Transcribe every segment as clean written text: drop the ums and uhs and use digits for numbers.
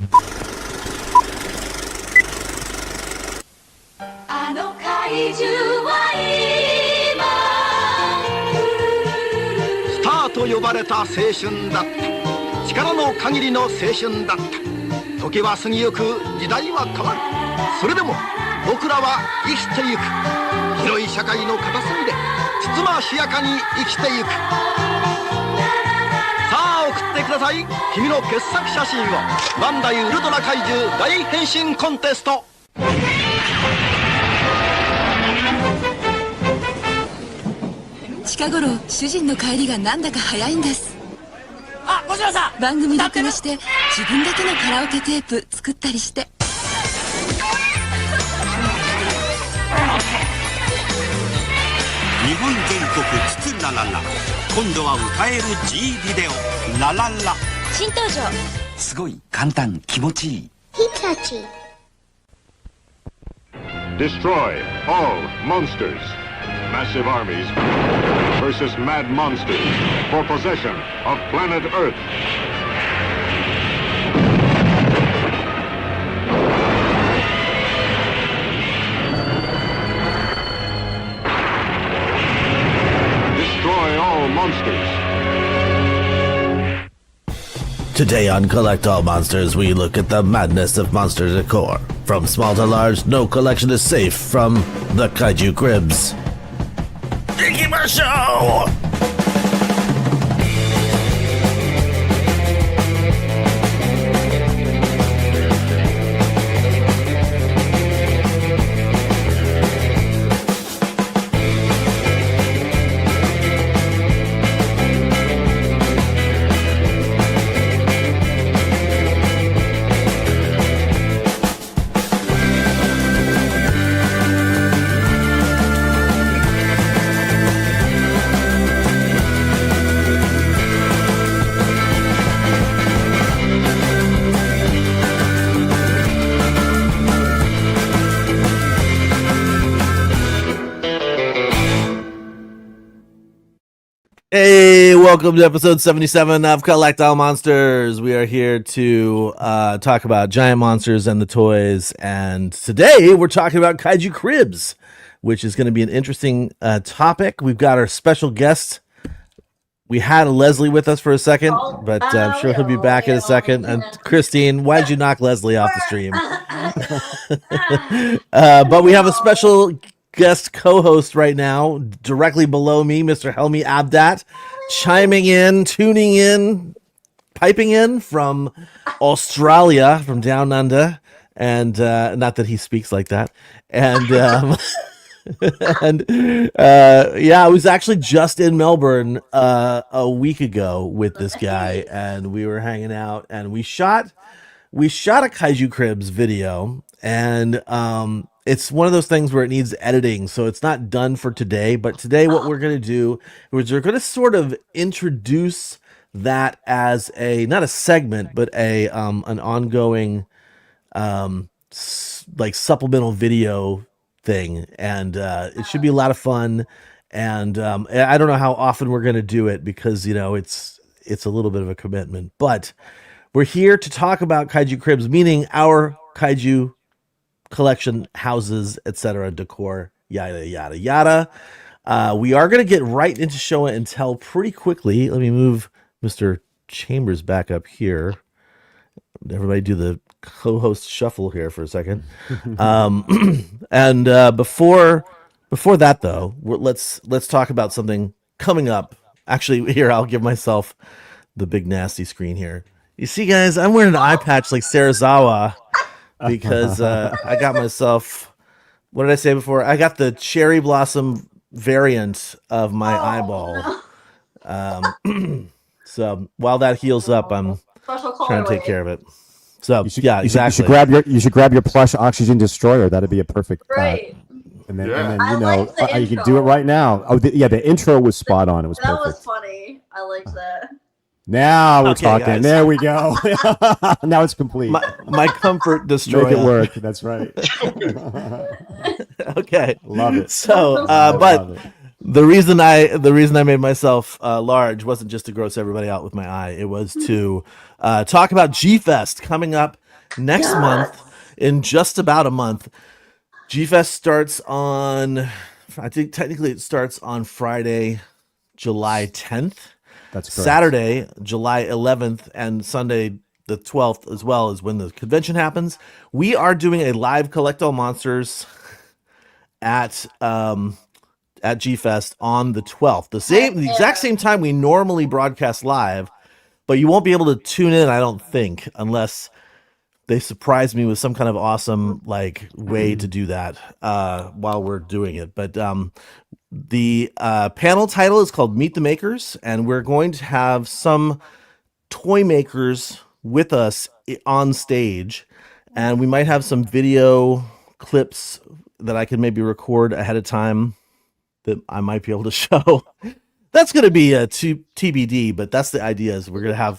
スターと呼ばれた青春だった。力の限りの青春だった。時は過ぎゆく、時代は変わる。それでも僕らは生きてゆく。広い社会の片隅でつつましやかに生きてゆく。さあ送ってください、君の傑作写真を。バンダイウルトラ怪獣大変身コンテスト。近頃主人の帰りがなんだか早いんです。あ、小島さん、番組録画して自分だけのカラオケテープ作ったりして。日本全国つつららら、今度は歌える G ビデオラララ。新登場。すごい簡単、気持ちいい。Destroy all monsters. Massive armies versus mad monsters for possession of planet Earth. Destroy all monsters. Today on Collect All Monsters, we look at the madness of monster decor. From small to large, no collection is safe from the Kaiju Cribs. Keep our show! Hey, welcome to episode 77 of Collect All Monsters. We are here to talk about giant monsters and the toys, and today we're talking about Kaiju Cribs, which is going to be an interesting topic. We've got our special guest. We had Leslie with us for a second, but I'm sure he'll be back in a second. And Christine, why'd you knock Leslie off the stream? But we have a special guest co-host right now, directly below me, Mr. Helmi Abdat, chiming in, tuning in, piping in from Australia, from down under, and not that he speaks like that. And yeah, I was actually just in Melbourne a week ago with this guy, and we were hanging out, and we shot a Kaiju Cribs video, and it's one of those things where it needs editing, so it's not done for today. But today what we're going to do is we're going to sort of introduce that as not a segment, but an ongoing like supplemental video thing. And it should be a lot of fun. And I don't know how often we're going to do it because, you know, it's a little bit of a commitment. But we're here to talk about Kaiju Cribs, meaning our Kaiju collection, houses, etc., decor, yada yada yada. We are going to get right into show and tell pretty quickly. Let me move Mr. Chambers back up here. Everybody do the co-host shuffle here for a second. And before that though, let's talk about something coming up. Actually, here I'll give myself the big nasty screen here. You see, guys, I'm wearing an eye patch like Sarazawa, because I got myself, what did I say before? I got the cherry blossom variant of my eyeball. No. So while that heals up, I'm trying to take care of it. So yeah, exactly. You should grab your plush oxygen destroyer. That'd be a perfect. Right. And then you know you can do it right now. Oh yeah, the intro was spot on. It was perfect. That was funny. I liked that. Now we're talking. Guys. There we go. Now it's complete. My comfort destroyer. Make it work. That's right. Okay. Love it. So, but the reason I made myself large wasn't just to gross everybody out with my eye. It was to talk about G-Fest coming up next month, in just about a month, G-Fest starts on, I think technically it starts on Friday, July 10th. That's correct. Saturday, July 11th, and Sunday, the 12th, as well, is when the convention happens. We are doing a live Collect All Monsters at G-Fest on the 12th. The exact same time we normally broadcast live, but you won't be able to tune in, I don't think, unless they surprise me with some kind of awesome way to do that while we're doing it. But the panel title is called Meet the Makers, and we're going to have some toy makers with us on stage, and we might have some video clips that I can maybe record ahead of time that I might be able to show. That's going to be a TBD, but that's the idea. Is we're going to have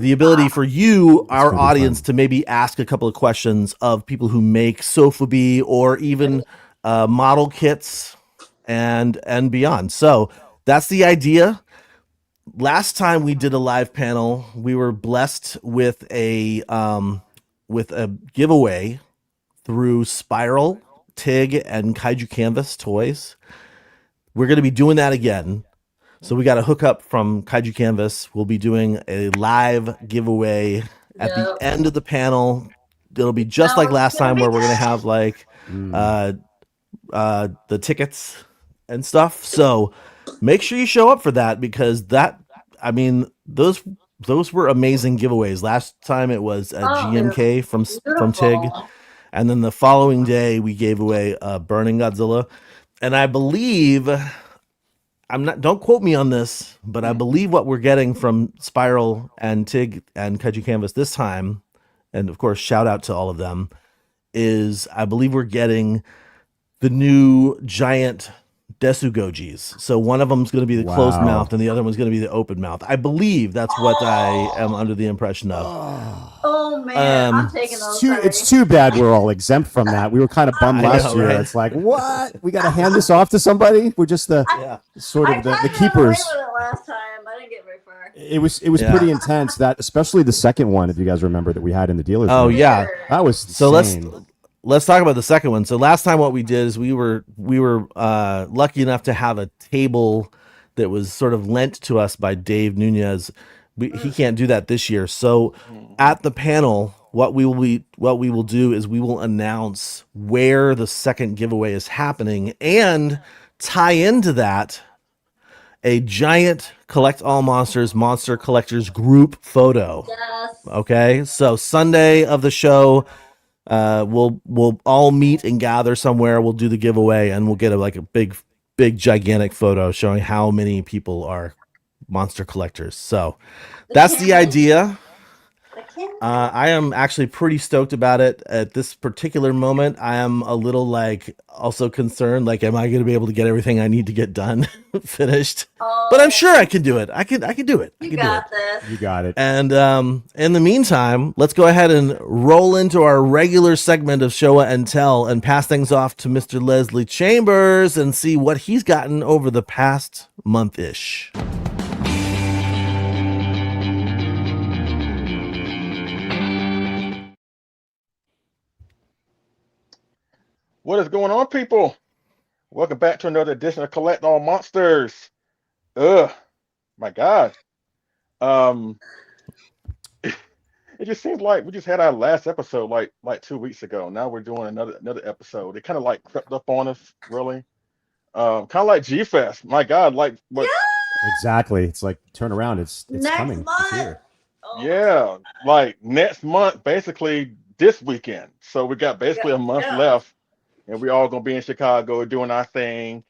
the ability for you, our audience, to maybe ask a couple of questions of people who make Sofubi or even model kits and beyond. So that's the idea. Last time we did a live panel, we were blessed with a giveaway through Spiral, TIG, and Kaiju Canvas toys. We're going to be doing that again. So we got a hookup from Kaiju Canvas. We'll be doing a live giveaway at the end of the panel. It'll be just like last time, where we're going to have the tickets and stuff. So make sure you show up for that, because those were amazing giveaways. Last time it was a GMK from TIG, and then the following day we gave away Burning Godzilla, and I believe, don't quote me on this, but I believe what we're getting from Spiral and TIG and Kaiju Canvas this time, and of course shout out to all of them, is I believe we're getting the new giant Desu Gojis. So one of them is going to be the closed mouth, and the other one's going to be the open mouth. I believe that's what I am under the impression of. Oh man, I'm taking those. It's too bad we're all exempt from that. We were kind of bummed last year. Right? It's like, what? We got to hand this off to somebody? We're just the keepers. Last time, I didn't get very far. It was pretty intense. That, especially the second one, if you guys remember, that we had in the dealer's room. Oh yeah, that was so insane. Let's talk about the second one. So last time what we did is we were lucky enough to have a table that was sort of lent to us by Dave Nunez. He can't do that this year. So at the panel, what we will do is we will announce where the second giveaway is happening, and tie into that a giant Collect All Monsters Monster Collectors group photo. Yes. Okay, so Sunday of the show, we'll all meet and gather somewhere. We'll do the giveaway, and we'll get a big gigantic photo showing how many people are monster collectors. So that's the idea. I am actually pretty stoked about it at this particular moment. I am a little also concerned, am I going to be able to get everything I need to get done finished? But I'm sure I can do it. I can do it. You got this. You got it. And in the meantime, let's go ahead and roll into our regular segment of Showa and Tell, and pass things off to Mr. Leslie Chambers and see what he's gotten over the past month-ish. What is going on, people? Welcome back to another edition of Collect All Monsters. My God. It just seems like we just had our last episode like 2 weeks ago. Now we're doing another episode. It kind of crept up on us, really. Kind of like G-Fest. My God, what? Yeah! Exactly. It's like turn around. It's next coming. Month. It's here. Yeah, next month, basically this weekend. So we got basically a month left. And we're all going to be in Chicago doing our thing,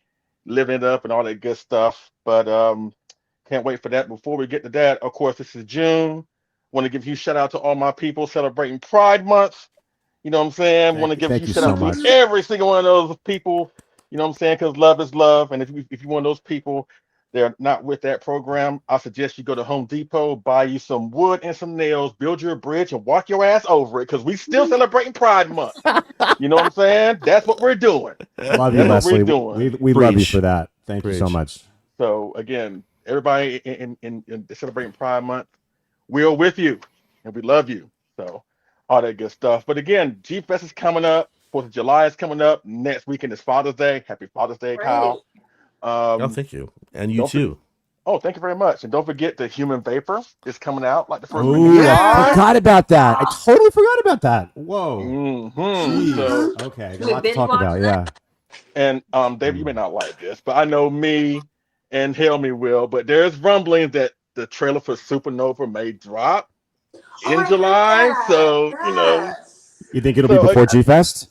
living it up and all that good stuff. But can't wait for that. Before we get to that, of course, this is June. Want to give you a shout out to all my people celebrating Pride Month. You know what I'm saying? Want to give you a shout out to every single one of those people. You know what I'm saying? Because love is love. And if you're one of those people they're not with that program, I suggest you go to Home Depot, buy you some wood and some nails, build your bridge, and walk your ass over it, because we still celebrating Pride Month. You know what I'm saying? That's what we're doing. Love you, Leslie. We love you for that. Thank you so much. So again, everybody in celebrating Pride Month, we are with you and we love you. So all that good stuff. But again, G Fest is coming up. 4th of July is coming up. Next weekend is Father's Day. Happy Father's Day, Kyle. Oh, thank you. And you too. Thank you very much. And don't forget the Human Vapor is coming out like the first Oh, weekend. I forgot about that. I totally forgot about that. Whoa. Mm-hmm. So, okay, got a lot to talk about. Yeah. And David, you may not like this, but I know me and Helmi will. But there's rumblings that the trailer for Supernova may drop in July. So you think it'll be before G Fest?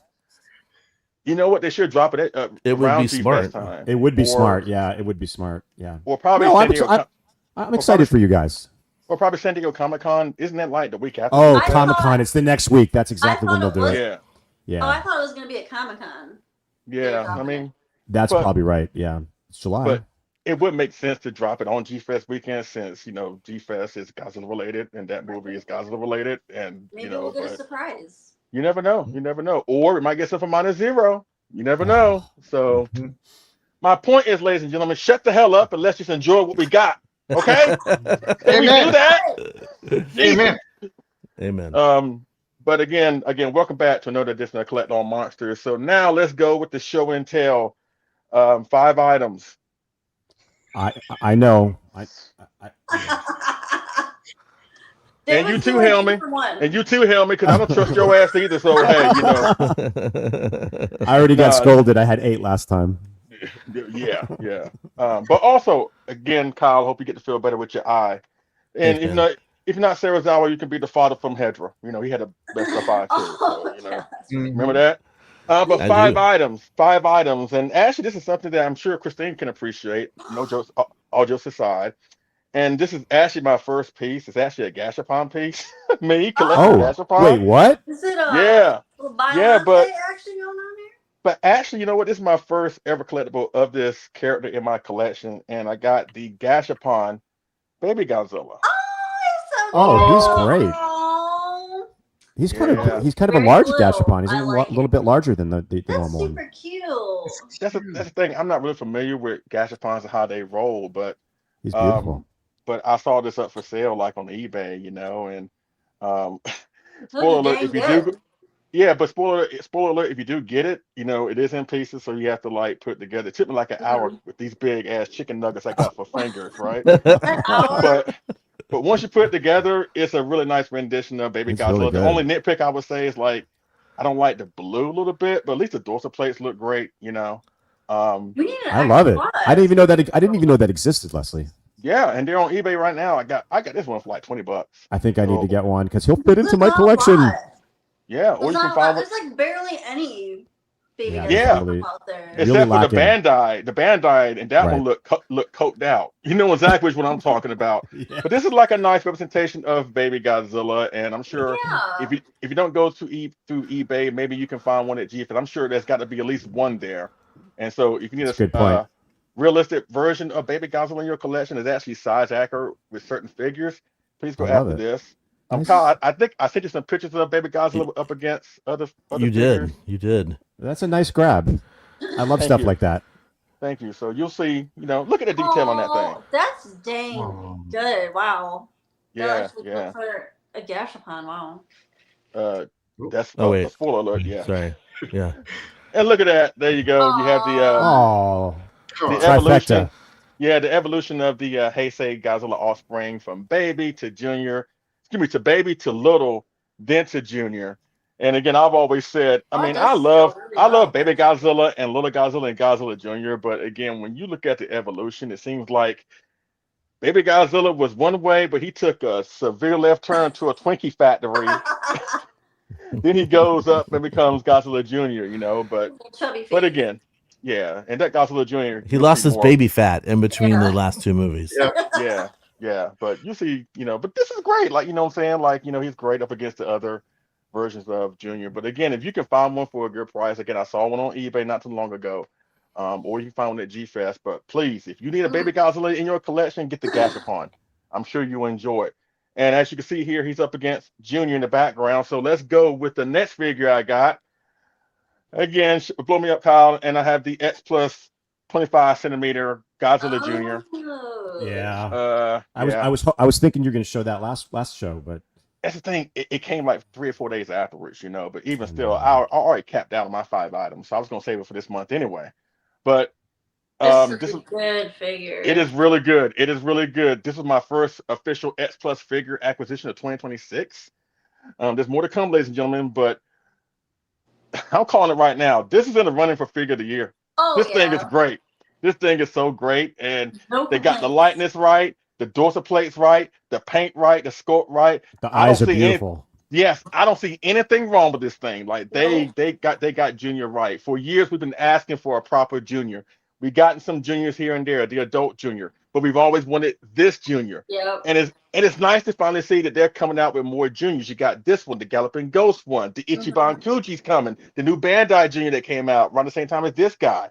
You know what? They should drop it it would around be smart. time. It would be smart. Yeah, it would be smart. Yeah. Or probably I'm excited for you guys. Or probably San Diego Comic-Con. Isn't that like the week after? Oh, Comic-Con. It's the next week. That's exactly when they'll do it. Yeah. Yeah. Oh, I thought it was going to be at Comic-Con. Yeah, I mean. That's probably right. Yeah. It's July. But it would make sense to drop it on G-Fest weekend since, G-Fest is Godzilla related and that movie is Godzilla related. And, maybe we'll get a surprise. You never know. You never know. Or it might get something -0. You never know. So my point is, ladies and gentlemen, shut the hell up and let's just enjoy what we got. Okay? Can we do that? Amen. Amen. But again, welcome back to another edition of Collect All Monsters. So now let's go with the show and tell. 5 items. I know. And you too, Helmi. And you too, Helmi, because I don't trust your ass either. So hey, I already got scolded. I had 8 last time. Yeah. But also, again, Kyle, hope you get to feel better with your eye. And if you're not Sarazawa, you can be the father from Hedra. He had a best up eye too. So, remember that? But 5 items. And actually, this is something that I'm sure Christine can appreciate. No jokes, all jokes aside. And this is actually my first piece. It's actually a Gashapon piece. Me collecting Gashapon. Wait, what? Is it but actually going on here? But actually, you know what? This is my first ever collectible of this character in my collection. And I got the Gashapon Baby Godzilla. He's great. He's kind of a large Gashapon. He's a little bit larger than the normal one. Super cute. That's the thing. I'm not really familiar with Gashapons and how they roll, but he's beautiful. But I saw this up for sale like on eBay, and spoiler alert if you do. Yeah, but spoiler alert if you do get it, it is in pieces, so you have to like put it together. It took me like an hour with these big ass chicken nuggets I got for fingers, right? But once you put it together, it's a really nice rendition of Baby Godzilla. Really the only nitpick I would say is like I don't like the blue a little bit, but at least the dorsal plates look great, I love it. I didn't even know that existed, Leslie. Yeah, and they're on eBay right now. I got this one for like $20. I think I need to get one because he'll fit into my collection. Yeah, or you can find there's like barely any baby Godzilla out there. Except for the Bandai. The Bandai and that one look coked out. You know exactly which one I'm talking about. But this is like a nice representation of Baby Godzilla, and I'm sure if you don't go through eBay, maybe you can find one at G. But I'm sure there's got to be at least one there. And so if you need a realistic version of Baby Godzilla in your collection is actually size accurate with certain figures, please go after this. Kyle, I think I sent you some pictures of Baby Godzilla up against other figures. You did. That's a nice grab. I love stuff like that. Thank you. So you'll see, look at the detail on that thing. That's dang good. Wow. Yeah. For a Gashapon, wow. That's a spoiler alert. Yeah. Sorry. Yeah. And look at that. There you go. You have the evolution. Yeah, the evolution of the Heisei Godzilla offspring from baby to junior. To baby to little, then to junior. And again, I've always said, I love Baby Godzilla and Little Godzilla and Godzilla Jr. But again, when you look at the evolution, it seems like Baby Godzilla was one way, but he took a severe left turn to a Twinkie factory. Then he goes up and becomes Godzilla Jr. But again, yeah, and that Godzilla Jr. He lost his baby fat in between the last 2 movies. Yeah, but you see, but this is great. Like, you know what I'm saying? Like, he's great up against the other versions of Junior. But again, if you can find one for a good price, again, I saw one on eBay not too long ago, or you can find one at G-Fest. But please, if you need a Baby Godzilla in your collection, get the Gashapon. I'm sure you'll enjoy it. And as you can see here, he's up against Junior in the background. So let's go with the next figure I got. Again, blow me up, Kyle. And I have the X Plus 25 centimeter Godzilla Jr. Yeah. I was thinking you're going to show that last show, but that's the thing. It came like 3 or 4 days afterwards, But even still, I already capped out on my 5 items, so I was gonna save it for this month anyway. But This is a good figure. it is really good. It is really good. This was my first official X Plus figure acquisition of 2026. There's more to come, ladies and gentlemen, but I'm calling it right now. This is in the running for figure of the year. This thing is great. This thing is so great, and they got the lightness right, the dorsal plates right, the paint right, the sculpt right. The eyes are beautiful. Yes, I don't see anything wrong with this thing. Like they got Junior right. For years we've been asking for a proper Junior. We've gotten some juniors here and there, the adult Junior, but we've always wanted this Junior. Yep. And it's nice to finally see that they're coming out with more Juniors. You got this one, the Galloping Ghost one, the Ichiban Kuji's coming, the new Bandai Junior that came out around the same time as this guy.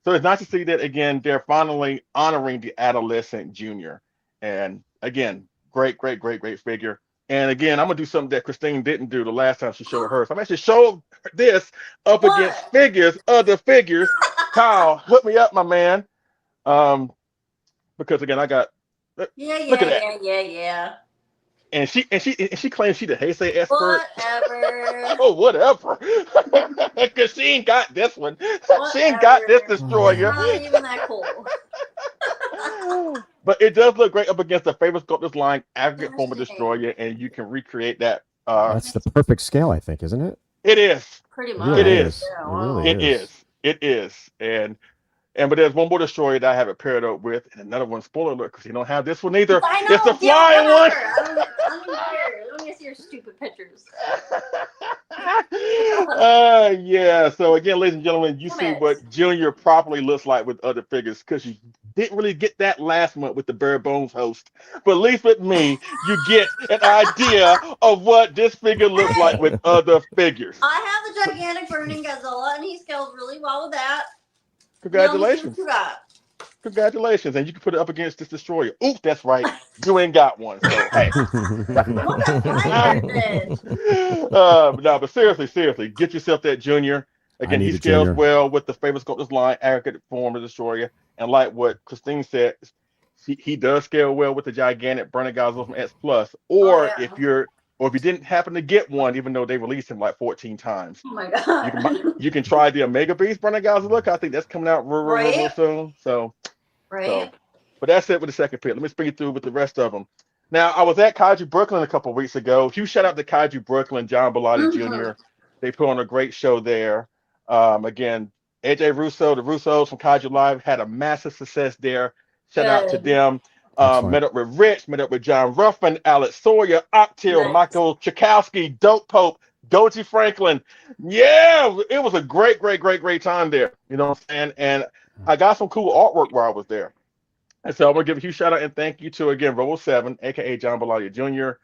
So it's nice to see that again they're finally honoring the adolescent Junior. And again, great figure. And again, I'm gonna do something that Christine didn't do the last time she showed hers. I'm actually showing this up against figures, other figures. Kyle, hook me up, my man. Because again, I got look at that. Yeah. And she claims she the Heisei expert. Whatever. Oh, whatever. Because she ain't got this one. She ain't got this destroyer. Not even that cool. But it does look great up against the favorite sculptors line aggregate form of destroyer, and you can recreate that. That's the perfect scale, I think, isn't it? It is. Pretty much. It is. Yeah, wow. It really is. It is. But there's one more destroyer that I have it paired up with, and another one, spoiler alert, because you don't have this one either. I know, it's the flying one. I don't even care. Let me see your stupid pictures. Yeah. So again, ladies and gentlemen, you see what Junior properly looks like with other figures, because you didn't really get that last month with the Bare Bones host. But at least with me, you get an idea of what this figure looks like with other figures. I have the gigantic burning Godzilla, and he scales really well with that. Congratulations. Congratulations. And you can put it up against this destroyer. Ooh, that's right. You ain't got one. So, hey. No, but seriously, get yourself that Junior. Again, he scales well with the favorite sculptors line, aggregate form of destroyer. And like what Christine said, he does scale well with the gigantic burning Godzilla from X Plus. Or if you didn't happen to get one, even though they released him like 14 times, oh my God, you can try the Omega Beast Burning Godzilla. I think that's coming out real soon. So, but that's it with the second pick. Let me spin you through with the rest of them. Now, I was at Kaiju Brooklyn a couple of weeks ago. Huge shout out to Kaiju Brooklyn, John Bellotti Jr. They put on a great show there. Again, AJ Russo, the Russos from Kaiju Live had a massive success there. Shout out to them. Met up with Rich, met up with John Ruffin, Alex Sawyer, Octil, Michael Chakowski, Dope Pope, Goji Franklin. Yeah, it was a great time there. You know what I'm saying? And I got some cool artwork while I was there. And so I'm going to give a huge shout out and thank you to, again, Robo 7, a.k.a. John Bellotti Jr.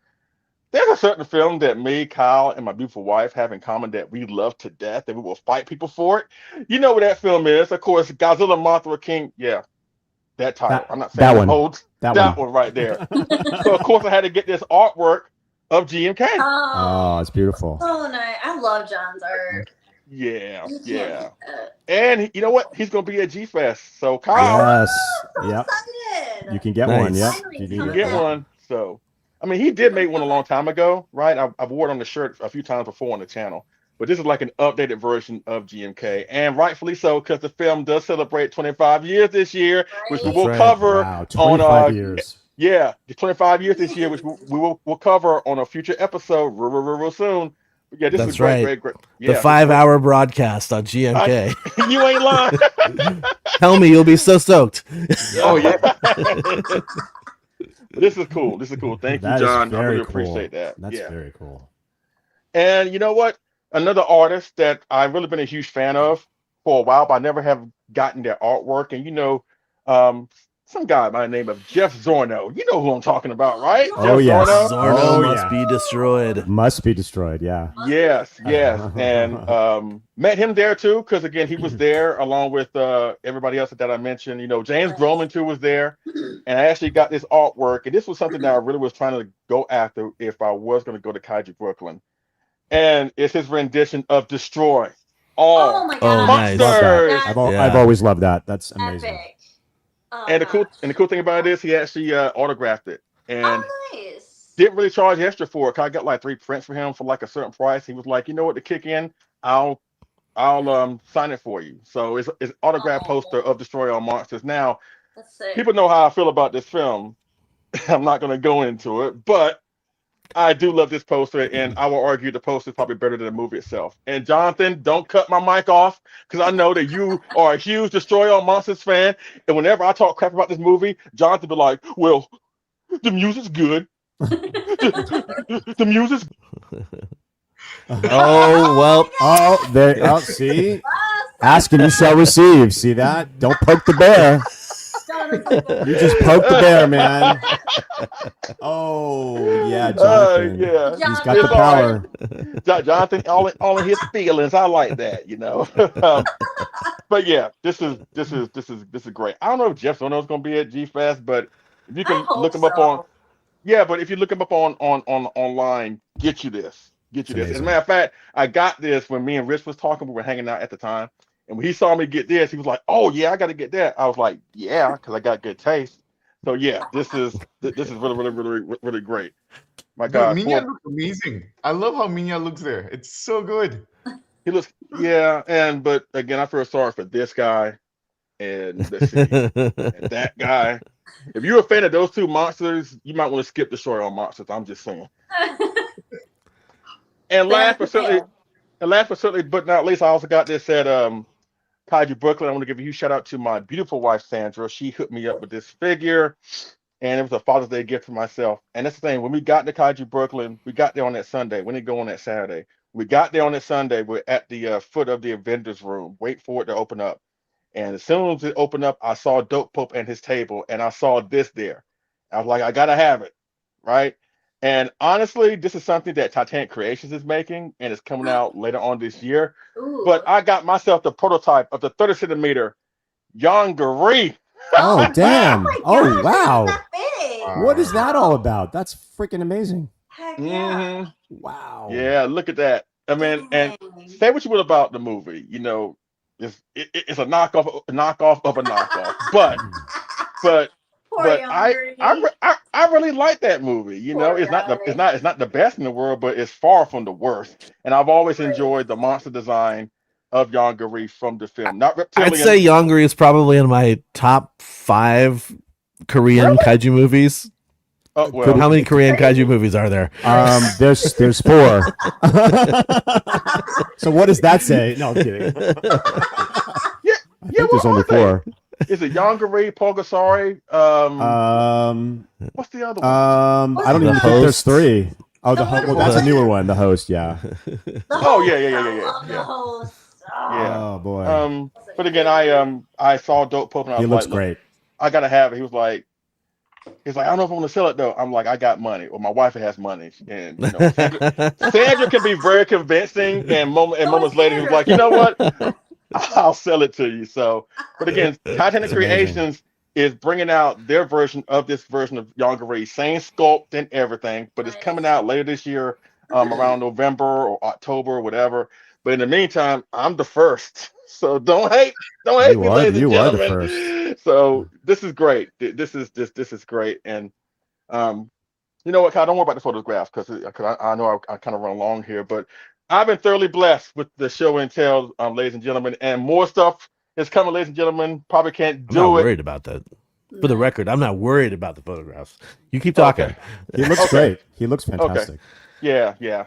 There's a certain film that me, Kyle, and my beautiful wife have in common that we love to death, and we will fight people for it. You know what that film is. Of course, Godzilla, Mothra, King. Yeah, that title. I'm not saying that holds. That one right there. So, of course, I had to get this artwork of GMK. Oh, it's beautiful. Oh, nice. I love John's art. Yeah. And you know what? He's going to be at G-Fest. So, Kyle. Yes. Yep. You can get one. Yep. You can get one. So, I mean, he did make one a long time ago, right? I've worn on the shirt a few times before on the channel. But this is like an updated version of GMK. And rightfully so, because the film does celebrate 25 years this year, which we will cover on years. Yeah, 25 years this year, which we'll cover on a future episode real soon. But yeah, this is great. Yeah, the 5-hour broadcast on GMK. You ain't lying. Helmi, you'll be so stoked. Oh, yeah. This is cool. Thank you, John. I really appreciate that. That's very cool. And you know what? Another artist that I've really been a huge fan of for a while, but I never have gotten their artwork. And you know, some guy by the name of Jeff Zorno. You know who I'm talking about, right? Oh, Jeff yes. Zorno must be destroyed. Must be destroyed, yeah. Yes. And met him there too, because again, he was there along with everybody else that I mentioned. You know, James Groman too was there. And I actually got this artwork, and this was something that I really was trying to go after if I was going to go to Kaiju Brooklyn. And it's his rendition of Destroy All Monsters. Nice. I've always loved that. That's amazing. Oh, and the cool thing about it is he actually autographed it. And nice. Didn't really charge extra for it. 'Cause I got like 3 prints for him for like a certain price. He was like, you know what, to kick in, I'll sign it for you. So it's autographed poster of Destroy All Monsters. Now, That's sick. people know how I feel about this film. I'm not going to go into it, but I do love this poster, and I will argue the poster is probably better than the movie itself. And Jonathan, don't cut my mic off, because I know that you are a huge Destroy All Monsters fan, and whenever I talk crap about this movie, Jonathan be like, well, the music's good. the music's Oh, well. Oh, there. Oh, see? Ask and you shall receive. See that? Don't poke the bear. You just poked the bear, man. Oh, yeah, Jonathan. yeah. He's got the power. Right. Jonathan, all in his feelings. I like that, you know. But yeah, this is great. I don't know if Jeff Sono's going to be at G-Fest, but if you can look him up on, but if you look him up on online, get you this. As a matter of fact, I got this when me and Rich was talking. We were hanging out at the time. And when he saw me get this, he was like, "Oh yeah, I got to get that." I was like, "Yeah," because I got good taste. So yeah, this is really great. My God, Minya looks amazing. I love how Minya looks there. It's so good. He looks, but again, I feel sorry for this guy and let's see, and that guy. If you're a fan of those two monsters, you might want to skip the Destroy All Monsters. I'm just saying. And last but certainly, but not least, I also got this at Kaiju Brooklyn. I want to give a huge shout out to my beautiful wife, Sandra. She hooked me up with this figure, and it was a Father's Day gift for myself. And that's the thing. When we got to Kaiju Brooklyn, we got there on that Sunday. We didn't go on that Saturday. We got there on that Sunday. We're at the foot of the vendor's room, wait for it to open up. And as soon as it opened up, I saw Dope Pope and his table, and I saw this there. I was like, I got to have it, right? And honestly, this is something that Titanic Creations is making, and it's coming out later on this year. Ooh. But I got myself the prototype of the 30 centimeter Yongari. Oh, damn. Oh, wow. That big. What is that all about? That's freaking amazing. Heck yeah. Wow. Yeah, look at that. I mean, and say what you will about the movie. You know, it's a knockoff of a knockoff. But I really like that movie. You know, it's not the best in the world, but it's far from the worst. And I've always enjoyed the monster design of Yongari from the film. Not Reptilian. I'd say Yongari is probably in my top 5 Korean kaiju movies. Oh, well, how many Korean kaiju movies are there? There's 4. So what does that say? No, I'm kidding. I think there's only 4. Is it Yongari, Pulgasari? What's the other one? I don't even think there's 3. Oh, the host. Well, that's a newer one. The host, yeah. Oh yeah. The host. Oh boy. But again, I saw Dope Pope and I was he looks like, great. I gotta have it. He's like, I don't know if I want to sell it though. I'm like, I got money, or my wife has money, and you know, Sandra can be very convincing. And moments later, he was like, you know what? I'll sell it to you. So, but again, Titanic Creations is bringing out their version of this version of Yongari, same sculpt and everything, but it's coming out later this year, around November or October or whatever. But in the meantime, I'm the first, so don't hate me, ladies and gentlemen. You are the first. So this is great. This is great, and you know what, Kyle, don't worry about the photographs because I know I kind of run along here, but I've been thoroughly blessed with the show and tell, ladies and gentlemen, and more stuff is coming, ladies and gentlemen. Probably can't do it. I'm not worried about that. For the record, I'm not worried about the photographs. You keep talking. Okay. He looks great. He looks fantastic. Okay. Yeah.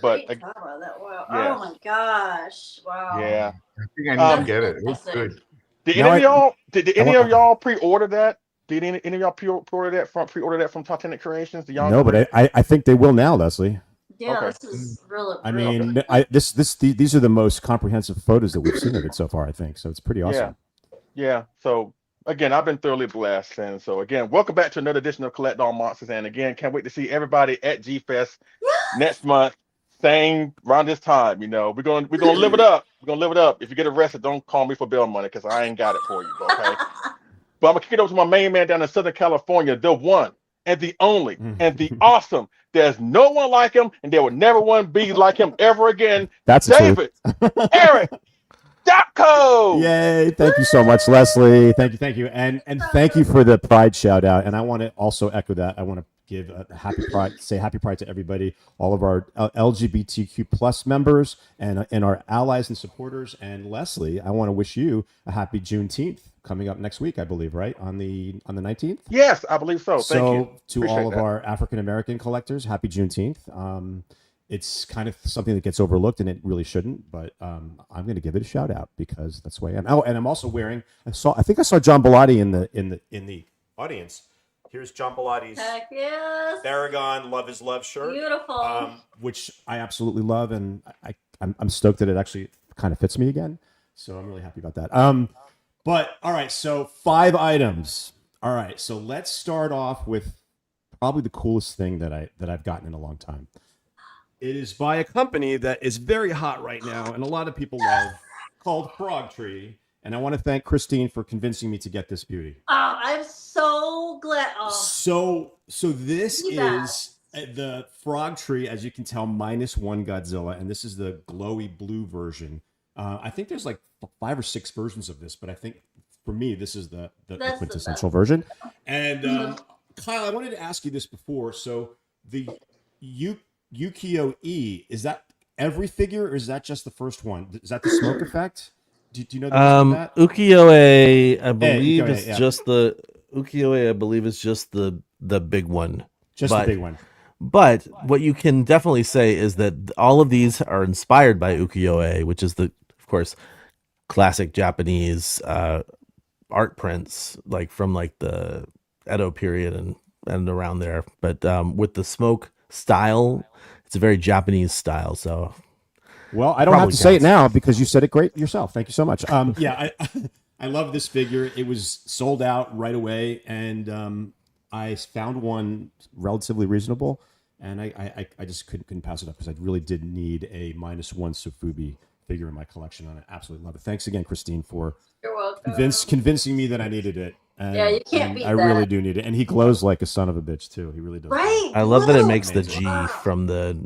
But Wow. yeah. Oh my gosh! Wow. Yeah. I think I need to get it. It looks good. Did any of y'all pre-order that? Did any of y'all pre-order that from Titanic Creations? No, but I think they will now, Leslie. Yeah, Okay. this is really. I mean, these are the most comprehensive photos that we've seen of it so far. I think so. It's pretty awesome. Yeah. So again, I've been thoroughly blessed, and so again, welcome back to another edition of Collect All Monsters. And again, can't wait to see everybody at G Fest next month, same around this time. You know, we're gonna live it up. We're gonna live it up. If you get arrested, don't call me for bail money because I ain't got it for you. Okay. But I'm gonna kick it over to my main man down in Southern California, the one and the only and the awesome. There's no one like him, and there will never one be like him ever again. That's David, Eric, Dapco. Yay! Thank you so much, Leslie. Thank you, and thank you for the pride shout out. And I want to also echo that. I want to give a happy pride, say happy pride to everybody, all of our LGBTQ plus members and our allies and supporters. And Leslie, I want to wish you a happy Juneteenth coming up next week, I believe, right? On the 19th? Yes, I believe so. Thank you. So to Appreciate all of that. our African American collectors, happy Juneteenth. It's kind of something that gets overlooked, and it really shouldn't. But I'm going to give it a shout out because that's the way I am. Oh, and I'm also wearing. I think I saw John Bellotti in the audience. Here's John Bellotti's Heck yes. Baragon Love Is Love shirt, Beautiful. which I absolutely love, and I'm stoked that it actually kind of fits me again. So I'm really happy about that. But all right, so 5 items. All right, so let's start off with probably the coolest thing that I've gotten in a long time. It is by a company that is very hot right now, and a lot of people love, called Frog Tree. And I want to thank Christine for convincing me to get this beauty. Oh, I'm so glad. Oh. So this is the Frog Tree, as you can tell, -1 Godzilla, and this is the glowy blue version. I think there's like 5 or 6 versions of this, but I think for me, this is the quintessential version. And Kyle, I wanted to ask you this before. So the Yukio E, is that every figure, or is that just the first one? Is that the smoke effect? Do you know that? Ukiyo-e, I believe is just the Ukiyo-e. I believe is just the big one. Just the big one. But what you can definitely say is that all of these are inspired by ukiyo-e, which is of course, classic Japanese art prints, like from like the Edo period and around there. But with the smoke style, it's a very Japanese style. So, well, I don't have to say it now because you said it great yourself. Thank you so much. Yeah, I love this figure. It was sold out right away, and I found one relatively reasonable, and I just couldn't pass it up because I really did need a -1 Sofubi figure in my collection, and I absolutely love it. Thanks again, Christine, for convincing me that I needed it. And, yeah, you can't beat that. I really do need it, and he glows like a son of a bitch too. He really does. Right. I love that it makes the G from the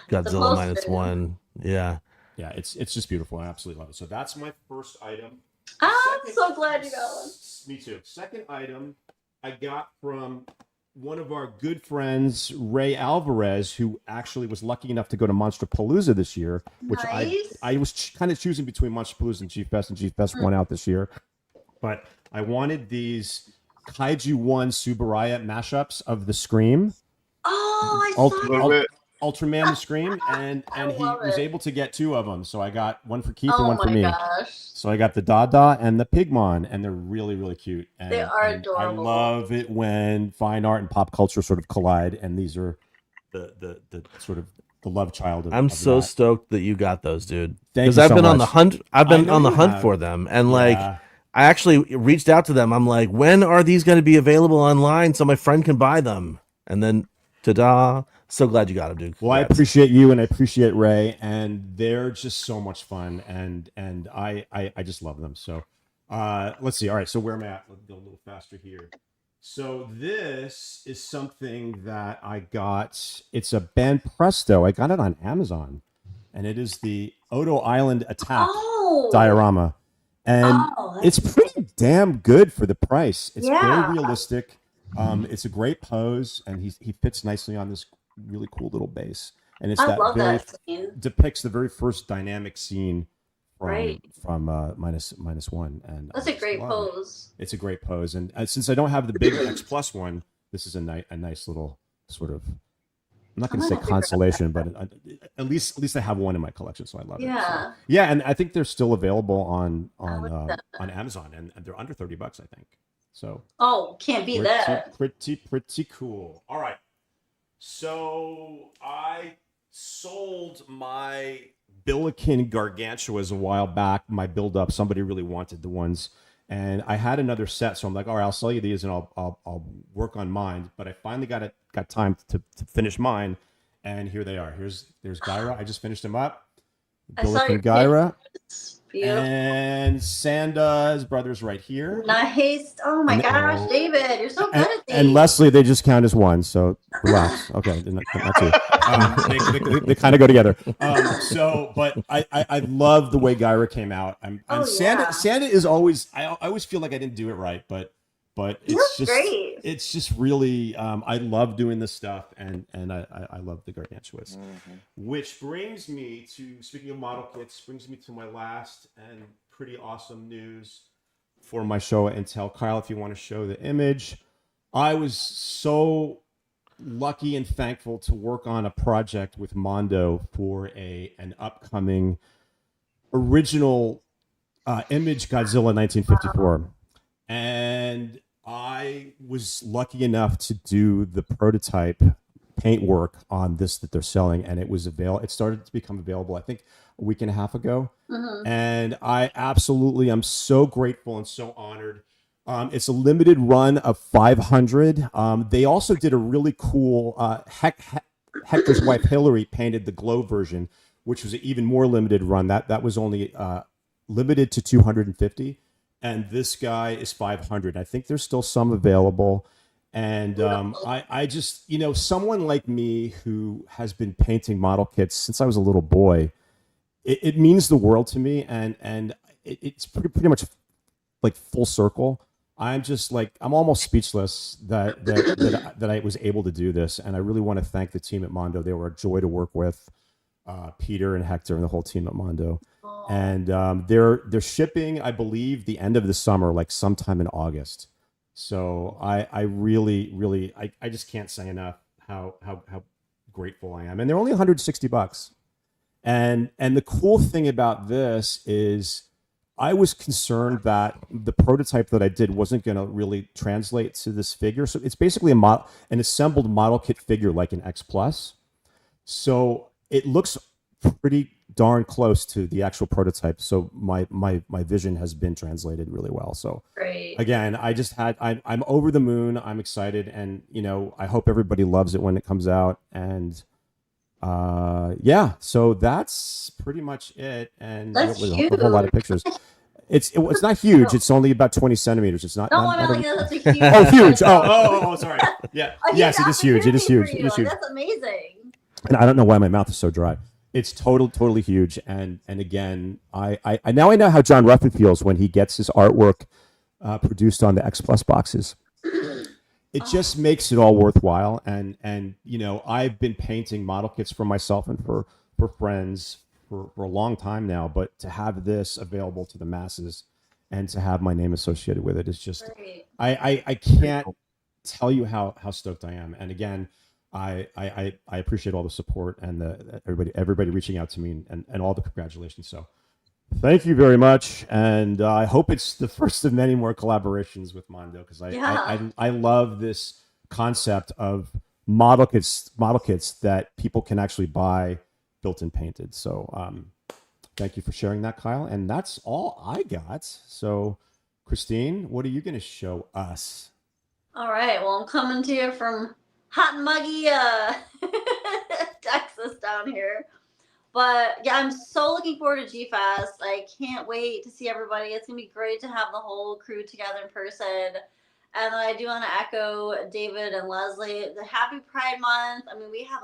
Godzilla -1. Yeah. Yeah, it's just beautiful. I absolutely love it. So that's my first item. I'm so glad you got one. Me too. Second item I got from one of our good friends, Ray Alvarez, who actually was lucky enough to go to Monsterpalooza this year, which I was kind of choosing between Monsterpalooza and Chief Best won out this year. But I wanted these Kaiju 1 Subaraya mashups of the Scream. Oh, I saw it. Ultraman the Scream, and he was able to get 2 of them. So I got one for Keith and one for me. Gosh. So I got the Dada and the Pigmon, and they're really, really cute. And, they are adorable. I love it when fine art and pop culture sort of collide, and these are the sort of the love child of I'm so that. stoked that you got those, dude. Because I've been on the hunt. I've been on the hunt for them, and like I actually reached out to them. I'm like, when are these going to be available online so my friend can buy them? And then, ta-da! So glad you got them, dude. Well, I appreciate you and I appreciate Ray, and they're just so much fun, and I just love them. So let's see. All right, so where am I at? Let's go a little faster here. So this is something that I got. It's a Ban Presto. I got it on Amazon, and it is the Odo Island Attack diorama, and it's pretty damn good for the price. It's very realistic. It's a great pose, and he fits nicely on this really cool little base, and it's that depicts the very first dynamic scene from -1, and that's a great pose. It's a great pose, and since I don't have the big X+ one, this is a nice little sort of, I'm not going to say consolation, but at least I have one in my collection, so I love it. So, yeah, and I think they're still available on Amazon, and they're under $30, I think. So can't beat that. Pretty cool. All right. So I sold my Billiken Gargantuas a while back. My build up, somebody really wanted the ones, and I had another set. So I'm like, all right, I'll sell you these, and I'll work on mine. But I finally got time to finish mine, and here they are. There's Gyra. I just finished him up. Billiken Gyra. And Sanda's brother's right here. Nice. Oh my gosh, David, you're so good at these. And Leslie, they just count as one, so relax. Okay, not two. They kind of go together. But I love the way Gyra came out. Sanda is always. I always feel like I didn't do it right, but but That's great. it's just really I love doing this stuff, and I love the gargantuas. Which brings me to, speaking of model kits, brings me to my last and pretty awesome news for my show and tell. Kyle, if you want to show the image. I was so lucky and thankful to work on a project with Mondo for an upcoming original image Godzilla 1954. And I was lucky enough to do the prototype paint work on this that they're selling, and it was it started to become available, I think, a week and a half ago. And I absolutely am so grateful and so honored. It's a limited run of 500. They also did a really cool Hector's wife Hillary painted the glow version, which was an even more limited run. That was only limited to 250, and this guy is 500. I think there's still some available. And I just, someone like me who has been painting model kits since I was a little boy, it means the world to me, and it's pretty much like full circle. I'm just like, I'm almost speechless that I was able to do this. And I really want to thank the team at Mondo. They were a joy to work with, Peter and Hector and the whole team at Mondo. And they're shipping, I believe, the end of the summer, like sometime in August. So I really, I just can't say enough how grateful I am. And they're only $160. And the cool thing about this is, I was concerned that the prototype that I did wasn't going to really translate to this figure. So it's basically an assembled model kit figure like an X Plus. So it looks pretty darn close to the actual prototype. So my vision has been translated really well. So great. Again, I'm over the moon. I'm excited, and I hope everybody loves it when it comes out. And yeah, so that's pretty much it. And That's a whole lot of pictures. It's not huge. It's only about 20 centimeters. It's not. That's a huge. Oh, huge. Oh, sorry. Yeah. Yes, it is huge. It is huge. It is huge. That's amazing. And I don't know why my mouth is so dry. It's totally huge. And again, I now I know how John Ruffin feels when he gets his artwork produced on the X Plus boxes. It just makes it all worthwhile. And I've been painting model kits for myself and for friends for a long time now, but to have this available to the masses and to have my name associated with it is just, I can't tell you how stoked I am. And again, I appreciate all the support and everybody reaching out to me and all the congratulations. So thank you very much. And I hope it's the first of many more collaborations with Mondo, because I love this concept of model kits that people can actually buy built and painted. So thank you for sharing that, Kyle. And that's all I got. So Christine, what are you going to show us? All right. Well, I'm coming to you from hot and muggy Texas down here. But yeah, I'm so looking forward to G-Fest. I can't wait to see everybody. It's going to be great to have the whole crew together in person. And I do want to echo David and Leslie. The Happy Pride Month. I mean, we have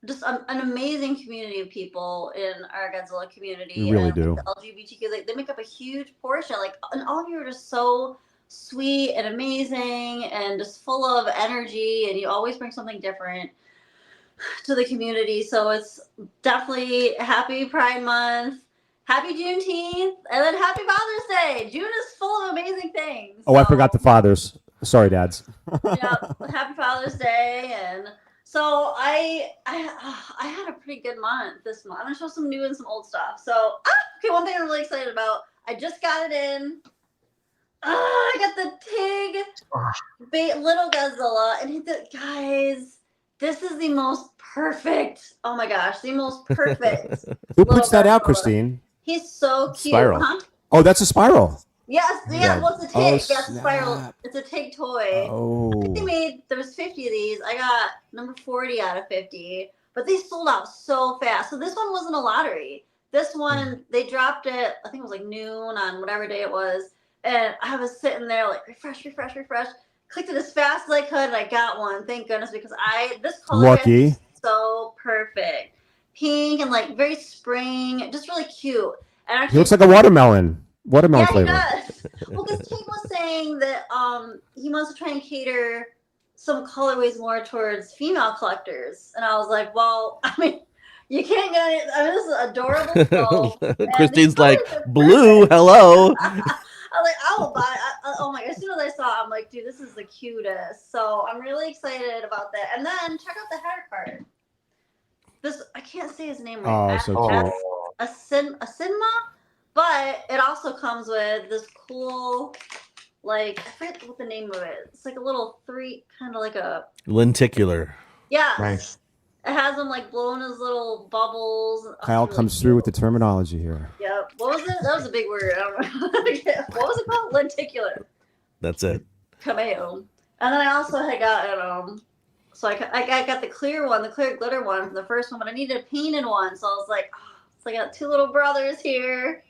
just an amazing community of people in our Godzilla community. We really do. The LGBTQ, they make up a huge portion. And all of you are just so sweet and amazing and just full of energy, and you always bring something different to the community. So it's definitely Happy Pride Month, Happy Juneteenth, and then Happy Father's Day. June is full of amazing things. Oh, I forgot the fathers. Sorry, dads. Yeah, Happy Father's Day. And so I had a pretty good month this month. I'm gonna show some new and some old stuff. So okay, one thing I'm really excited about. I just got it in. I got the Tig little Godzilla, and guys, this is the most perfect. Oh my gosh, the most perfect. Who puts that out, Christine? He's so cute. Spiral. Huh? Oh, that's a Spiral. Yes, yeah. Well, it's a Tig. Oh, Yes, Spiral. It's a Tig toy. Oh. I think there was 50 of these. I got number 40 out of 50, but they sold out so fast. So this one wasn't a lottery. This one, they dropped it, I think it was like noon on whatever day it was. And I was sitting there like refresh. Clicked it as fast as I could, and I got one. Thank goodness, because this color is so perfect. Pink and like very spring, just really cute. And actually, He looks like a watermelon. Watermelon flavor. He does. Well, because King was saying that he wants to try and cater some colorways more towards female collectors, and I was like, well, I mean, you can't get it. I mean, this is adorable skull. Christine's like, blue, hello. I was like, I will buy. Oh my! As soon as I saw it, I'm like, dude, this is the cutest. So I'm really excited about that. And then check out the header card. This I can't say his name right. Oh, so cute. A cinema, but it also comes with this cool, like I forget what the name of it. It's like a little kind of like a lenticular. Yeah. Nice. It has him like blowing his little bubbles. Kyle comes through with the terminology here. Yep. What was it? That was a big word. I don't know. What was it called? Lenticular. That's it. Cameo. And then I also had gotten so I got the clear one, the clear glitter one from the first one, but I needed a painted one, so I was like, so I got two little brothers here.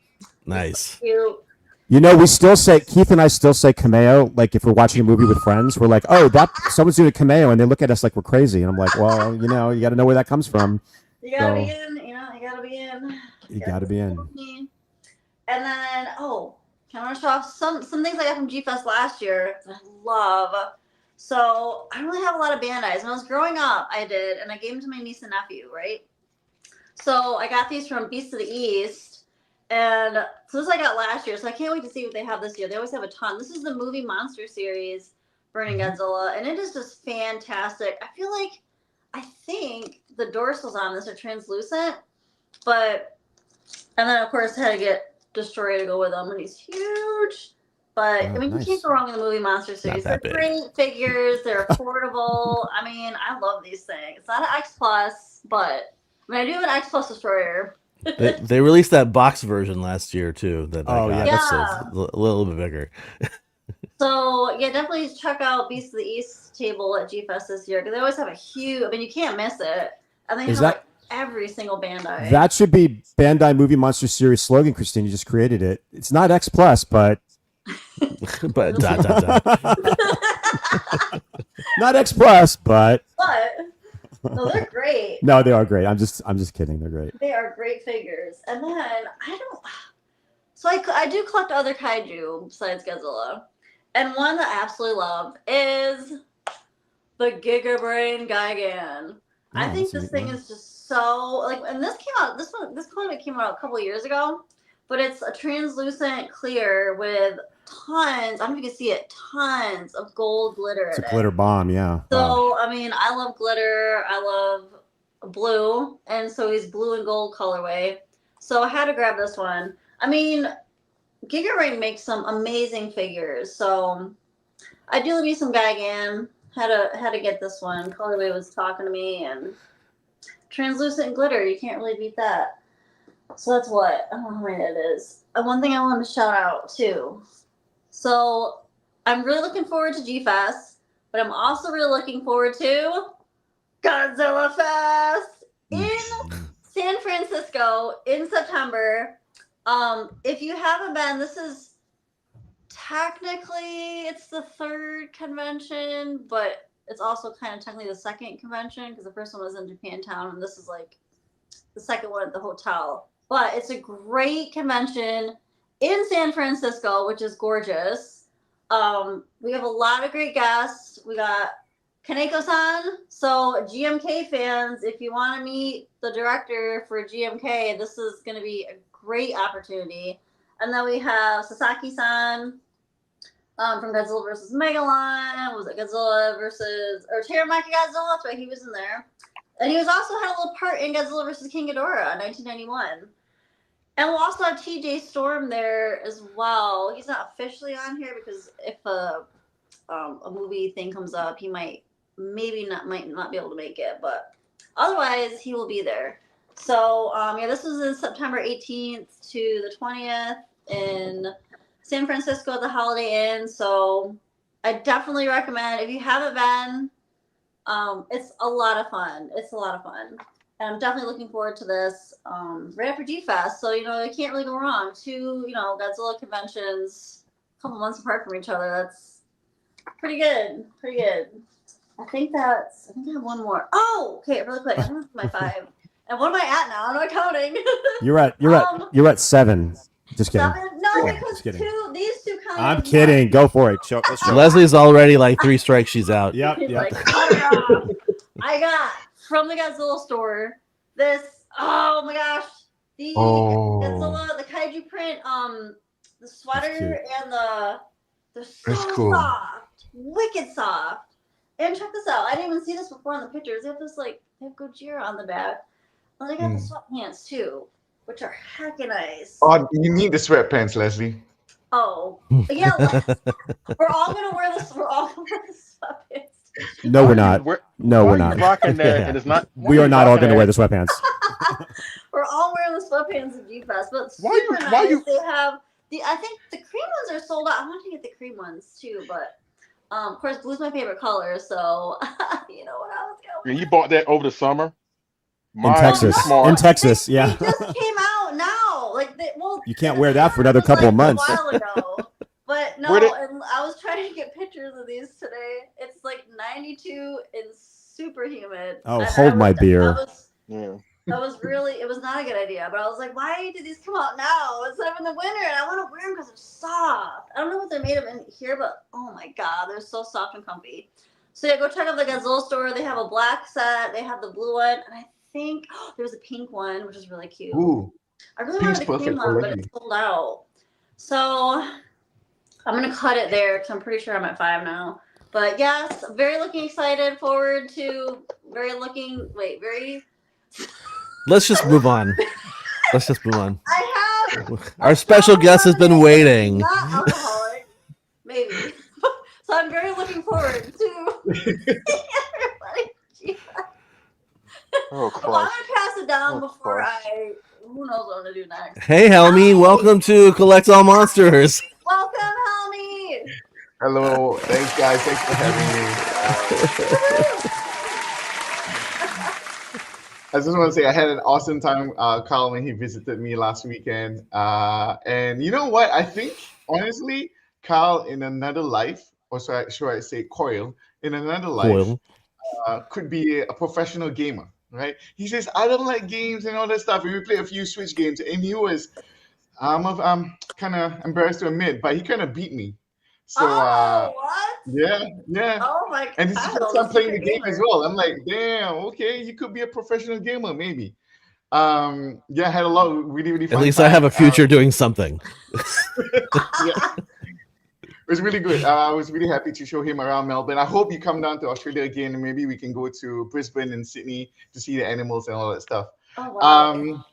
Nice. Cute. You know, Keith and I still say cameo. Like if we're watching a movie with friends, we're like, oh, someone's doing a cameo, and they look at us like we're crazy. And I'm like, well, you know, you got to know where that comes from. You gotta be in. You know, you gotta be in. You gotta be in. And then, can I want to show off some things I got from G-Fest last year that I love. So I don't really have a lot of Bandais. When I was growing up, I did, and I gave them to my niece and nephew, right? So I got these from Beasts of the East. And so this I got last year, so I can't wait to see what they have this year. They always have a ton. This is the movie monster series, Burning Godzilla, and it is just fantastic. I think the dorsals on this are translucent, and then of course had to get Destroyer to go with them, and he's huge. But I mean, nice. You can't go wrong with the movie monster series. They're great figures. They're affordable. I mean, I love these things. It's not an X Plus, but I mean, I do have an X Plus Destroyer. They released that box version last year too. That's a little bit bigger. So yeah, definitely check out Beast of the East table at G-Fest this year because they always have a huge. I mean, you can't miss it. And they have every single Bandai. That should be Bandai Movie Monster Series slogan, Christine. You just created it. It's not X Plus, but dot. Not X Plus, but. No, they're great. No, they are great. I'm just kidding. They're great. They are great figures. And then I do collect other kaiju besides Godzilla. And one that I absolutely love is the Giga Brain Gigan. I think this thing is just so and this comic came out a couple of years ago, but it's a translucent clear with tons, I don't know if you can see it, tons of gold glitter. It's a glitter bomb, yeah. So, I mean, I love glitter. I love blue. And so he's blue and gold colorway. So I had to grab this one. I mean, Giga Ring makes some amazing figures. So I do love me some Gigan. Had to get this one. Colorway was talking to me, and translucent glitter. You can't really beat that. So that's what, I don't know how many it is. And one thing I wanted to shout out too. So I'm really looking forward to G-Fest, but I'm also really looking forward to Godzilla Fest in San Francisco in September. If you haven't been, this is technically it's the third convention, but it's also kind of technically the second convention because the first one was in Japantown and this is like the second one at the hotel. But it's a great convention in San Francisco, which is gorgeous. We have a lot of great guests. We got Kaneko-san. So GMK fans, if you want to meet the director for GMK, this is going to be a great opportunity. And then we have Sasaki-san from Godzilla vs. Megalon. Was it Godzilla versus Terramaki Godzilla? That's right, he was in there. And he was also had a little part in Godzilla vs. King Ghidorah in 1991. And we'll also have TJ Storm there as well. He's not officially on here because if a movie thing comes up, he might not be able to make it, but otherwise he will be there. So this was in September 18th to the 20th in San Francisco at the Holiday Inn. So I definitely recommend if you haven't been. It's a lot of fun. And I'm definitely looking forward to this right after G-Fest. So, you can't really go wrong. Two, Godzilla conventions a couple months apart from each other. That's pretty good. I think I have one more. Oh, okay, really quick. I don't know my 5. And what am I at now? I'm not counting. You're at 7. Just kidding. 7? No, because these two I'm kidding. Go for it. Let's show Leslie's already like 3 strikes. She's out. Yep. He's like, cut it off. I got from the Godzilla store this. Oh my gosh, the Godzilla, the kaiju print, the sweater and they're so soft, wicked soft. And check this out. I didn't even see this before in the pictures. They have this they have Gojira on the back. And they got the sweatpants too, which are heckin' nice. Oh, you need the sweatpants, Leslie. Oh, yeah. We're all gonna wear this. We're all gonna wear the sweatpants. No, we're not. No, we're not. Rocking that, and it's not. We are not all going to wear the sweatpants. We're all wearing the sweatpants at G-Fest, but Why you? They have I think the cream ones are sold out. I want to get the cream ones too, but of course, blue's my favorite color, so you know what I was going. And you bought that over the summer. In Texas. In Texas, yeah. They just came out now. You can't wear that for another couple of months. A while ago. But no, and I was trying to get pictures of these today. It's like 92 and super humid. Oh, and hold my beer. That was really, it was not a good idea. But I was like, why did these come out now instead of in the winter? And I want to wear them because they're soft. I don't know what they're made of in here, but oh my God, they're so soft and comfy. So yeah, go check out the Godzilla store. They have a black set. They have the blue one. And I think there's a pink one, which is really cute. Ooh. I really wanted the cream one, but it's sold out. So I'm going to cut it there because I'm pretty sure I'm at 5 now. But yes, very excited forward to Let's just move on. Let's just move on. I have our special guest has been waiting. Not alcoholic, maybe. So I'm very looking forward to everybody. Oh, Christ. Well, I'm gonna pass it down before who knows what I'm gonna do next. Hey, Helmi, welcome to Collect All Monsters. Welcome, Helmi. Hello, thanks guys. Thanks for having me. I just want to say I had an awesome time, Carl, when he visited me last weekend. And you know what? I think, honestly, Carl, in another life, or should I say Coil, in another life, could be a professional gamer, right? He says, I don't like games and all that stuff. And we played a few Switch games, and he was, I'm kind of embarrassed to admit, but he kind of beat me. So, what? Yeah. Oh my God. And this is the first time playing the game as well. I'm like, damn, okay, you could be a professional gamer, maybe. I had a lot of really fun. At least I have a future doing something. Yeah. It was really good. I was really happy to show him around Melbourne. I hope you come down to Australia again, and maybe we can go to Brisbane and Sydney to see the animals and all that stuff. Oh, wow.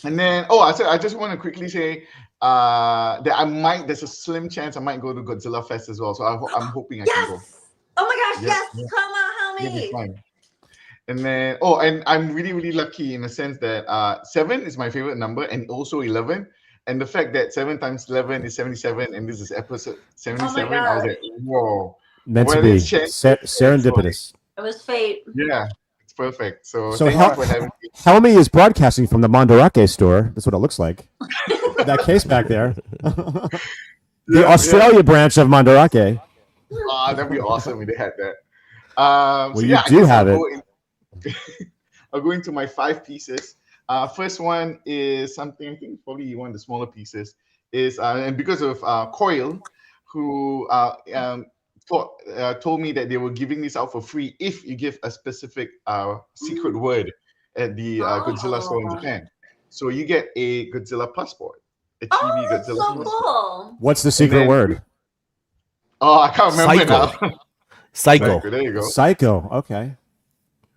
And then, I just want to quickly say that there's a slim chance I might go to Godzilla Fest as well. So I'm hoping I can go. Oh my gosh, yes. Come on, Helmi. And then, and I'm really lucky in the sense that 7 is my favorite number, and also 11. And the fact that 7 times 11 is 77, and this is episode 77, I was like, whoa. Meant to be. Serendipitous. It was fate. Yeah, it's perfect. So thank you for having me. Helmi is broadcasting from the Mandarake store. That's what it looks like. That case back there. The Australia branch of Mandarake. That'd be awesome if they had that. You do have it. I'll go into my 5 pieces. First one is something I think probably one of the smaller pieces is, and because of Coil, who told me that they were giving this out for free if you give a specific secret word at the Godzilla store in Japan. So you get a Godzilla passport. A TV that's Godzilla so passport. Cool. What's the secret word? I can't remember now. Psycho. There you go. Psycho. Okay.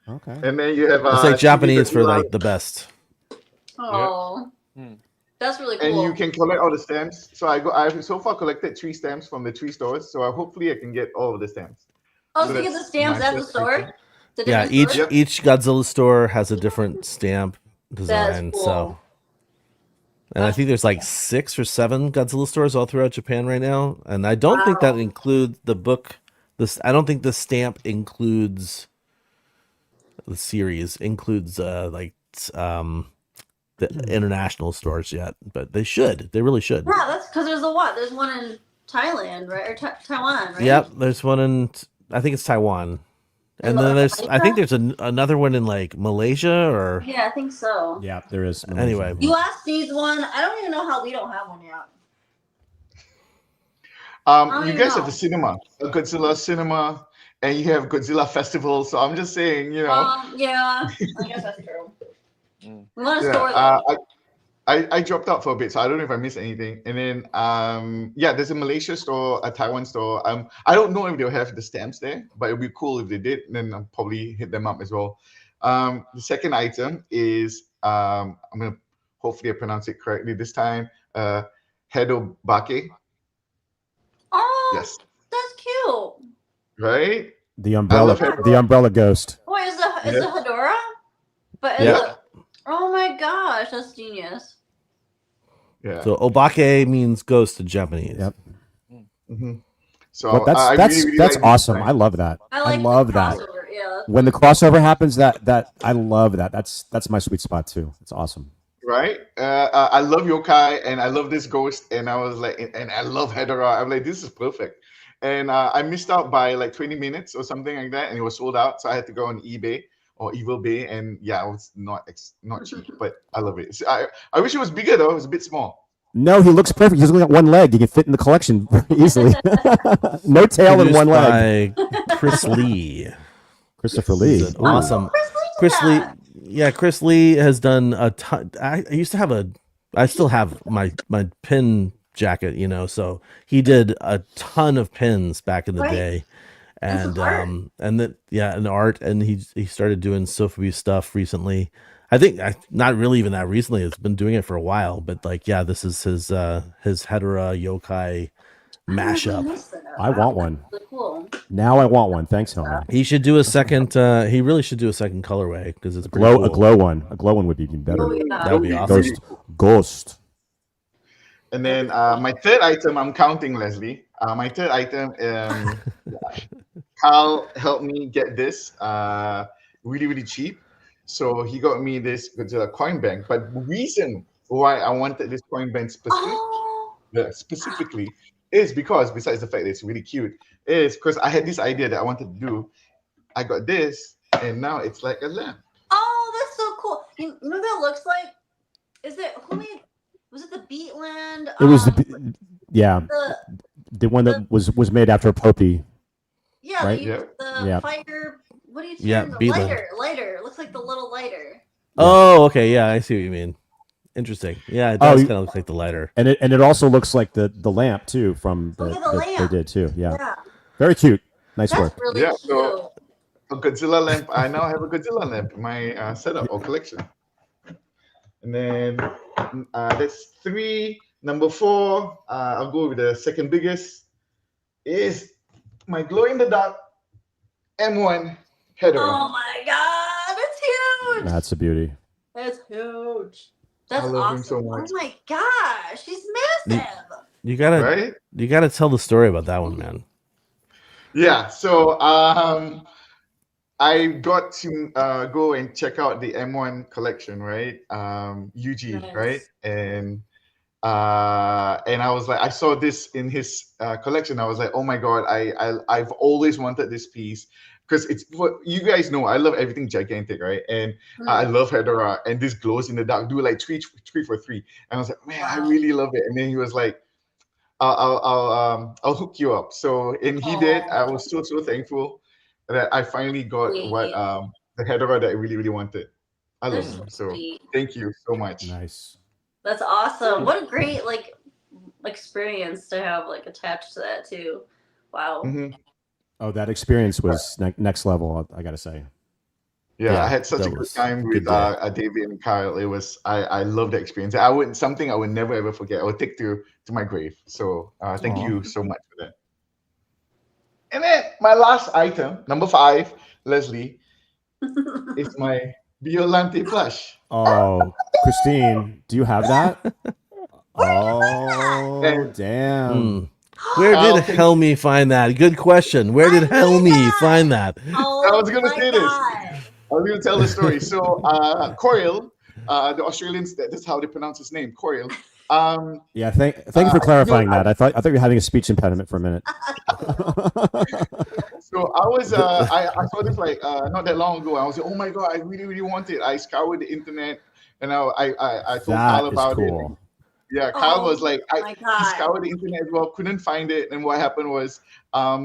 And then you have it's like Japanese for like the best. Oh, that's really cool. And you can collect all the stamps. So I've so far collected 3 stamps from the 3 stores. So hopefully I can get all of the stamps. Oh, so you get the stamps at the store? Yeah, each Godzilla store has a different stamp design. Cool. So, and I think there's like 6 or 7 Godzilla stores all throughout Japan right now. And I don't think that includes the book. I don't think the stamp includes the series. Includes the international stores yet, but they should. They really should. Yeah, that's because there's one in Thailand, right? Or Taiwan, right? Yep, there's one in, I think it's Taiwan. And then I think there's another one in like Malaysia or. Yeah, I think so. Yeah, there is. Anyway. US needs one. I don't even know how we don't have one yet. don't You even guys have know. the cinema, a Godzilla cinema, and you have Godzilla Festival. So I'm just saying, Yeah, I guess that's true. Mm. I'm gonna yeah. store them. I dropped out for a bit, so I don't know if I missed anything. And then yeah, there's a Malaysia store, a Taiwan store. I don't know if they'll have the stamps there, but it'd be cool if they did. Then I'll probably hit them up as well. The second item is I'm gonna hopefully I pronounce it correctly this time. Hedo Bake. Oh, Yes. that's cute. Right? The umbrella ghost. Wait, is it Hedora? But oh my gosh, that's genius. Yeah. So Obake means ghost in Japanese. Yep. Mm-hmm. So Well, that's really that's like awesome. I love that. I love that. Yeah. When the crossover happens, that I love that. That's my sweet spot too. It's awesome. Right? I love yokai and I love this ghost, and I was like, and I love Hedora. I'm like, this is perfect. And I missed out by like 20 minutes or something like that, and it was sold out. So I had to go on eBay or Evil Bay, and yeah, it was not cheap, but I love it. I wish it was bigger though. It was a bit small. No, he looks perfect. He's only got one leg. He can fit in the collection very easily. No tail and one leg. By Chris Lee. Christopher Lee. Awesome. Chris Lee. Yeah, Chris Lee has done a ton. I still have my pin jacket, so he did a ton of pins back in the day. And and art, and he started doing Sofubi stuff recently. I think not really even that recently. It's been doing it for a while, but this is his Hedora yokai mashup. I want one. Cool. Now I want one. Thanks, Helmi. He should do a second. He really should do a second colorway because it's pretty cool. A glow one. A glow one would be even better. Oh, yeah. That would be awesome. Ghost. And then my third item, I'm counting, Leslie. My third item, Carl helped me get this really, really cheap. So he got me this Godzilla coin bank. But the reason why I wanted this coin bank specifically is because, besides the fact that it's really cute, is because I had this idea that I wanted to do. I got this, and now it's like a lamp. Oh, that's so cool. You know what that looks like? Is it was it the Beatland? It was the one that was made after Popey. Yeah, right? The fire. What do you? Yeah, the lighter. It looks like the little lighter. Oh, okay. Yeah, I see what you mean. Interesting. Yeah, it does kind of look like the lighter. And it also looks like the lamp too from Look at the lamp. they did too. Yeah. Very cute. Nice work. Really cute. So a Godzilla lamp. I now have a Godzilla lamp in my setup or collection. And then that's 3. Number 4, I'll go with the second biggest, is my glow in the dark M1 Hedora. Oh my god, that's huge. That's a beauty. That's huge. That's I love awesome. him so much. Oh my gosh, he's massive. You gotta tell the story about that one, man. Yeah. So I got to go and check out the M1 collection, right? UG, Nice. right? And I was like, I saw this in his collection. I was like, oh my god, I've always wanted this piece because it's what you guys know. I love everything gigantic, right? And I love Hedora, and this glows in the dark. Do like three for 3, and I was like, man, I really love it. And then he was like, I'll hook you up. So and he did. I was so thankful that I finally got what the Hedora that I really, really wanted. I love him. So thank you so much. Nice. That's awesome. What a great experience to have attached to that too. Wow. Mm-hmm. Oh, that experience was next level. I gotta say. Yeah, I had such a good time with David and Kyle. It was I love the experience. I would never ever forget. I would take to my grave. So thank you so much for that. And then my last item, number 5, Leslie, is my Violante plush. Oh, Christine, do you have that? Oh, damn. Where did Helmi find that? Good question. Where did Helmi find that? Oh, I was going to say this. I was going to tell the story. So, Coil, the Australians, that's how they pronounce his name, Coil. Yeah, thank you for clarifying that. I thought you were having a speech impediment for a minute. So I was I saw this not that long ago. I was like, oh my god, I really, really want it. I scoured the internet and I told Kyle about it. Yeah, Kyle was Oh like, my he God. scoured the internet as well, couldn't find it, and what happened was,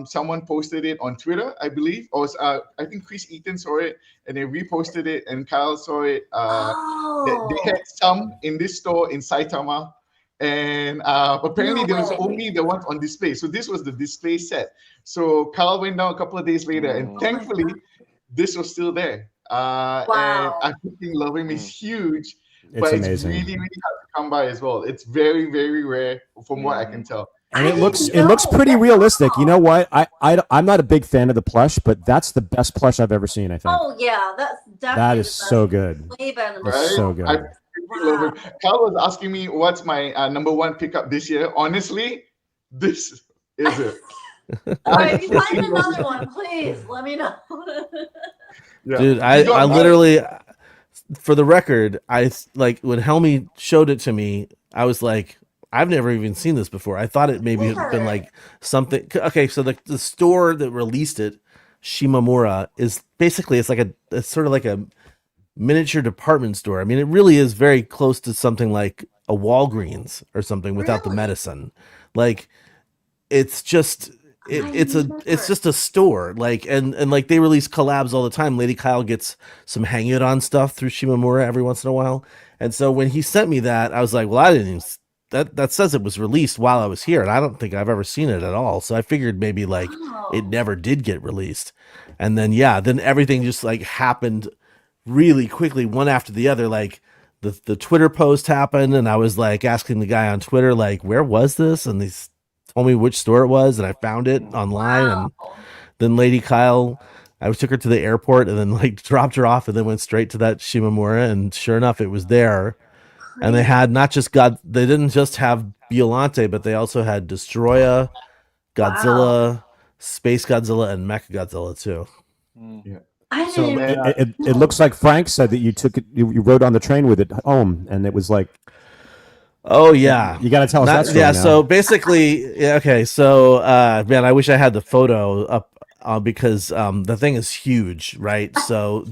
someone posted it on Twitter, I believe, or I think Chris Eaton saw it, and they reposted it, and Kyle saw it. They had some in this store in Saitama, and apparently No there was way. only the ones on display. So this was the display set. So Kyle went down a couple of days later, and thankfully, this was still there. And I freaking love him. He's huge. But it's amazing. really, really hard to come by as well. It's very, very rare from what I can tell. And it looks pretty realistic. You know what? I'm not a big fan of the plush, but that's the best plush I've ever seen, I think. Oh yeah, that's definitely That is so good. way better than That's so good. I love him. Kyle was asking me what's my number one pickup this year. Honestly, this is it. If you find another one, please let me know. Dude, I literally, for the record, I like when Helmi showed it to me, I was like, I've never even seen this before. I thought it maybe had been like something. Okay, so the store that released it, Shimamura, is basically it's sort of like a miniature department store. I mean, it really is very close to something like a Walgreens or something without the medicine. Like, it's just. It's just a store, like and like they release collabs all the time. Lady Kyle gets some Hang It On stuff through Shimamura every once in a while, and so when he sent me that, I was like, well, I didn't even, that says it was released while I was here, and I don't think I've ever seen it at all. So I figured maybe like it never did get released, and then then everything just like happened really quickly, one after the other. Like the Twitter post happened, and I was like asking the guy on Twitter, like, where was this, and these. Told me which store it was, and I found it online. And then Lady Kyle, I took her to the airport and then like dropped her off and then went straight to that Shimamura, and sure enough, it was there. And they had not just they didn't just have Biollante, but they also had Destroya, Godzilla, Space Godzilla, and Mecha Godzilla too. Yeah. So it looks like Frank said that you took it, you rode on the train with it home, and it was like. Oh yeah, you got to tell us that story. Yeah, now. so basically, okay, so man, I wish I had the photo up because the thing is huge, right? So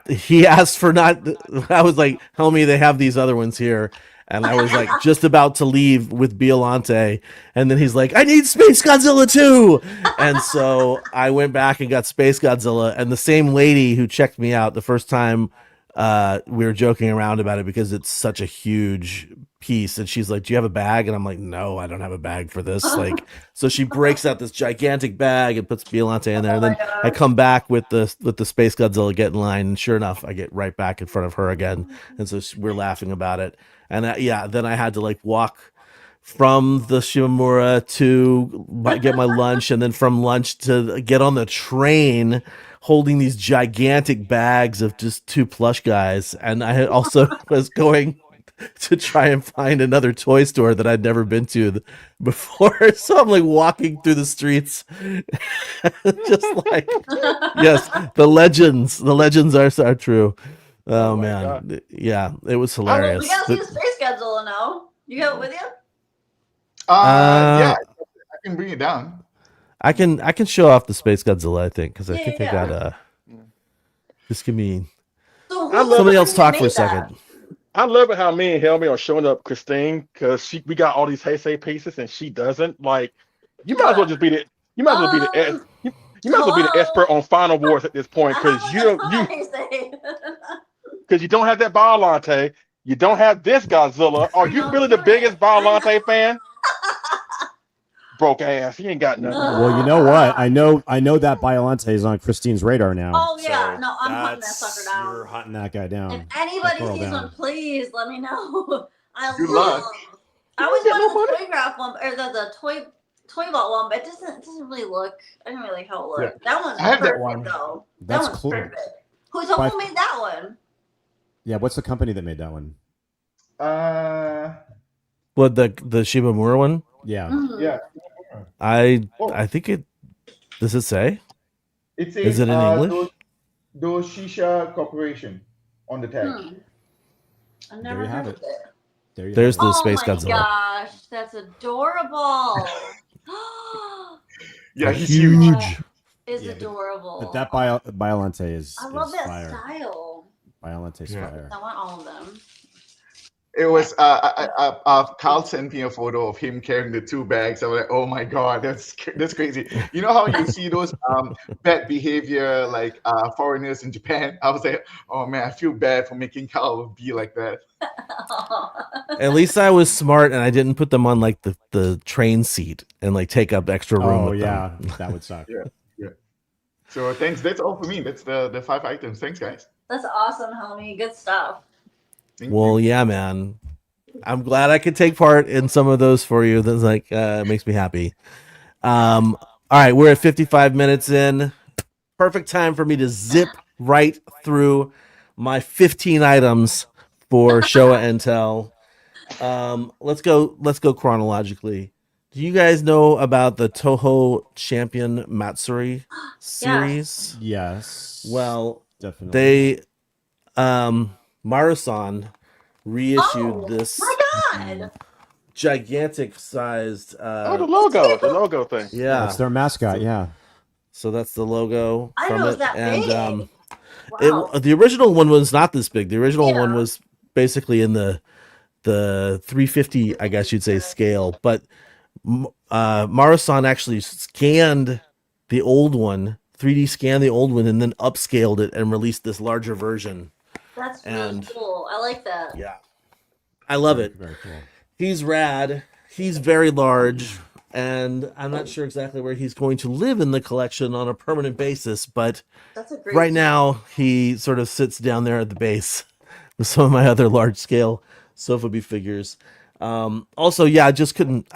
he asked for not. I was like, Helmi, they have these other ones here, and I was like just about to leave with Biollante, and then he's like, I need Space Godzilla too, and so I went back and got Space Godzilla, and the same lady who checked me out the first time. We were joking around about it because it's such a huge piece, and she's like, do you have a bag? And I'm like, no, I don't have a bag for this. Like, so she breaks out this gigantic bag and puts Biollante in there, and then I come back with the Space Godzilla, get in line, and sure enough, I get right back in front of her again, and so we're laughing about it. And then I had to like walk from the Shimamura to get my lunch, and then from lunch to get on the train holding these gigantic bags of just two plush guys. And I also was going to try and find another toy store that I'd never been to before. So I'm like walking through the streets just like, yes, the legends are true. Oh man. God. Yeah, it was hilarious. We gotta see the Space Godzilla now. You have it with you? Yeah, I can bring it down. I can show off the Space Godzilla, I think, because I think I got just give me somebody else talk for a second. I love it how me and Helmi are showing up Christine, because we got all these Heisei pieces and she doesn't. Like, you might as well just be the expert on Final Wars at this point, because you don't have that Biollante, you don't have this Godzilla. Are you really the biggest Biollante fan? Broke ass. He ain't got nothing. Well, you know what? I know that Biollante is on Christine's radar now. Oh yeah, so no, I'm hunting that sucker down. You're hunting that guy down. If anybody sees one, please let me know. I always luck. wanted the toy graph one or the toy vault one, but it doesn't really look. I don't really like how it looks. Yeah. That one's perfect that one. Though. That's that one's cool. Perfect. Who made that one? Yeah, what's the company that made that one? What, the Shimamura one? Yeah. Mm-hmm. Yeah. I think it. Does it say? Is it in English? Doshisha Corporation on the tag. I never heard of it. There's the Space Godzilla. Oh my gosh, that's adorable. Yeah, he's huge. Is adorable. But that Biollante is. I love that fire. style. Biolante's fire. I want all of them. It was Carl sent me a photo of him carrying the 2 bags. I was like, oh my god, that's crazy. You know how you see those bad behavior like foreigners in Japan? I was like, oh man, I feel bad for making Carl be like that. At least I was smart and I didn't put them on like the train seat and like take up extra room. Oh with yeah, them. that would suck. Yeah. So thanks. That's all for me. That's the 5 items. Thanks, guys. That's awesome, Helmi. Good stuff. Well, yeah, man. I'm glad I could take part in some of those for you. That's like makes me happy. All right, we're at 55 minutes in. Perfect time for me to zip right through my 15 items for Showa and Tell. Let's go chronologically. Do you guys know about the Toho Champion Matsuri series? Yes. Well, definitely. They Marusan reissued this gigantic sized the logo thing. Yeah, that's their mascot. Yeah. So that's the logo I from know it. it's that And big. Wow. the original one was not this big. The original one was basically in the 350, I guess you'd say, scale. But Marusan actually scanned the old one, 3D scanned the old one, and then upscaled it and released this larger version. That's really cool. I like that. Yeah. I love it. Very cool. He's rad. He's very large. And I'm not sure exactly where he's going to live in the collection on a permanent basis, but right now he sort of sits down there at the base with some of my other large scale Sofubi figures. Also, yeah, I just couldn't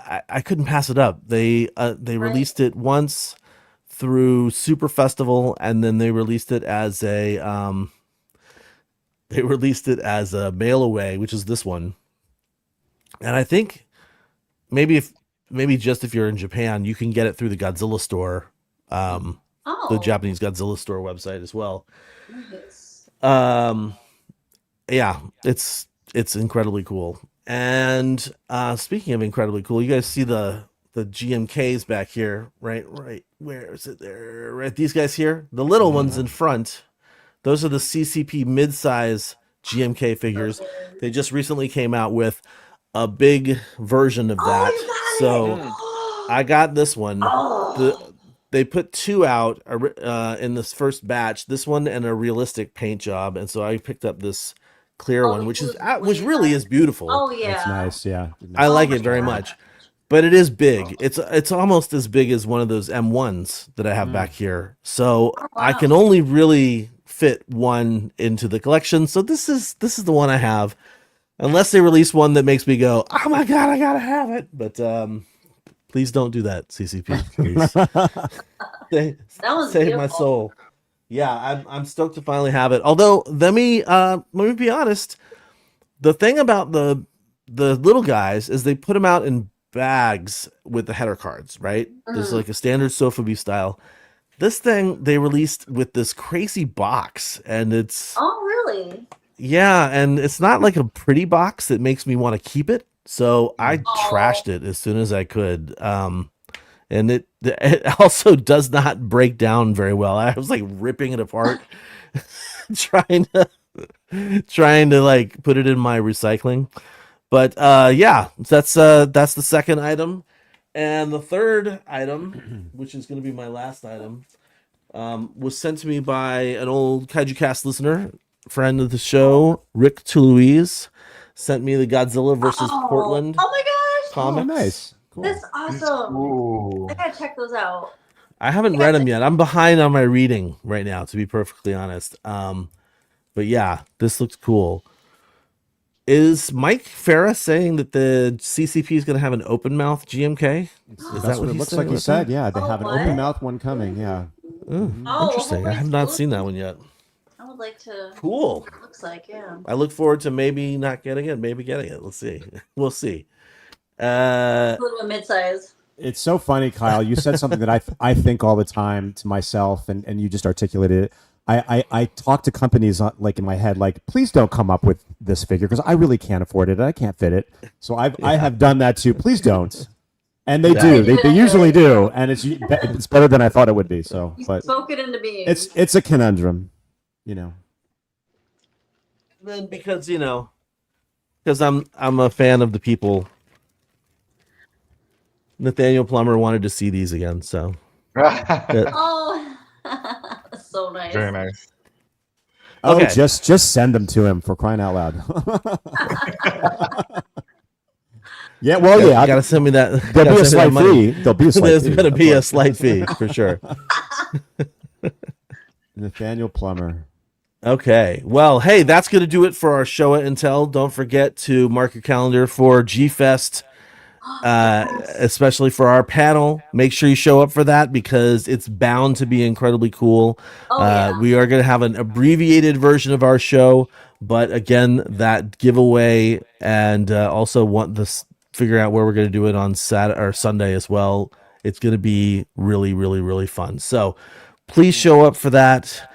I couldn't pass it up. They released it once through Super Festival, and then they released it as a mail away, which is this one. And I think maybe just if you're in Japan, you can get it through the Godzilla store, the Japanese Godzilla store website as well. Nice. Yeah, it's incredibly cool. And speaking of incredibly cool, you guys see the GMKs back here, right? Where is it there? Right, these guys here, the little ones in front. Those are the CCP mid-size GMK figures. They just recently came out with a big version of that. I got this one. They put 2 out in this first batch, this one and a realistic paint job, and so I picked up this clear one, which really is beautiful. Oh yeah, it's nice. Yeah, I like it very much. But it is big. It's almost as big as one of those M1s that I have back here. So I can only really fit one into the collection. So this is the one I have. Unless they release one that makes me go, oh my god, I gotta have it. But please don't do that, CCP. Please. Save my soul. Yeah, I'm stoked to finally have it. Although let me be honest. The thing about the little guys is they put them out in bags with the header cards, right? There's like a standard Sofubi style. This thing they released with this crazy box, and it's really? Yeah, and it's not like a pretty box that makes me want to keep it. So I trashed it as soon as I could. And it also does not break down very well. I was like ripping it apart, trying to like put it in my recycling. But yeah, that's the second item. And the third item, which is going to be my last item, was sent to me by an old Kaijucast listener, friend of the show, Rick Toulouse. Sent me the Godzilla versus Portland. Oh my gosh! Comics. Oh, nice. Cool. That's awesome. Ooh. I gotta check those out. I haven't read them yet. I'm behind on my reading right now, to be perfectly honest. But yeah, this looks cool. Is Mike Farah saying that the CCP is going to have an open mouth GMK? Is That's what it looks like he said. Yeah, they have an open mouth one coming. Yeah. Interesting. I have not seen that one yet. I would like to. Cool. It looks like, yeah. I look forward to maybe not getting it, maybe getting it. Let's see. We'll see. A little bit mid-size. It's so funny, Kyle. You said something that I think all the time to myself, and you just articulated it. I talk to companies like in my head, like, please don't come up with this figure because I really can't afford it. I can't fit it. So I have done that too. Please don't. And they do. They usually do. And it's better than I thought it would be. So, You but spoke it into being. it's a conundrum, you know. Then because because I'm a fan of the people. Nathaniel Plummer wanted to see these again, so. Oh, that's so nice. Very nice. Oh, Okay. just send them to him, for crying out loud. Yeah, well, You yeah. gotta send me that. There'll be a slight fee. There'll be a slight There's fee. gonna be a slight fee for sure. Nathaniel Plummer. Okay. Well, hey, that's going to do it for our show and tell. Don't forget to mark your calendar for G-Fest, especially for our panel. Make sure you show up for that because it's bound to be incredibly cool. We are going to have an abbreviated version of our show, but again, that giveaway and also want this figure out where we're going to do it on Saturday or Sunday as well. It's going to be really, really, really fun. So please show up for that.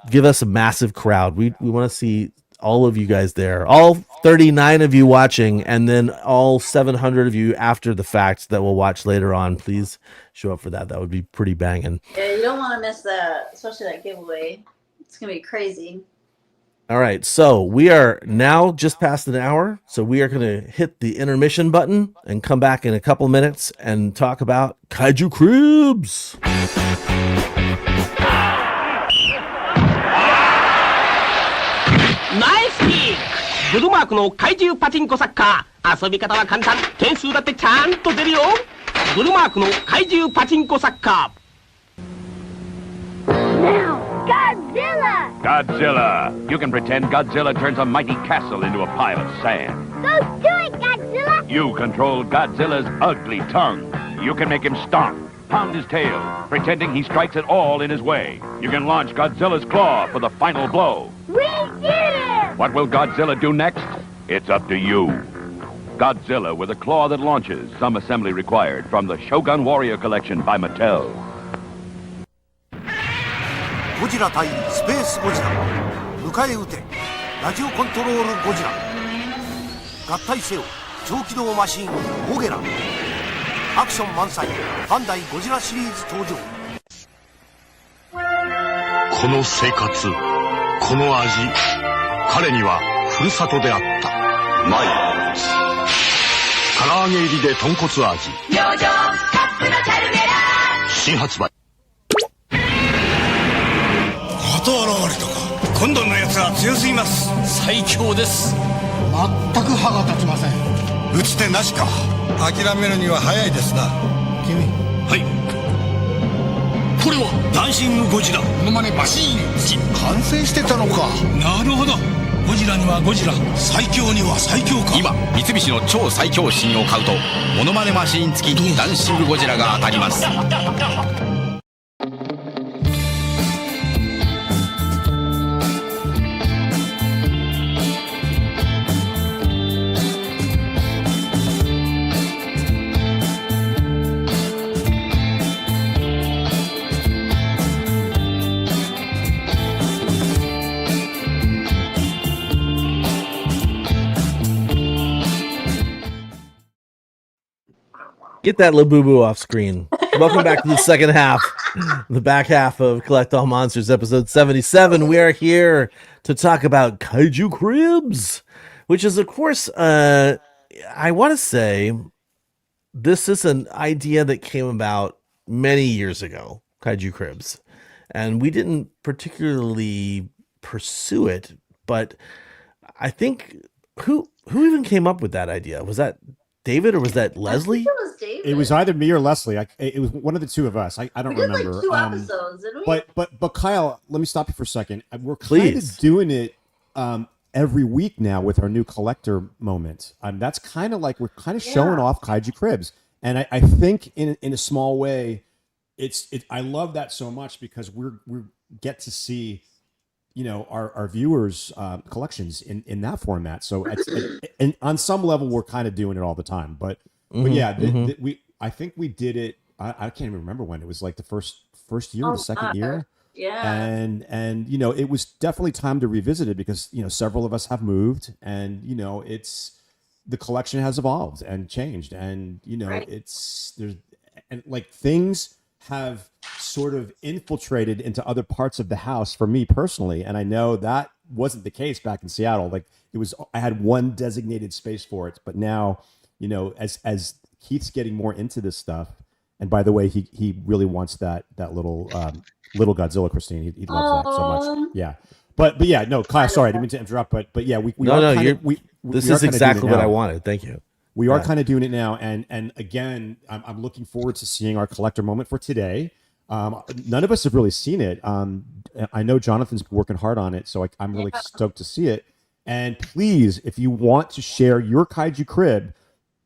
Give us a massive crowd. We want to see all of you guys there, all 39 of you watching, and then all 700 of you after the fact that we'll watch later on. Please show up for that. That would be pretty banging. Yeah, you don't want to miss that, especially that giveaway. It's gonna be crazy. All right, so we are now just past an hour, so we are going to hit the intermission button and come back in a couple minutes and talk about Kaiju Cribs.ナイスキック。ブルマークの怪獣パチンコサッカー。遊び方は簡単。点数だってちゃんと出るよ。ブルマークの怪獣パチンコサッカー。Now, Godzilla! Godzilla! You can pretend Godzilla turns a mighty castle into a pile of sand. Go do it, Godzilla! You control Godzilla's ugly tongue. You can make him stomp, pound his tail, pretending he strikes it all in his way. You can launch Godzilla's claw for the final blow. We did it! What will Godzilla do next? It's up to you. Godzilla with a claw that launches, some assembly required, from the Shogun Warrior Collection by Mattel. ゴジラ対スペースゴジラ迎え撃てラジオコントロールゴジラ合体せよ超機動マシンゴゲラアクション満載バンダイゴジラシリーズ登場この生活この味彼にはふるさとであったマイ唐揚げ入りで豚骨味明星カップのチャルメラ新発売また現れたか今度のやつは強すぎます最強です全く歯が立ちません打つ手なしか諦めるには早いですな君はいこれはダンシングゴジラモノマネマシーン完成してたのかなるほどゴジラにはゴジラ最強には最強か今三菱の超最強シンを買うとモノマネマシーン付きダンシングゴジラが当たりますGet that Labubu off screen. Welcome back to the second half, the back half of Collect All Monsters, episode 77. We are here to talk about Kaiju Cribs, which is, of course, I want to say this is an idea that came about many years ago, Kaiju Cribs, and we didn't particularly pursue it, but I think who even came up with that idea? Was that David or was that Leslie? I think it was David. It was either me or Leslie. It was one of the two of us. I don't we did remember. Like 2 episodes, didn't we? But Kyle, let me stop you for a second. We're kind of doing it every week now with our new collector moment. That's kind of like we're kind of showing off Kaiju Cribs, and I think in a small way, I love that so much because we get to see, you know, our viewers' collections in that format. So and on some level, we're kind of doing it all the time. But yeah, I think we did it. I can't even remember when it was, like the first year or the second year. Yeah. And you know, it was definitely time to revisit it because, you know, several of us have moved and, you know, the collection has evolved and changed and, you know, there's like things have sort of infiltrated into other parts of the house for me personally. And I know that wasn't the case back in Seattle. Like I had one designated space for it, but now, as Keith's getting more into this stuff, and by the way, he really wants that little little Godzilla, Christine. He loves that so much. Yeah. But yeah, no, Kyle, sorry, I didn't mean to interrupt, but yeah, this is exactly what I wanted. Thank you. We are kind of doing it now, and again, I'm looking forward to seeing our collector moment for today. None of us have really seen it. I know Jonathan's working hard on it, so I'm really stoked to see it. And please, if you want to share your Kaiju Crib,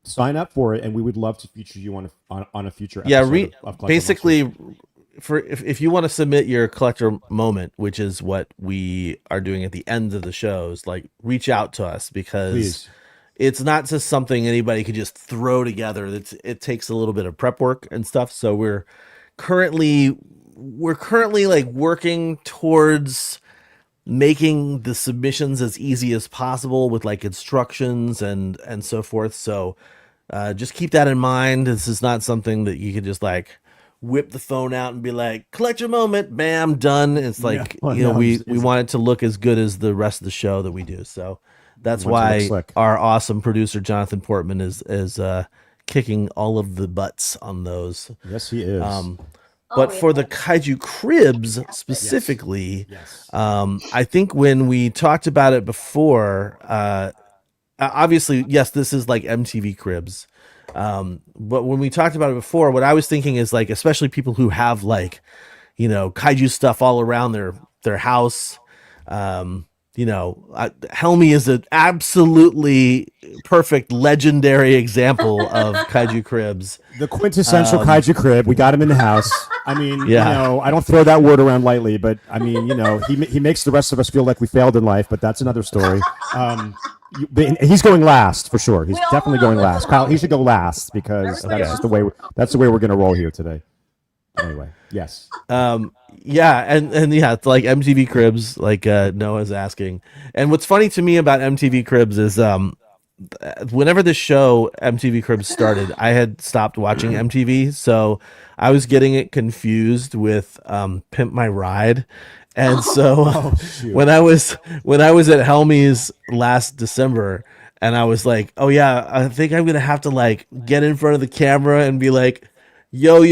sign up for it, and we would love to feature you on a future episode of basically. If you want to submit your collector moment, which is what we are doing at the end of the shows, like reach out to us, because it's not just something anybody could just throw together. It takes a little bit of prep work and stuff. So we're currently like working towards making the submissions as easy as possible with like instructions and so forth. So just keep that in mind. This is not something that you can just like whip the phone out and be like, collect your moment, bam, done. It's like, we want it to look as good as the rest of the show that we do. So that's why our awesome producer, Jonathan Portman, is kicking all of the butts on those. Yes, he is. But for the Kaiju Cribs specifically, I think when we talked about it before, obviously, yes, this is like MTV Cribs. But when we talked about it before, what I was thinking is like, especially people who have like, kaiju stuff all around their house. Helmi is an absolutely perfect, legendary example of Kaiju Cribs. The quintessential Kaiju Crib. We got him in the house. I mean, I don't throw that word around lightly, but I mean, he makes the rest of us feel like we failed in life, but that's another story. He's going last for sure. He's definitely going last. Kyle, he should go last because that's just the way. That's the way we're going to roll here today. Anyway, yes. And it's like MTV Cribs, like Noah's asking. And what's funny to me about MTV Cribs is whenever the show MTV Cribs started, I had stopped watching MTV, so I was getting it confused with Pimp My Ride. And so when I was at Helmi's last December, and I was like, oh yeah, I think I'm gonna have to like get in front of the camera and be like, yo,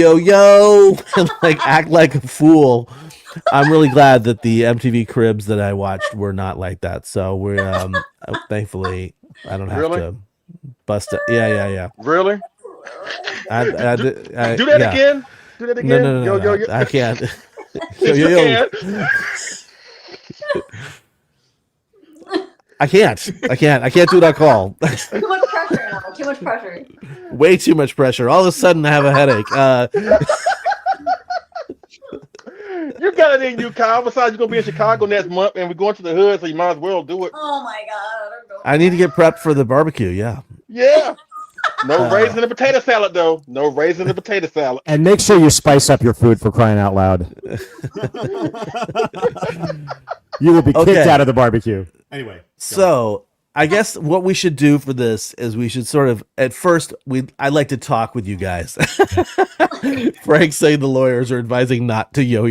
and like act like a fool. I'm really glad that the MTV Cribs that I watched were not like that. So we're thankfully I don't have to bust it. Yeah. Really? I do that again. Do that again. No. Yo. I can't. Yo. I can't do that call. Too much pressure now. Too much pressure. Way too much pressure. All of a sudden, I have a headache. You got it in you, Kyle. Besides, you're going to be in Chicago next month, and we're going to the hood, so you might as well do it. Oh, my God. I need to get prepped for the barbecue, yeah. Yeah. No raisin in the potato salad, though. No raisin in the potato salad. And make sure you spice up your food, for crying out loud. You will be kicked out of the barbecue. Anyway. So I guess what we should do for this is we should sort of, at first, I'd like to talk with you guys. Frank saying the lawyers are advising not to yo.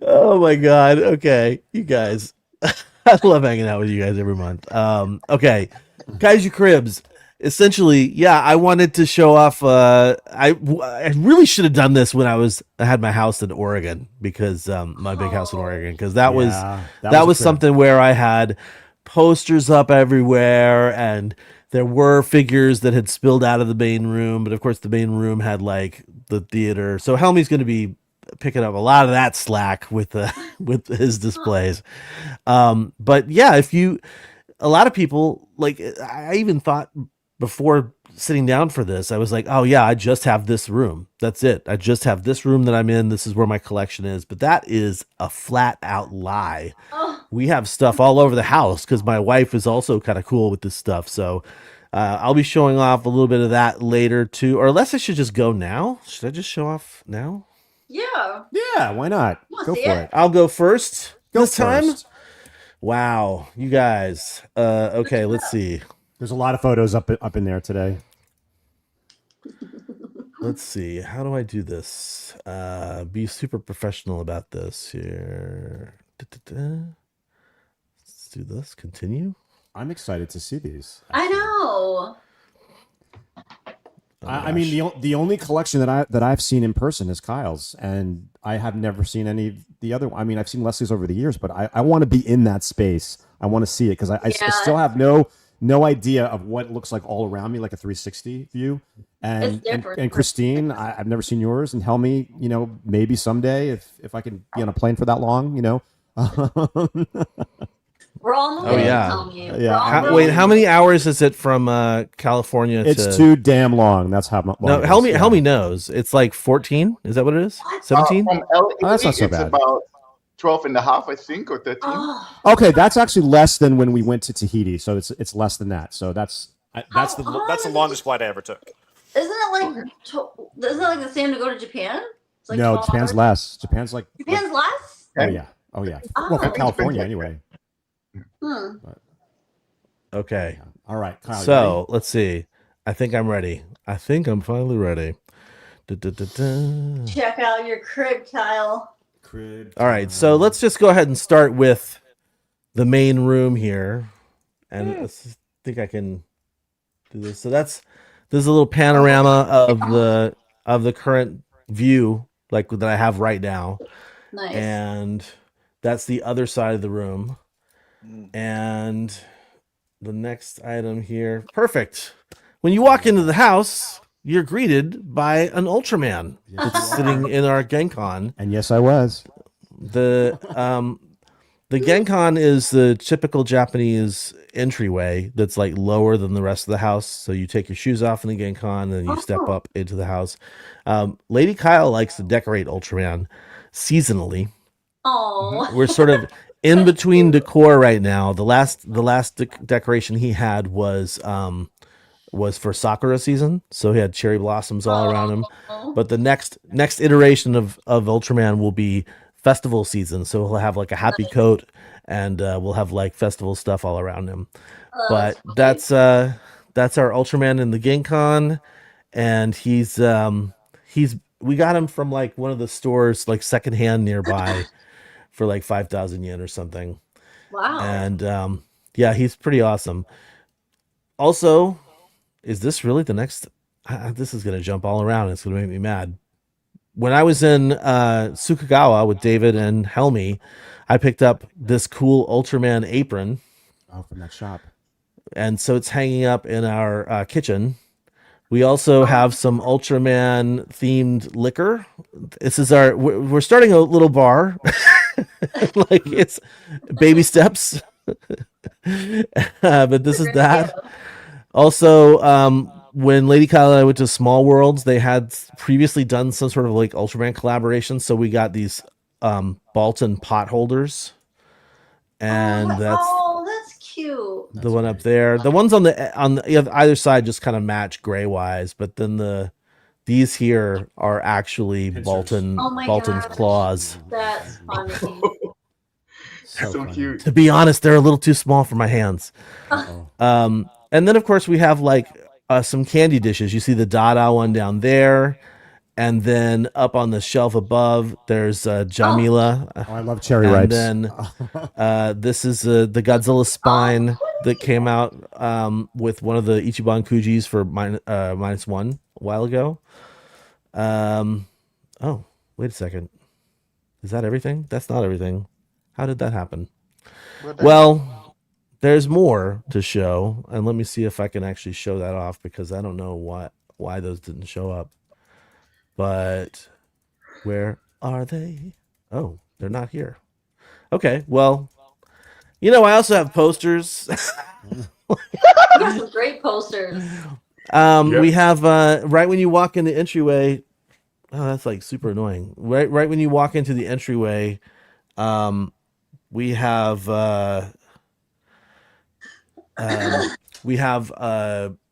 Oh my God. Okay. You guys. I love hanging out with you guys every month. Okay. Kaiju Cribs. Essentially, I wanted to show off. I really should have done this when I had my house in Oregon, because my big house in Oregon, because that was something where I had posters up everywhere, and there were figures that had spilled out of the main room, but of course the main room had like the theater. So Helmi's going to be picking up a lot of that slack with his displays. But yeah, a lot of people, like, I even thought before sitting down for this, I was like, oh yeah, I just have this room. That's it. I just have this room that I'm in. This is where my collection is. But that is a flat out lie. We have stuff all over the house because my wife is also kind of cool with this stuff. So I'll be showing off a little bit of that later too. Or unless I should just go now. Should I just show off now? Yeah. Yeah, why not? Go for it. I'll go first this time. first. Wow, you guys. Okay, let's see. There's a lot of photos up in there today. let's see. How do I do this? Be super professional about this here. Let's do this. Continue. I'm excited to see these. I know. I mean, the only collection that I've seen in person is Kyle's, and I have never seen any of the other. I mean, I've seen Leslie's over the years, but I want to be in that space. I want to see it because I still have no idea of what it looks like all around me, like a 360 view. And Christine, I've never seen yours, and Helmi, you know, maybe someday if I can be on a plane for that long, you know. We're on the way. Yeah. Wait, how many hours is it from California? It's too damn long. That's how long. No, Helmi knows. It's like 14. Is that what it is? 17. From LA, that's not so it's bad. about 12 and a half, I think, or 13. Okay, that's actually less than when we went to Tahiti, so it's less than that. So that's the longest flight I ever took. Isn't it like the same to go to Japan? It's like no, 12 Japan's hours? less. Japan's like less? Oh yeah. Well, from California anyway. Okay. All right, Kyle. So let's see. I think I'm ready. I think I'm finally ready. Da-da-da-da. Check out your crib, Kyle. All right, so let's just go ahead and start with the main room here, and I think I can do this. So there's a little panorama of the current view, like that I have right now. Nice. And that's the other side of the room. And the next item here, perfect. When you walk into the house, you're greeted by an Ultraman that's sitting in our Genkan. And yes, I was. The Genkan is the typical Japanese entryway that's like lower than the rest of the house. So you take your shoes off in the Genkan and then you step up into the house. Lady Kyle likes to decorate Ultraman seasonally. Oh, We're sort of in between decor right now. The last decoration he had was for Sakura season, so he had cherry blossoms all around him. But the next iteration of Ultraman will be festival season, so he'll have like a happy coat, and we'll have like festival stuff all around him. But that's our Ultraman in the Genkan, and we got him from like one of the stores like secondhand nearby for like 5,000 yen or something. Wow. And yeah, he's pretty awesome. Also, is this really the next? This is going to jump all around. It's going to make me mad. When I was in Tsukagawa with David and Helmi, I picked up this cool Ultraman apron. Oh, from that shop. And so it's hanging up in our kitchen. We also have some Ultraman themed liquor. This is we're starting a little bar. Like it's baby steps. But this is that. Also, when Lady Kyle and I went to Small Worlds, they had previously done some sort of like Ultraman collaboration. So we got these Balton pot holders. And that's cute. The one up there. The ones on the either side just kind of match gray wise, but then these here are actually Balton's claws. That's funny. So cute. To be honest, they're a little too small for my hands. And then of course we have like some candy dishes. You see the Dada one down there, and then up on the shelf above there's Jamila. Oh, I love cherry ripes. And then this is the Godzilla spine that came out with one of the Ichiban Kujis for -1 a while ago. Oh, wait a second. Is that everything? That's not everything. How did that happen? Well, there's more to show, and let me see if I can actually show that off, because I don't know why those didn't show up. But where are they? Oh, they're not here. Okay, well, I also have posters. You got some great posters. We have right when you walk in the entryway. Oh, that's like super annoying. Right when you walk into the entryway, we have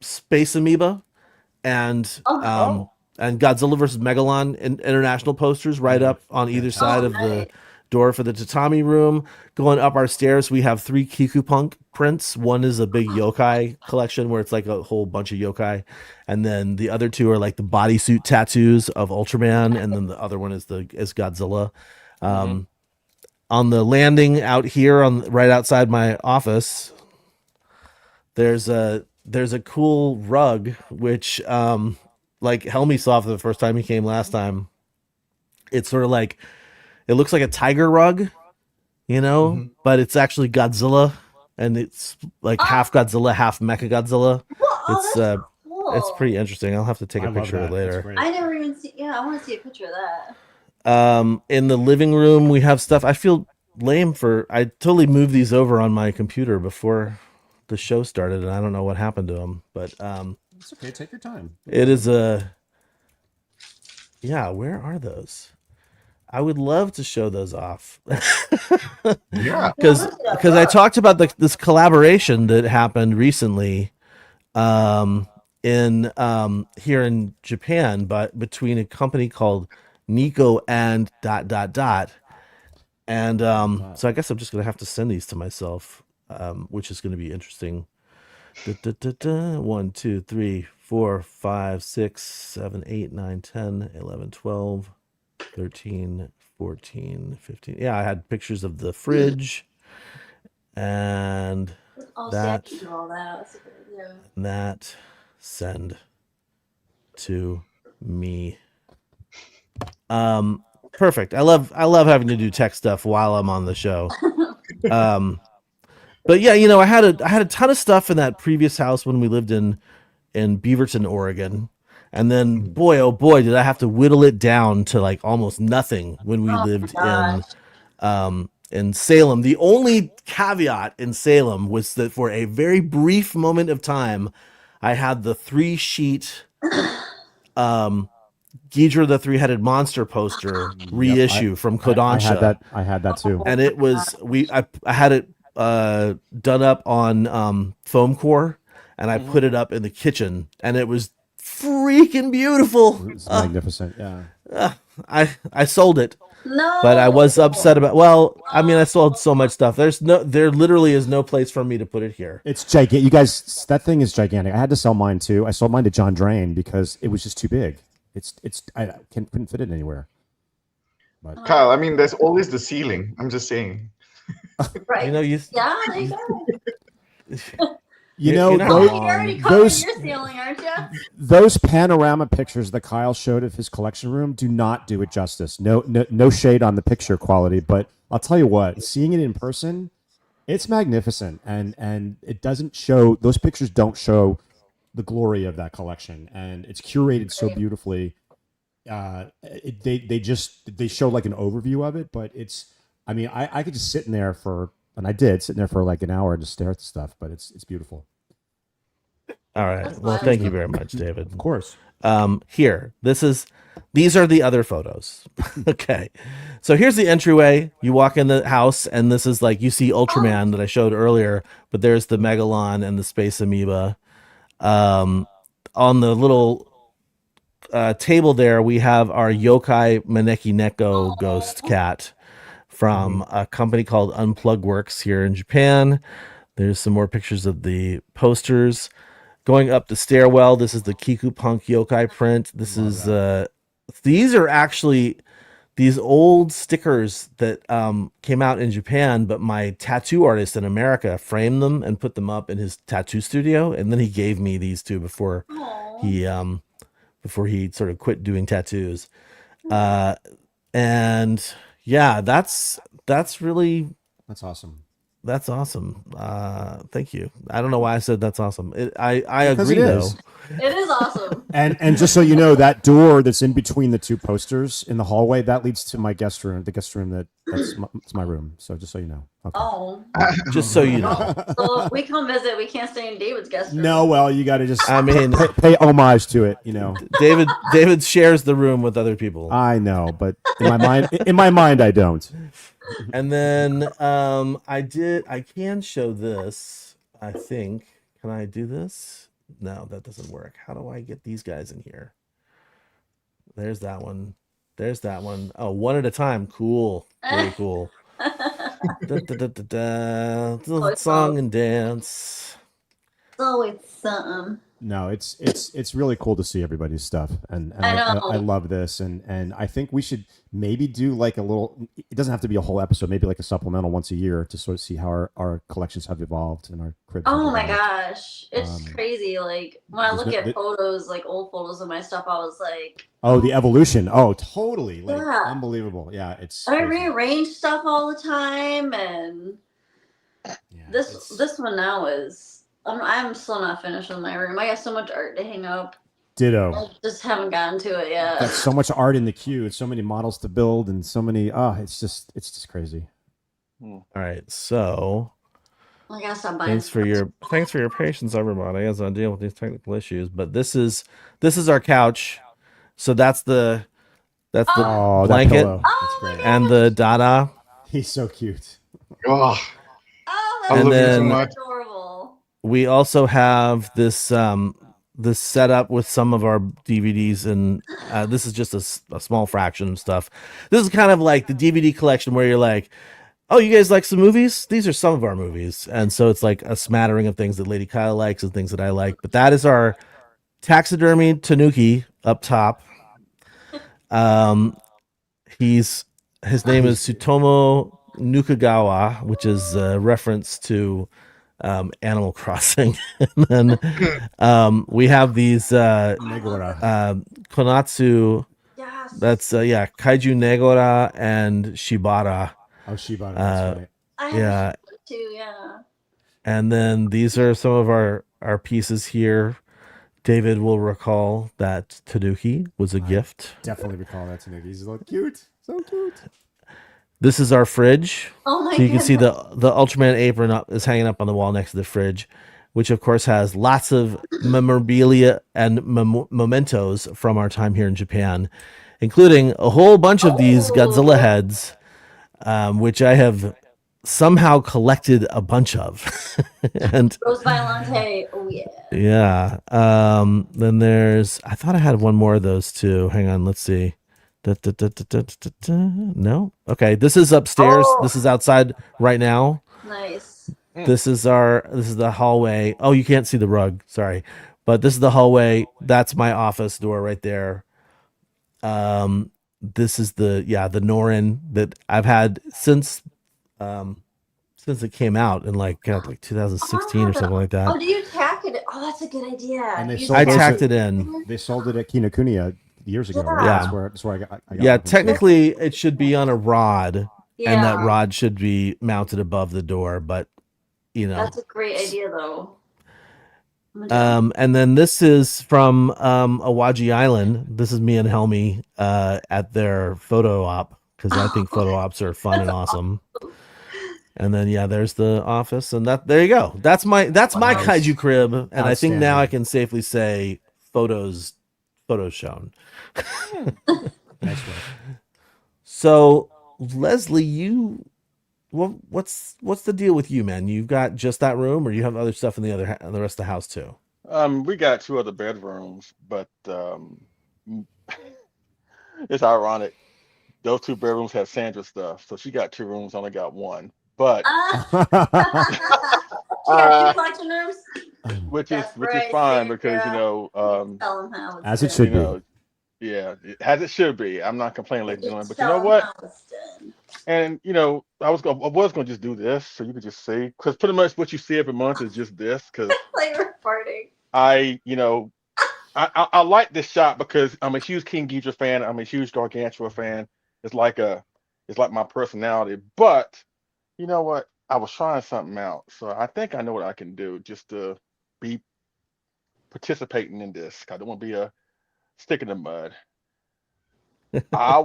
Space Amoeba and Godzilla vs. Megalon international posters right up on either side of the door for the tatami room. Going up our stairs, we have 3 Kiku prints. One is a big yokai collection where it's like a whole bunch of yokai, and then the other two are like the bodysuit tattoos of Ultraman, and then the other one is Godzilla. On the landing out here right outside my office, there's a cool rug which like Helmi saw for the first time he came last time. It's sort of like, it looks like a tiger rug, but it's actually Godzilla, and it's like half Godzilla, half Mecha Godzilla. It's pretty interesting. I'll have to take a picture of it later. I never even see. Yeah, I want to see a picture of that. In the living room, we have stuff. I feel lame I totally moved these over on my computer before the show started, and I don't know what happened to them, but it's okay. Take your time. It is where are those? I would love to show those off. Yeah, because I talked about this collaboration that happened recently, in here in Japan, but between a company called Nico and ... And so I guess I'm just gonna have to send these to myself, which is gonna be interesting. 1, 2, 3, 4, 5, 6, 7, 8, 9, 10, 11, 12, 13, 14, 15. Yeah, I had pictures of the fridge and that send to me. Perfect. I love having to do tech stuff while I'm on the show. But yeah, I had a ton of stuff in that previous house when we lived in Beaverton, Oregon. And then boy, oh boy, did I have to whittle it down to like almost nothing when we lived in Salem. The only caveat in Salem was that for a very brief moment of time, I had the 3-sheet Ghidra the Three-Headed Monster poster reissue from Kodansha. I had that too. And it was I had it done up on foam core, and I put it up in the kitchen, and it was freaking beautiful. It's magnificent. Yeah. I sold it. No. But I was upset about. Well, I mean, I sold so much stuff. There literally is no place for me to put it here. It's gigantic. You guys, that thing is gigantic. I had to sell mine too. I sold mine to John Drain because it was just too big. I couldn't fit it anywhere. But Kyle, I mean, there's always the ceiling. I'm just saying. Right. There you go. You're already covering your ceiling, aren't you? Those panorama pictures that Kyle showed of his collection room do not do it justice. No shade on the picture quality, but I'll tell you what, seeing it in person, it's magnificent, and it doesn't show. Those pictures don't show the glory of that collection, and it's curated so beautifully. They show like an overview of it, but it's. I mean, I could just sit in there and I did sit in there for like an hour and just stare at the stuff, but it's beautiful. All right. Well, thank you very much, David. Of course. Here, these are the other photos. Okay. So here's the entryway. You walk in the house, and this is like, you see Ultraman that I showed earlier, but there's the Megalon and the Space Amoeba. On the little table there, we have our Yokai Maneki Neko ghost cat from a company called Unplug Works here in Japan. There's some more pictures of the posters. Going up the stairwell, this is the Kiku Punk Yokai print. This is these are actually these old stickers that came out in Japan, but my tattoo artist in America framed them and put them up in his tattoo studio, and then he gave me these two before he sort of quit doing tattoos. And yeah, that's awesome. That's awesome. Thank you. I don't know why I said that's awesome. I agree though. It is awesome. And just so you know, that door that's in between the two posters in the hallway, that leads to my guest room. The guest room it's my room. So just so you know. Okay. Oh. Just so you know. So if we come visit, we can't stay in David's guest room. No, well, you got to just. I mean, pay homage to it. You know, David shares the room with other people. I know, but in my mind, I don't. And then I can show this, I think. Can I do this? No, that doesn't work. How do I get these guys in here? There's that one. There's that one. Oh, one at a time. Cool. Very cool. Song and dance. It's always something. No, it's really cool to see everybody's stuff, and I know. I love this, and I think we should maybe do like a little. It doesn't have to be a whole episode, maybe like a supplemental once a year to sort of see how our collections have evolved and our cribs. Oh have my evolved. gosh, it's crazy. Like when I look at photos, like old photos of my stuff, I was like, Oh, the evolution. Oh, totally. Like Yeah. unbelievable. Yeah, it's. I crazy. rearrange stuff all the time, and this one now is. I'm still not finished with my room. I got so much art to hang up. Ditto. I just haven't gotten to it yet. Got so much art in the queue and so many models to build and so many. It's just crazy. All right, so I gotta stop buying. thanks for your patience, everybody, as I deal with these technical issues. But this is our couch. So that's the that blanket pillow. That's great. and the Dada. He's so cute. Oh, I And love you so then much. adorable. we also have this this setup with some of our DVDs, and this is just a small fraction of stuff. This is kind of like the DVD collection where you're like, oh, you guys like some movies? These are some of our movies. And so it's like a smattering of things that Lady Kyle likes and things that I like. But that is our taxidermy Tanuki up top. His name is Tsutomu Nukagawa, which is a reference to Animal Crossing. And then we have these Konatsu. Yes. That's Kaiju Negora and Shibara. Oh, Shibara. That's right. I have too. Yeah. And then these are some of our pieces here. David will recall that Tanuki was a gift. Definitely recall that Tanuki. He's so cute. So cute. This is our fridge. Oh my So you can see the goodness. Ultraman apron is hanging up on the wall next to the fridge, which of course has lots of memorabilia and mementos from our time here in Japan, including a whole bunch of these Godzilla heads, which I have somehow collected a bunch of. And Rose Violante. Oh yeah. yeah, then I thought I had one more of those too. Hang on, let's see. No. Okay, this is upstairs. This is outside right now. Nice. This is the hallway. Oh, you can't see the rug. Sorry. But this is the hallway. That's my office door right there. This is the Norin that I've had since it came out in like 2016 or something like that. Oh, do you tack it? Oh, that's a good idea. And I tacked it in. They sold it at Kinokuniya years ago. Right? Yeah. That's where I got Yeah, it. technically it should be on a rod, and that Yeah. rod should be mounted above the door, but That's a great idea, though. and then this is from Awaji Island. This is me and Helmi at their photo op, because I think photo ops are fun and awesome. And then there's the office, and there you go. That's my Kaiju crib, and I think now I can safely say photos shown. Nice work. So Leslie, what's the deal with you, man? You've got just that room, or you have other stuff in the rest of the house too? We got 2 other bedrooms, but it's ironic. Those 2 bedrooms have Sandra's stuff, so she got 2 rooms, I only got 1. But She got 2 collection rooms. which is right, fine because Tell them how it's As it done. should be. as it should be. I'm not complaining, ladies and gentlemen, but you Tell know 'em what? how it's done. And I was gonna just do this so you could just see, because pretty much what you see every month is just this. Because Like we're farting. I like this shop because I'm a huge King Ghidorah fan. I'm a huge Gargantua fan. It's like my personality. But you know what? I was trying something out, so I think I know what I can do just to be participating in this. I don't want to be a stick in the mud. I'll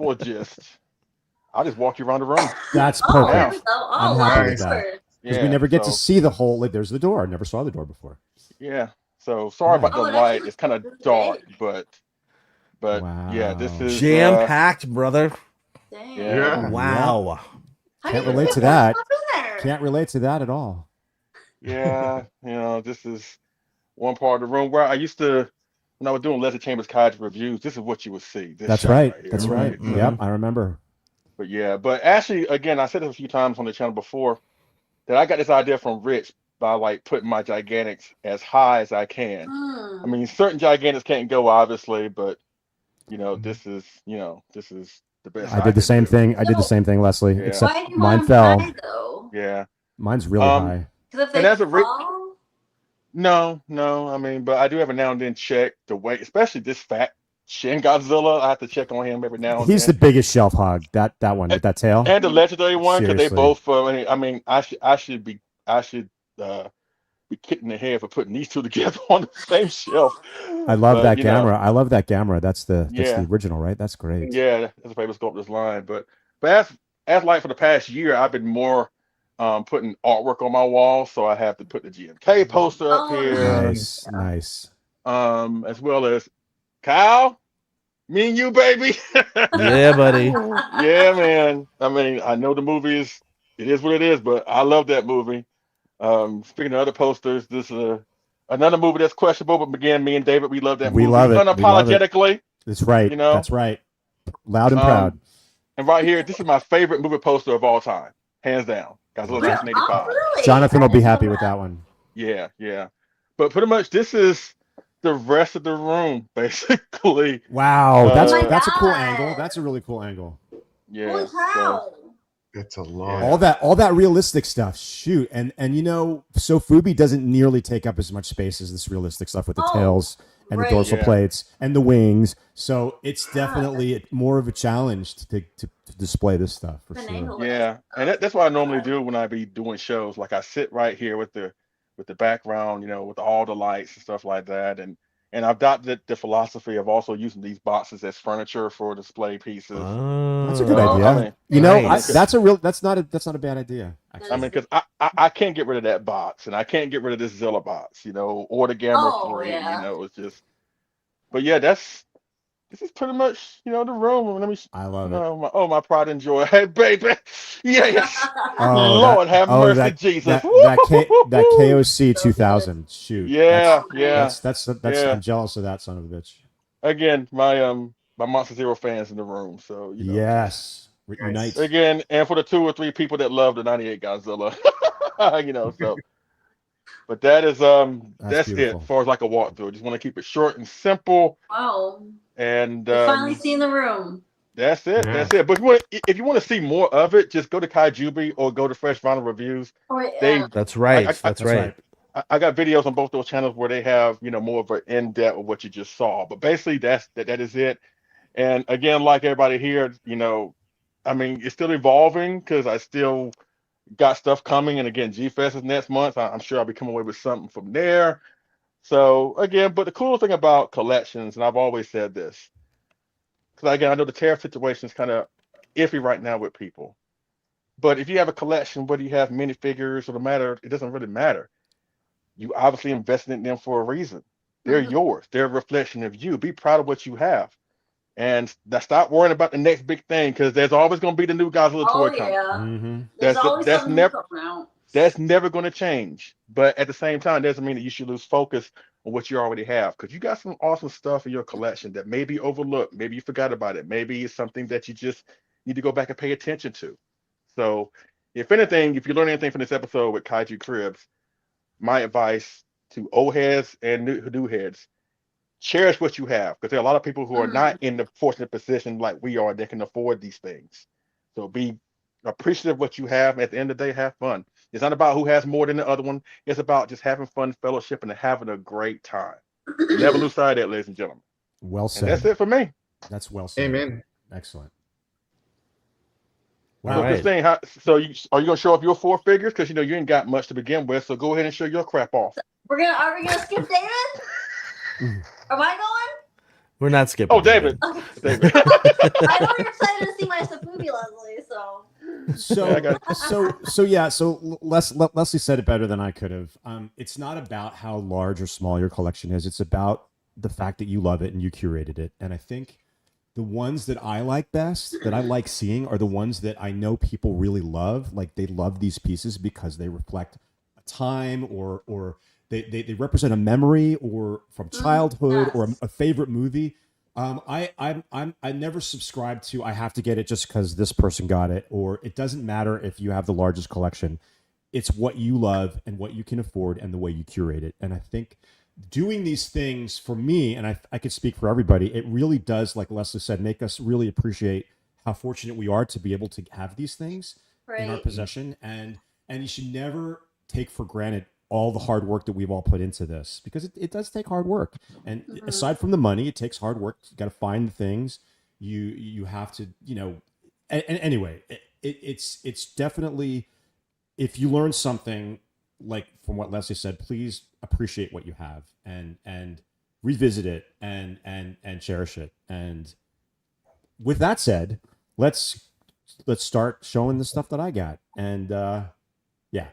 just walk you around the room. That's Oh, there perfect. we go. I'm Oh, happy with Lord. that. Because we never get to see the whole. Like, there's the door. I never saw the door before. Yeah. So sorry about the Oh, it light. actually It's kind of looks dark, great. but yeah, this is Jam packed, brother. Dang. Yeah. Wow. How Can't do you relate get to that. stuff in there? Can't relate to that at all. Yeah, this is one part of the room where I used to, when I was doing Leslie Chambers Kaiju reviews, this is what you would see. This That's shot right. here, That's right. So- Yep, I remember. But yeah, but actually, again, I said this a few times on the channel before that I got this idea from Rich by like putting my gigantics as high as I can. I mean, certain gigantics can't go obviously, but this is the best. I did the same thing. I did the same thing, Leslie. Yeah. Except Why do you mine want fell. high, though? Yeah. Mine's really high. Because if And they as a fall, No, I mean, but I do every now and then check the weight, especially this fat Shin Godzilla. I have to check on him every now and He's then. the biggest shelf hog. That one with that tail. And the legendary one, because they Seriously. both. I mean, I should be kicked in the head for putting these two together on the same shelf. I love But, that you know, camera. I love that camera. That's the Yeah. original, right? That's great. Yeah, that's a favorite sculptor's line. But as like for the past year, I've been more putting artwork on my wall, so I have to put the GMK poster up here. Nice. As well as Kyle, me and you, baby. Yeah, buddy. Yeah, man. I mean, I know the movie it is what it is, but I love that movie. Speaking of other posters, this is another movie that's questionable, but again, me and David, we love that We movie love it. We love it. unapologetically. That's right. You know? That's right. Loud and proud. And right here, this is my favorite movie poster of all time, hands down. Godzilla 1985. really? Jonathan will be happy with that one. Yeah. But pretty much this is the rest of the room, basically. Wow, that's Oh my a cool God. angle. That's a really cool angle. Yeah. Holy cow. It's a lot. All that realistic stuff. Shoot, and so Fubi doesn't nearly take up as much space as this realistic stuff with the tails and right. the dorsal Yeah. plates and the wings. So it's definitely more of a challenge to display this stuff for sure. Yeah, and that's what I normally do when I be doing shows. Like I sit right here with the background, with all the lights and stuff like that, and I've adopted the philosophy of also using these boxes as furniture for display pieces. That's a good idea. I mean, that's not a bad idea. Actually. I mean, because I can't get rid of that box, and I can't get rid of this Zilla box, or the Gamma 3. It's just. But yeah, this is pretty much the room. Let me. I love it. My pride and joy, hey baby, yes. Oh, Lord have mercy, Jesus. That KOC 2000. Shoot. Yeah. That's Yeah. I'm jealous of that son of a bitch. Again, my Monster Zero fans in the room, so Yes. Unite. Again, and for the 2 or 3 people that love the '98 Godzilla, so. But that is that's it beautiful. as far as like a walkthrough. I just want to keep it short and simple. Wow. And We finally seen the room. that's it. Yeah. That's it. But if you want to see more of it, just go to Kaijubi or go to Fresh Vinyl Reviews. Oh, yeah. That's right. I That's right. I got videos on both those channels where they have more of an in-depth of what you just saw. But basically, that is it. And again, like everybody here, I mean, it's still evolving because I still got stuff coming. And again, G-Fest is next month. I'm sure I'll be coming away with something from there. So again, but the cool thing about collections, and I've always said this, because again, I know the tariff situation is kind of iffy right now with people. But if you have a collection, whether you have minifigures or the matter, it doesn't really matter. You obviously invested in them for a reason. They're yours. They're a reflection of you. Be proud of what you have. And stop worrying about the next big thing, because there's always going to be the new Godzilla toy coming. Mm-hmm. There's always something new coming out. That's never going to change. But at the same time, doesn't mean that you should lose focus on what you already have, because you got some awesome stuff in your collection that may be overlooked. Maybe you forgot about it. Maybe it's something that you just need to go back and pay attention to. So if anything, if you learn anything from this episode with Kaiju Cribs, my advice to old heads and new heads, cherish what you have, because there are a lot of people who are not in the fortunate position like we are that can afford these things. So be appreciative of what you have. At the end of the day, have fun. It's not about who has more than the other one. It's about just having fun, fellowship, and having a great time. Never lose sight of that, ladies and gentlemen. Well said. And that's it for me. That's well said. Amen. Excellent. So, Wow. Christine, are you gonna show off your 4 figures? Because you ain't got much to begin with. So go ahead and show your crap off. Are we gonna skip David? Am I going? We're not skipping. Oh, David. David. I know you're excited to see my Safubi, Leslie. So Leslie said it better than I could have. It's not about how large or small your collection is. It's about the fact that you love it and you curated it. And I think the ones that I like best, that I like seeing, are the ones that I know people really love. Like, they love these pieces because they reflect a time or they represent a memory or from childhood or a favorite movie. I never subscribe to I have to get it just because this person got it, or it doesn't matter if you have the largest collection. It's what you love and what you can afford and the way you curate it. And I think doing these things for me, and I could speak for everybody, it really does, like Leslie said, make us really appreciate how fortunate we are to be able to have these things in our possession. And you should never take for granted all the hard work that we've all put into this, because it does take hard work. And aside from the money, it takes hard work. You got to find the things you have to, and anyway, it's definitely, if you learn something like from what Leslie said, please appreciate what you have and revisit it and cherish it. And with that said, let's start showing the stuff that I got. And yeah.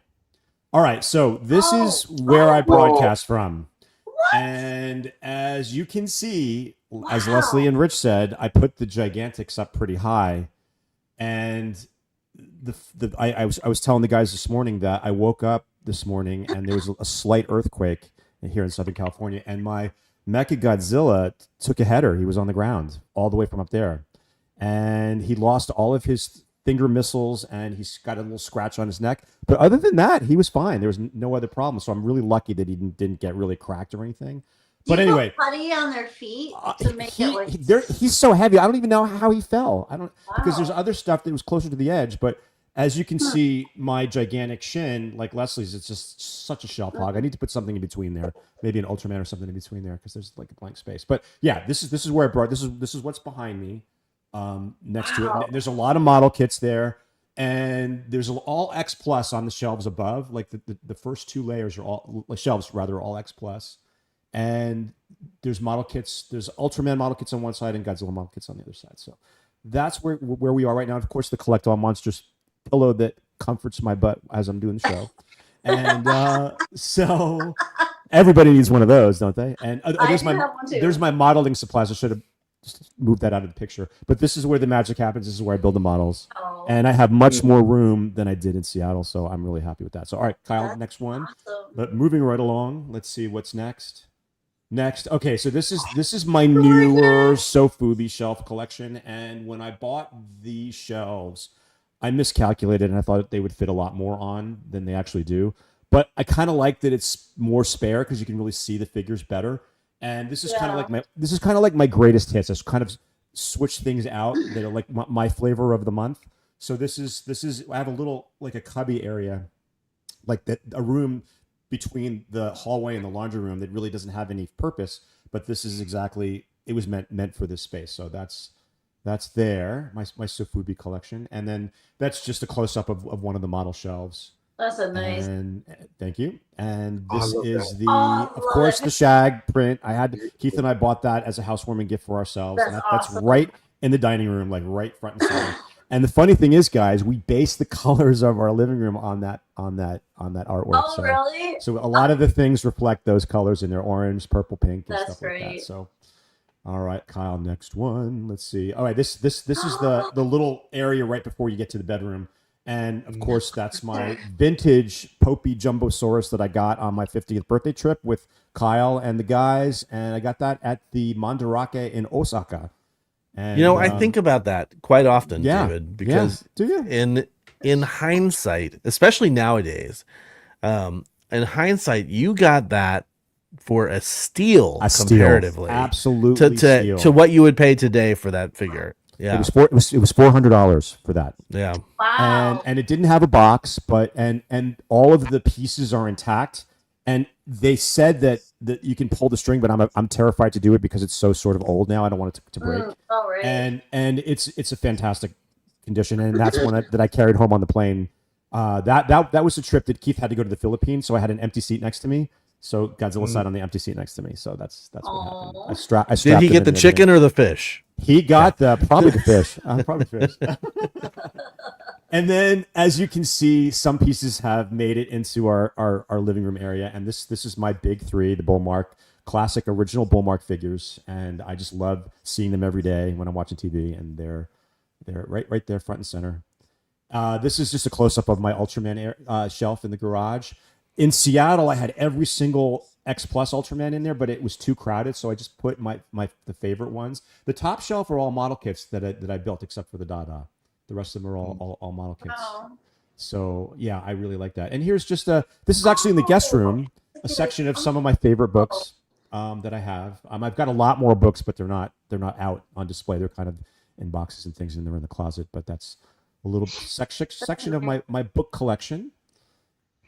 All right, so this is where I broadcast from. What? And as you can see, as Leslie and Rich said, I put the Gigantics up pretty high. And I was telling the guys this morning that I woke up this morning and there was a slight earthquake here in Southern California, and my Mecha Godzilla took a header. He was on the ground all the way from up there. And he lost all of his finger missiles, and he's got a little scratch on his neck. But other than that, he was fine. There was no other problem. So I'm really lucky that he didn't get really cracked or anything. But anyway, putty on their feet to make it like he's so heavy. I don't even know how he fell. I don't because there's other stuff that was closer to the edge. But as you can see, my gigantic shin, like Leslie's, it's just such a shelf hog. I need to put something in between there, maybe an Ultraman or something in between there, because there's like a blank space. But yeah, this is where I brought this is what's behind me. Next to it, there's a lot of model kits there, and there's all X plus on the shelves above. Like the first two layers are all shelves, rather, all X plus, and there's model kits. There's Ultraman model kits on one side and Godzilla model kits on the other side. So that's where we are right now. Of course, the Collect All Monsters pillow that comforts my butt as I'm doing the show, and so everybody needs one of those, don't they? And there's my modeling supplies. I should have just move that out of the picture. But this is where the magic happens. This is where I build the models. And I have much more room than I did in Seattle, so I'm really happy with that. So, all right, Kyle, next one. Awesome. But moving right along, let's see what's next. Okay, so this is my newer Sofubi shelf collection. And when I bought these shelves, I miscalculated, and I thought they would fit a lot more on than they actually do. But I kind of like that it's more spare because you can really see the figures better. And this is kind of like my greatest hits. I kind of switch things out that are like my flavor of the month. So this is I have a little like a cubby area, like that, a room between the hallway and the laundry room that really doesn't have any purpose. But this is exactly, it was meant for this space. So that's there, my Sofubi collection, and then that's just a close up of one of the model shelves. That's a nice. And thank you. And this is of course, the Shag print. Keith and I bought that as a housewarming gift for ourselves. That's that's awesome. right in the dining room, like right front and center. And the funny thing is, guys, we based the colors of our living room on that artwork. Oh, really? So a lot of the things reflect those colors in their orange, purple, pink, and stuff like that. So, all right, Kyle, next one. Let's see. All right, this is the little area right before you get to the bedroom. And of course, that's my vintage Popey Jumbosaurus that I got on my 50th birthday trip with Kyle and the guys. And I got that at the Mandarake in Osaka. And, I think about that quite often, yeah, David, because do you? In hindsight, especially nowadays, in hindsight, you got that for a steal comparatively, absolutely to what you would pay today for that figure. Yeah, it was $400 for that. Yeah, wow. And it didn't have a box, but and all of the pieces are intact. And they said that you can pull the string, but I'm terrified to do it because it's so sort of old now. I don't want it to break. Oh, right. And it's a fantastic condition, and that's one that I carried home on the plane. That was a trip that Keith had to go to the Philippines, so I had an empty seat next to me. So Godzilla sat on the empty seat next to me. So that's what happened. I strapped Did he get the chicken or the fish? He got probably the fish. Probably fish. And then, as you can see, some pieces have made it into our living room area. And this is my big three, the Bullmark, classic original Bullmark figures. And I just love seeing them every day when I'm watching TV. And they're right there, front and center. This is just a close-up of my Ultraman shelf in the garage. In Seattle, I had every single X Plus Ultraman in there, but it was too crowded, so I just put the favorite ones. The top shelf are all model kits that I built, except for the Dada. The rest of them are all model kits. Oh. So yeah, I really like that. And here's just this is actually in the guest room, a section of some of my favorite books that I have. I've got a lot more books, but they're not out on display. They're kind of in boxes and things, and they're in the closet. But that's a little section of my book collection.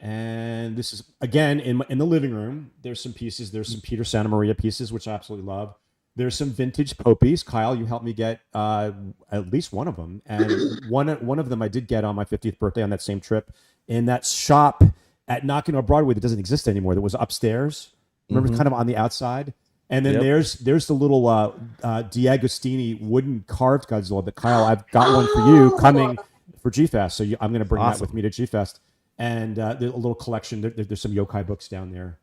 And this is again in the living room. There's some pieces. There's some Peter Santa Maria pieces, which I absolutely love. There's some vintage Popies. Kyle, you helped me get at least one of them, and one of them I did get on my 50th birthday on that same trip in that shop at Knockin' on Broadway that doesn't exist anymore. That was upstairs. Remember, kind of on the outside. And then there's the little D'Agostini wooden carved Godzilla. But Kyle, I've got one for you coming for G-Fest. So I'm going to bring that with me to G-Fest. And there's a little collection. There's some yokai books down there,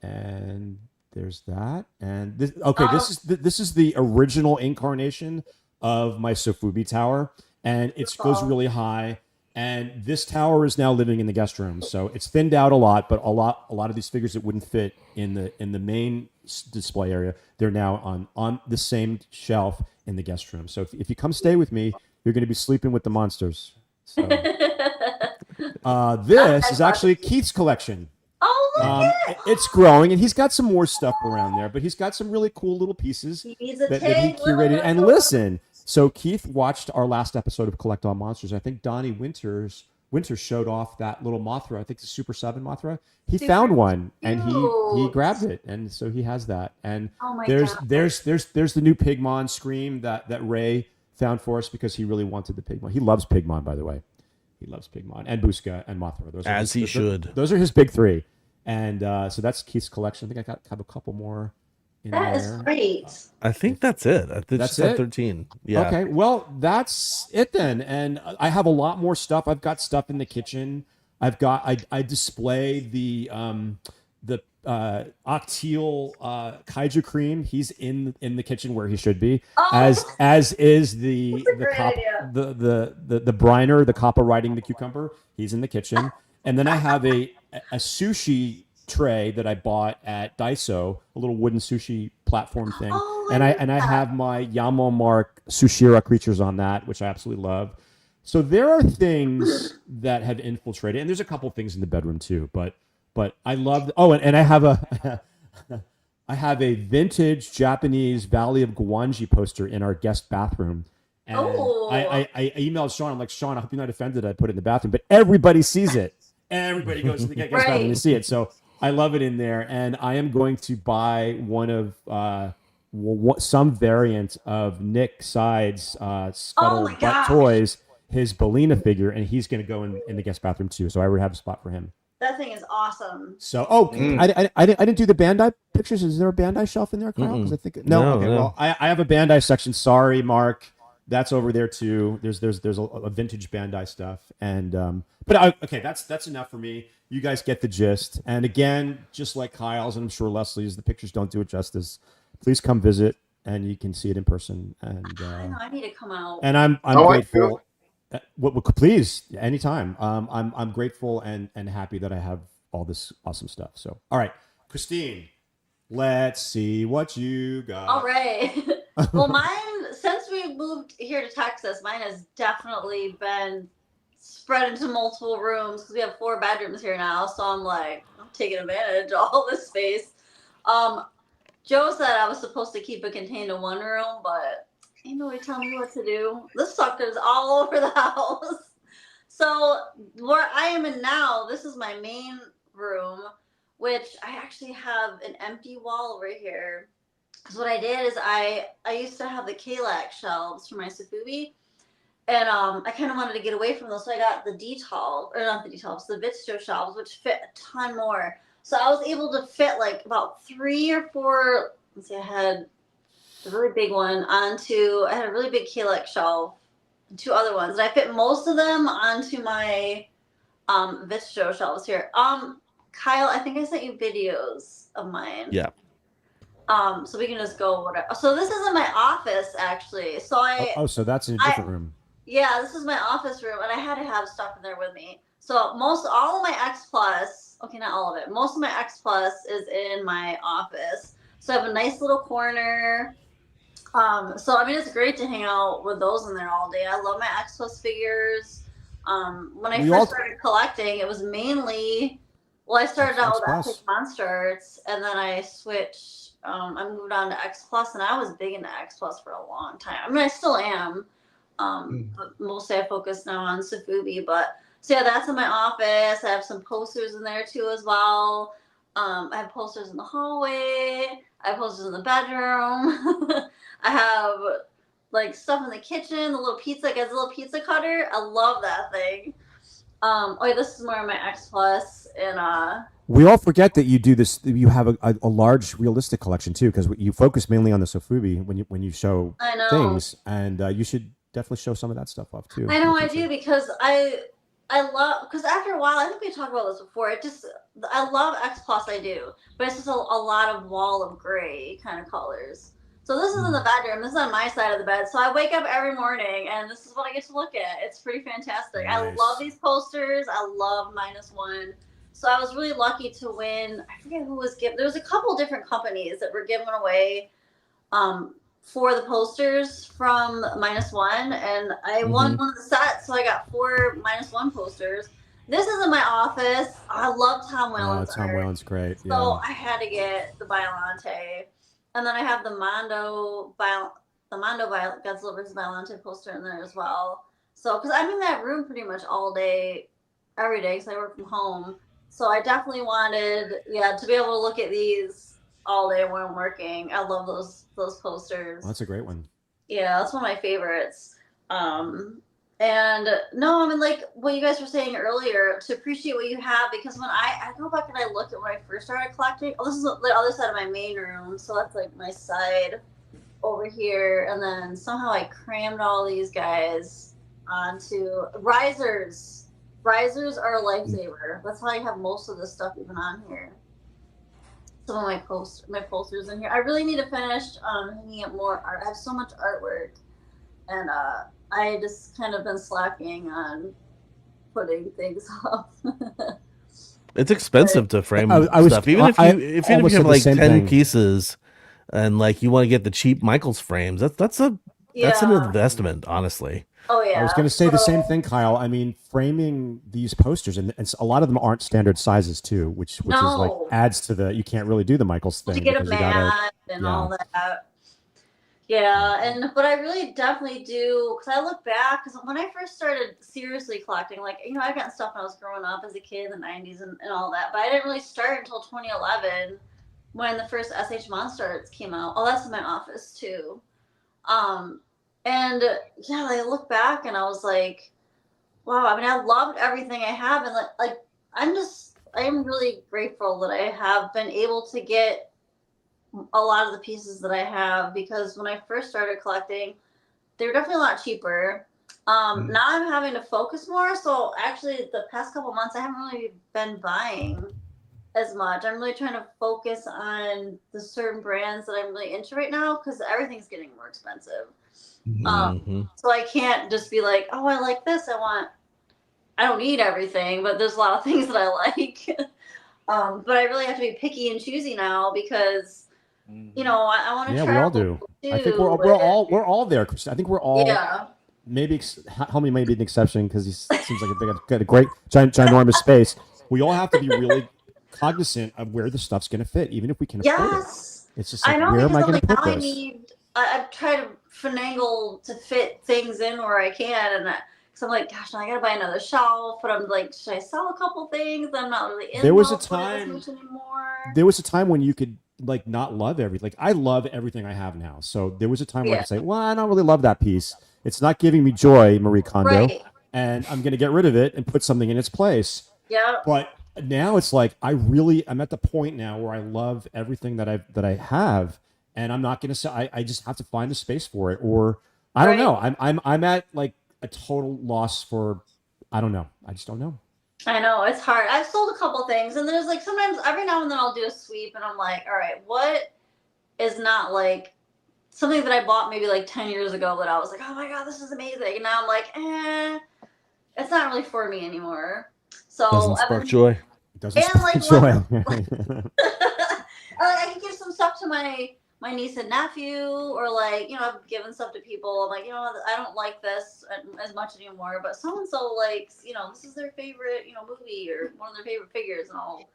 and there's that. And this is the original incarnation of my Sofubi tower, and it goes really high. And this tower is now living in the guest room, so it's thinned out a lot. But a lot of these figures that wouldn't fit in the main display area, they're now on the same shelf in the guest room. So if you come stay with me, you're going to be sleeping with the monsters. So. This is actually Keith's collection. Oh, it's growing, and he's got some more stuff around there, but he's got some really cool little pieces that he curated. And listen, so Keith watched our last episode of Collect All Monsters. I think Donnie Winters showed off that little Mothra. I think the Super 7 Mothra. He found one, and he grabbed it, and so he has that. And there's the new Pigmon Scream that Ray found for us because he really wanted the Pigmon. He loves Pigmon, by the way. He loves Pigmon and Busca and Mothra. Should. Those are his big three. And so that's Keith's collection. I think I have a couple more in there. That is great. I think that's it. That's it? 13. Yeah. Okay. Well, that's it then. And I have a lot more stuff. I've got stuff in the kitchen. I display the Octeal Kaiju Cream. He's in the kitchen where he should be, as is the briner, the Kappa riding the cucumber. He's in the kitchen, and then I have a sushi tray that I bought at Daiso, a little wooden sushi platform thing, and I have my Yamo Mark Sushira creatures on that, which I absolutely love. So there are things that have infiltrated, and there's a couple things in the bedroom too, but I love. And I have a vintage Japanese Valley of Guanji poster in our guest bathroom. And I emailed Sean. I'm like, Sean, I hope you're not offended I put it in the bathroom, but everybody sees it. Everybody goes to the guest bathroom to see it. So I love it in there, and I am going to buy one of some variant of Nick Side's Scuttlebutt Toys, his Bellina figure, and he's going to go in the guest bathroom too. So I already have a spot for him. That thing is awesome. So, I didn't do the Bandai pictures. Is there a Bandai shelf in there, Kyle? Because I think no. Okay, well, I have a Bandai section. Sorry, Mark, that's over there too. There's a vintage Bandai stuff, and that's enough for me. You guys get the gist. And again, just like Kyle's, and I'm sure Leslie's, the pictures don't do it justice. Please come visit, and you can see it in person. And I know I need to come out. And I'm grateful. Please, anytime. I'm grateful and happy that I have all this awesome stuff. So, all right, Christine, let's see what you got. All right. Well, mine, since we moved here to Texas, mine has definitely been spread into multiple rooms because we have 4 bedrooms here now. So I'm taking advantage of all this space. Joe said I was supposed to keep it contained in one room, but ain't nobody telling me what to do. This sucker's all over the house. So where I am in now, this is my main room, which I actually have an empty wall over here. Because what I did is I used to have the Kalak shelves for my Sofubi, and I kind of wanted to get away from those, so I got the the Vitsto shelves, which fit a ton more. So I was able to fit about 3 or 4. Let's see, I had a really big one I had a really big Kalak shelf and 2 other ones, and I fit most of them onto my Vitsto shelves here. Kyle, I think I sent you videos of mine. Yeah. So we can just go whatever. So this is in my office actually. So so that's in a different room. Yeah, this is my office room, and I had to have stuff in there with me. So all of my X Plus Okay, not all of it. Most of my X Plus is in my office. So I have a nice little corner. So I mean, it's great to hang out with those in there all day. I love my X Plus figures. When I first started collecting, it was mainly, well, I started out with Epic Monsters, and then I switched. I moved on to X Plus, and I was big into X Plus for a long time. I mean, I still am. But mostly I focus now on Safubi. But so yeah, that's in my office. I have some posters in there too as well. I have posters in the hallway. I have posters in the bedroom. I have like stuff in the kitchen. The little pizza, guys, the little pizza cutter. I love that thing. Oh, yeah, this is more of my X Plus, and we all forget that you do this. You have a large realistic collection too, because you focus mainly on the Sofubi when you show things, and you should definitely show some of that stuff off too. I know I do, because I love, because after a while, I think we talked about this before. I love X Plus, I do, but it's just a lot of wall of gray kind of colors. So this is in the bedroom. This is on my side of the bed. So I wake up every morning, and this is what I get to look at. It's pretty fantastic. Nice. I love these posters. I love -1. So I was really lucky to win. I forget who was giving. There was a couple different companies that were giving away for the posters from -1, and I won one of the sets. So I got 4 -1 posters. This is in my office. I love Tom Whalen's Tom Whalen's great. So I had to get the Biollante. And then I have the Mondo Godzilla vs. Biollante poster in there as well. So, because I'm in that room pretty much all day, every day, because I work from home. So I definitely wanted, to be able to look at these all day when I'm working. I love those posters. Well, that's a great one. Yeah, that's one of my favorites. And no, I mean, like what you guys were saying earlier, to appreciate what you have, because when I go back and I look at when I first started collecting, this is the other side of my main room, so that's like my side over here, and then somehow I crammed all these guys onto risers. Risers are a lifesaver. That's how I have most of this stuff even on here. Some of my posters in here. I really need to finish hanging up more art. I have so much artwork, and I just kind of been slacking on putting things up. It's expensive to frame stuff. Even if you have like 10 pieces and like you want to get the cheap Michaels frames, that's an investment, honestly. Oh yeah. I was going to say the same thing, Kyle. I mean, framing these posters, and a lot of them aren't standard sizes too, which is like adds to the, you can't really do the Michaels thing. To get a mat and all that. Yeah, but I really definitely do, because I look back, because when I first started seriously collecting, like, I got stuff when I was growing up as a kid in the 90s and all that, but I didn't really start until 2011 when the first SH Monsters came out. Oh, that's in my office too. And yeah, I look back and I was like, wow, I mean, I loved everything I have, and like I am really grateful that I have been able to get a lot of the pieces that I have, because when I first started collecting, they were definitely a lot cheaper. Now I'm having to focus more. So actually the past couple months, I haven't really been buying as much. I'm really trying to focus on the certain brands that I'm really into right now, because everything's getting more expensive. So I can't just be like, oh, I like this. I don't need everything, but there's a lot of things that I like. But I really have to be picky and choosy now, because I want to try. Yeah, we all do. I think we're all there, Kristen. I think we're all. Yeah. Maybe Helmi may be an exception, because he seems like got a great ginormous space. We all have to be really cognizant of where the stuff's going to fit, even if we can afford it. It's just like, where am I going to put this? I try to finagle to fit things in where I can, and so I'm like, gosh, now I gotta buy another shelf. But I'm like, should I sell a couple things? I'm not really in. There was a time when you could like not love everything. Like, I love everything I have now. So there was a time where I could say, well, I don't really love that piece. It's not giving me joy, Marie Kondo, and I'm gonna get rid of it and put something in its place. Yeah. But now it's like I'm at the point now where I love everything that I have, and I'm not gonna say I just have to find the space for it, or I don't know. I'm at like a total loss for, I don't know. I just don't know. I know, it's hard. I've sold a couple things, and there's like sometimes every now and then I'll do a sweep, and I'm like, all right, what is not like something that I bought maybe like 10 years ago that I was like, oh my God, this is amazing. And now I'm like, it's not really for me anymore. So doesn't spark joy. Doesn't And like joy. I can give some stuff to my niece and nephew, or like, you know, I've given stuff to people. I'm like, you know, I don't like this as much anymore, but so and so likes, you know, this is their favorite, you know, movie or one of their favorite figures, and I'll,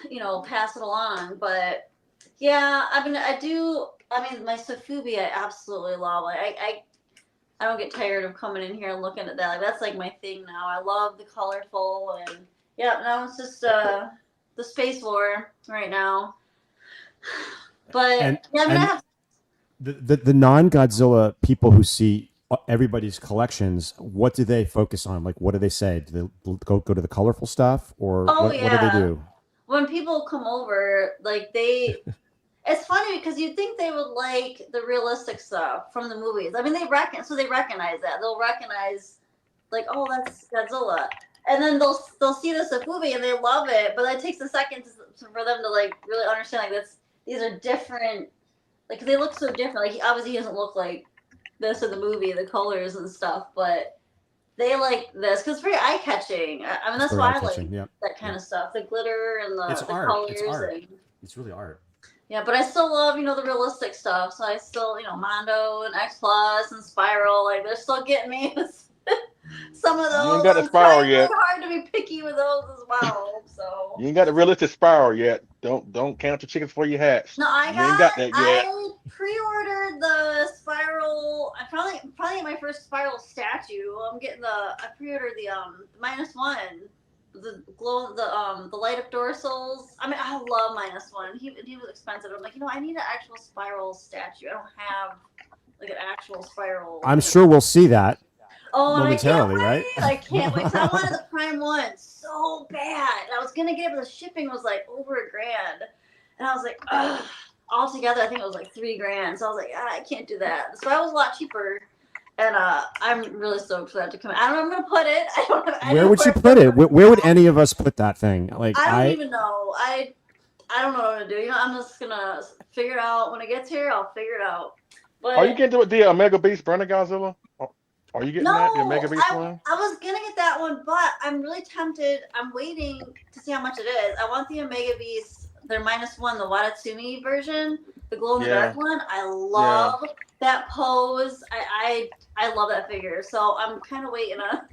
you know, pass it along. But yeah, I mean, my Sofubi, I absolutely love. Like, I don't get tired of coming in here and looking at that. Like, that's like my thing now. I love the colorful, and yeah, now it's just the Space War right now. But And, yeah, I'm gonna and have the non-Godzilla people who see everybody's collections, what do they focus on? Like, what do they say? Do they go to the colorful stuff, or what do they do? when people come over, like it's funny because you'd think they would like the realistic stuff from the movies. I mean, they recognize that. They'll recognize, like, oh, that's Godzilla. And then they'll see this movie and they love it, but it takes a second for them to like really understand, like, these are different, like, they look so different. Like, obviously he doesn't look like this in the movie, the colors and stuff, but they like this because it's very eye catching. I mean, that's why I like that kind of stuff, the glitter and the colors. It's art. And, it's really art. yeah, but I still love, you know, the realistic stuff. So I still, you know, Mondo and X Plus and Spiral, like, they're still getting me some of those. You ain't got the Spiral yet. It's hard to be picky with those as well. So You ain't got the realistic Spiral yet. Don't count your chickens before you hatch. no, You ain't got that yet. I pre-ordered the Spiral. I probably get my first Spiral statue. I pre-ordered the -1. The glow, the light up dorsals. I mean, I love -1. He was expensive. I'm like, you know, I need an actual Spiral statue. I don't have like an actual Spiral. I'm sure we'll see that momentarily, right? I can't wait. I wanted the Prime 1 so bad. I was gonna get it, but the shipping was like over $1,000, and I was like, ugh. Altogether, I think it was like $3,000. So I was like, I can't do that. So that was a lot cheaper. And I'm really stoked for that to come out. I don't know where I'm gonna put it. I don't know. Where would you put it? Where would any of us put that thing? Like, I don't even know. I don't know what to do. You know, I'm just gonna figure it out when it gets here. I'll figure it out. But Are you getting to the Omega Beast Burning Godzilla? Are you getting that, the Omega Beast one? I was gonna get that one, but I'm really tempted. I'm waiting to see how much it is. I want the Omega Beast, their -1, the Watatsumi version, the glow in the dark one. I love that pose. I love that figure. So I'm kind of waiting on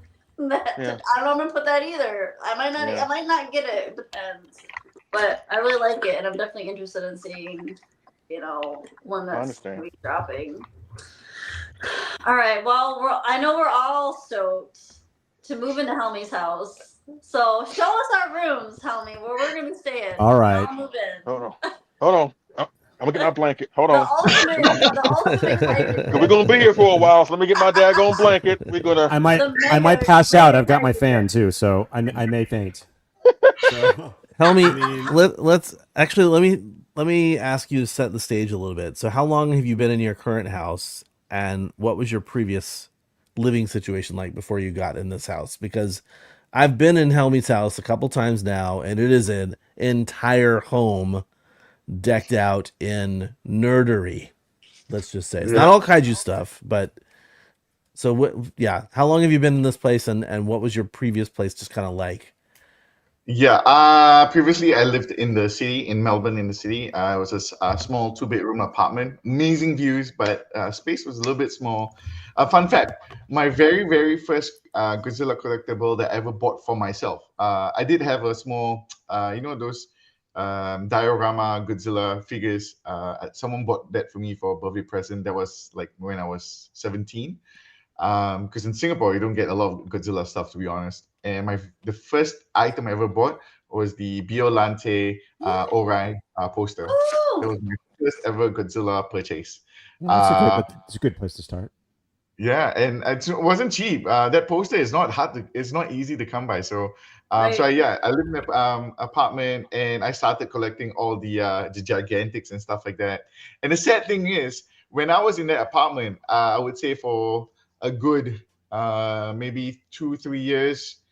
that. I don't know if I'm gonna put that either. I might not. I might not get it. It depends. But I really like it, and I'm definitely interested in seeing, you know, one that's gonna be dropping. All right. Well, I know we're all stoked to move into Helmi's house. So show us our rooms, Helmi, where we're gonna stay in. All right. I'll move in. Hold on. I'm gonna get my blanket. Hold on. We're gonna be here for a while, so let me get my daggone blanket. We're gonna. I might pass out. I've got my fan too, so I may faint. So, Helmi, let me ask you to set the stage a little bit. So, how long have you been in your current house, and what was your previous living situation like before you got in this house? Because I've been in Helmi's house a couple times now, and it is an entire home decked out in nerdery. Let's just say it's not all kaiju stuff, but so how long have you been in this place, and what was your previous place just kind of like? Previously I lived in the city, in Melbourne, in the city. It was a small 2-bedroom apartment, amazing views, but space was a little bit small. Fun fact, my very, very first Godzilla collectible that I ever bought for myself. I did have a small, those diorama Godzilla figures. Someone bought that for me for a birthday present. That was like when I was 17. Because in Singapore you don't get a lot of Godzilla stuff, to be honest. And the first item I ever bought was the Biolante Orai poster. That was my first ever Godzilla purchase. It's a good place to start. Yeah, and it wasn't cheap. That poster is not it's not easy to come by. So, I lived in an apartment, and I started collecting all the Gigantics and stuff like that. And the sad thing is, when I was in that apartment, I would say for a good maybe 2-3 years,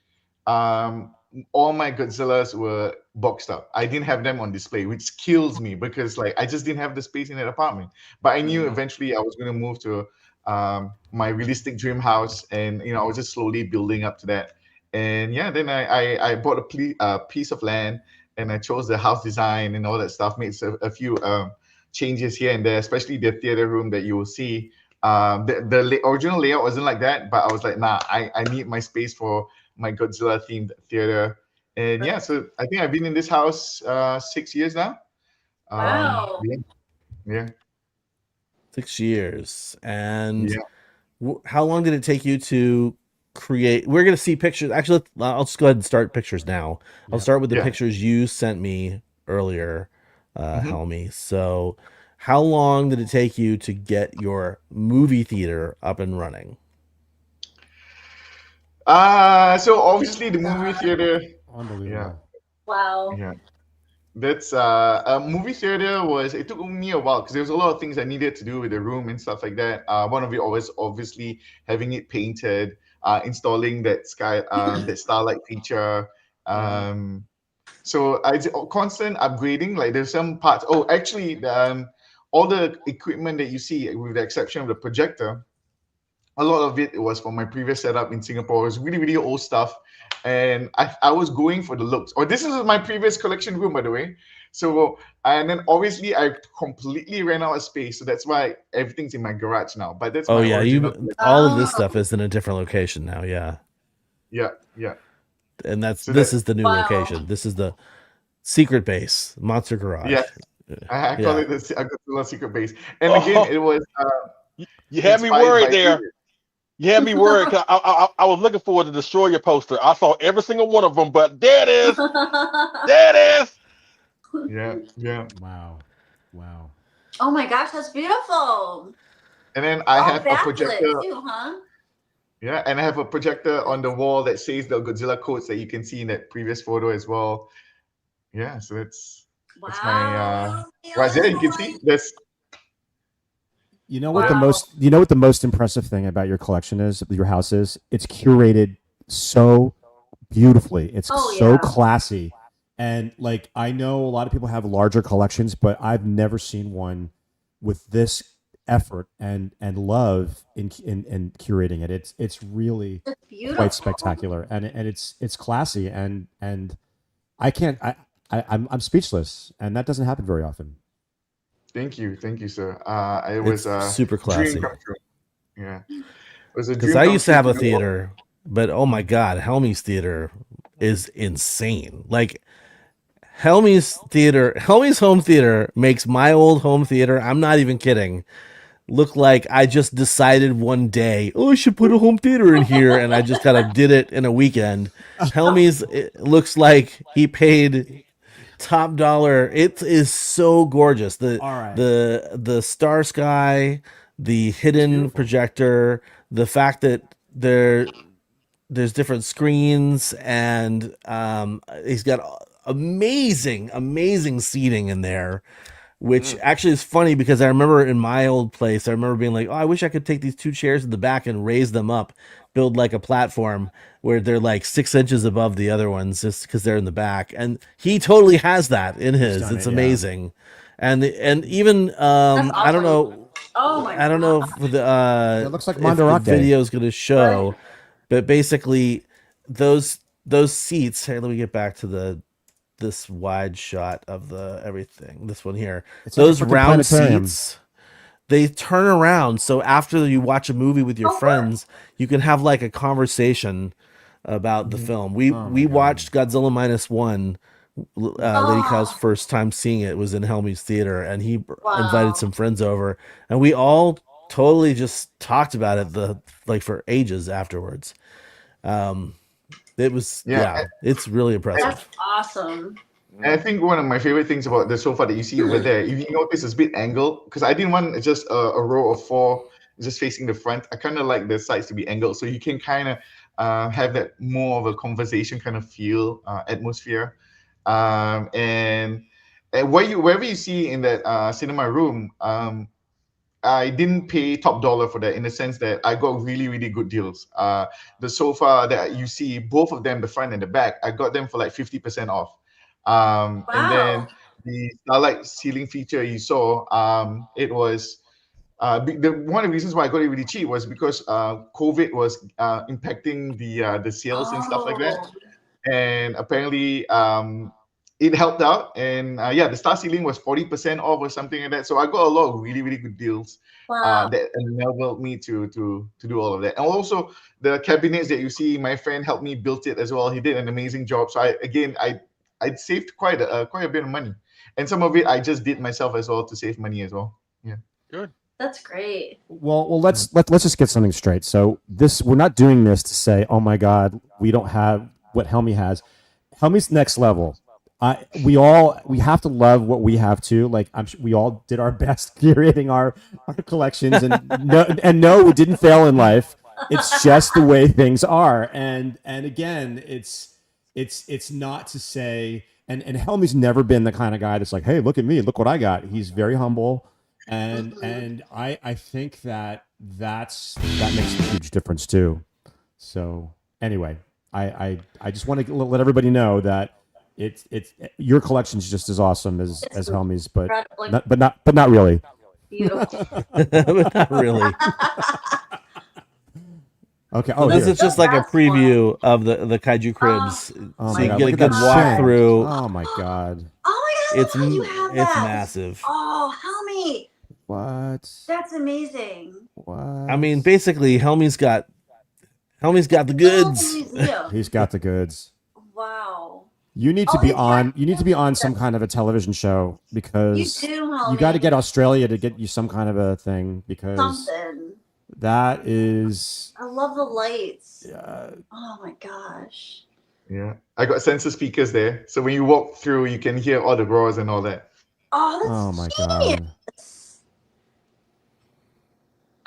all my Godzillas were boxed up. I didn't have them on display, which kills me because like I just didn't have the space in that apartment. But I knew eventually I was going to move to my realistic dream house, and I was just slowly building up to that. And yeah, then I bought a piece of land, and I chose the house design and all that stuff. Made a few changes here and there, especially the theater room that you will see. The original layout wasn't like that, but I was like, nah, I need my space for my Godzilla themed theater. And yeah, so I think I've been in this house 6 years now. Wow. Yeah. 6 years. And Yeah. how long did it take you to create? We're going to see pictures. Actually, I'll just go ahead and start pictures now. I'll start with the pictures you sent me earlier, Helmi. So how long did it take you to get your movie theater up and running? So obviously the movie theater. Unbelievable. Yeah. Wow. Yeah. That's a movie theater it took me a while because there was a lot of things I needed to do with the room and stuff like that. One of it was obviously having it painted, installing that that starlight feature. So I did constant upgrading. Like there's some parts. Oh, actually, all the equipment that you see, with the exception of the projector, a lot of it was from my previous setup in Singapore. It was really, really old stuff. And I was going for the looks. Oh, this is my previous collection room, by the way. So, and then obviously I completely ran out of space. So that's why everything's in my garage now. But that's Oh, my yeah. original All of this stuff is in a different location now. Yeah. Yeah. Yeah. And So this is the new location. This is the secret base, Monster Garage. Yeah. I call it the Godzilla secret base. And again, it was. You had me worried there. You had me worried. I was looking forward to the Destroyer poster. I saw every single one of them, but there it is. There it is. Yeah. Yeah. Wow. Wow. Oh my gosh, that's beautiful. And then I have a backlit projector. too, huh? Yeah, and I have a projector on the wall that says the Godzilla quotes that you can see in that previous photo as well. Yeah, so that's my right there. You can see this. You know what the most impressive thing about your collection is, your house is? It's curated so beautifully. It's so classy. And like, I know a lot of people have larger collections, but I've never seen one with this effort and love in curating it. It's really quite spectacular, and it's classy, and I'm speechless, and that doesn't happen very often. Thank you, sir. It was super classy. Dream come true. Yeah, it was a dream. Because I used to have a come true. theater, but oh my god, Helmi's theater is insane. Like Helmi's home theater makes my old home theater, I'm not even kidding, look like I just decided one day, oh, I should put a home theater in here, and I just kind of did it in a weekend. Helmi's, it looks like he paid top dollar. It is so gorgeous. The star sky, the hidden projector, the fact that there's different screens, and he's got amazing seating in there, which actually is funny because I remember in my old place, I remember being like, oh, I wish I could take these two chairs in the back and raise them up, build like a platform where they're like 6 inches above the other ones just because they're in the back. And he totally has that in his. It's amazing. And even I don't know. Oh my I don't know if the it looks like if Mandarake. the video is going to show, but basically those seats. Hey, let me get back to this wide shot of the everything. This one here. Those like a round planetarium. seats, they turn around. So after you watch a movie with your friends, you can have like a conversation about the film. We watched Godzilla -1. Lady Kyle's first time seeing it was in Helmi's theater, and he invited some friends over, and we all totally just talked about it for ages afterwards. It was it's really impressive. That's awesome. And I think one of my favorite things about the sofa that you see over there, if you notice, it's a bit angled because I didn't want just a row of 4 just facing the front. I kind of like the sides to be angled, so you can kind of have that more of a conversation kind of feel, atmosphere. And wherever you see in that cinema room, I didn't pay top dollar for that, in the sense that I got really, really good deals. The sofa that you see, both of them, the front and the back, I got them for like 50% off. And then the starlight ceiling feature you saw, it was one of the reasons why I got it really cheap was because COVID was impacting the sales and stuff like that, and apparently it helped out. And yeah, the star ceiling was 40% off or something like that. So I got a lot of really really good deals Wow. that enabled me to do all of that. And also the cabinets that you see, my friend helped me build it as well. He did an amazing job. So I saved quite a bit of money, and some of it I just did myself as well to save money as well. Yeah. Good. That's great. Well, let's just get something straight. So we're not doing this to say, oh my God, we don't have what Helmi has. Helmi's next level. We have to love what we have too. Like I'm sure we all did our best curating our collections, and no, we didn't fail in life. It's just the way things are. And again, it's not to say, and Helmi's never been the kind of guy that's like, hey, look at me, look what I got. He's very humble. And I think that makes a huge difference too. So anyway, I just want to let everybody know that it's your collection's just as awesome as Helmi's, but not really. Beautiful. But not really. Okay. So this is just like a preview of the Kaiju Cribs, so you get a good walkthrough. Oh my god! Oh my god! It's massive. Oh, Helmi! What? That's amazing. What? I mean, basically, Helmi's got the goods. He's got the goods. Wow. You need to be on. You need to be on some kind of a television show because You do, Helmi. you got to get Australia to get you some kind of a thing because Something. that is. I love the lights. Oh my gosh. Yeah, I got sensor speakers there, so when you walk through, you can hear all the roars and all that. Oh, that's Oh my genius. god!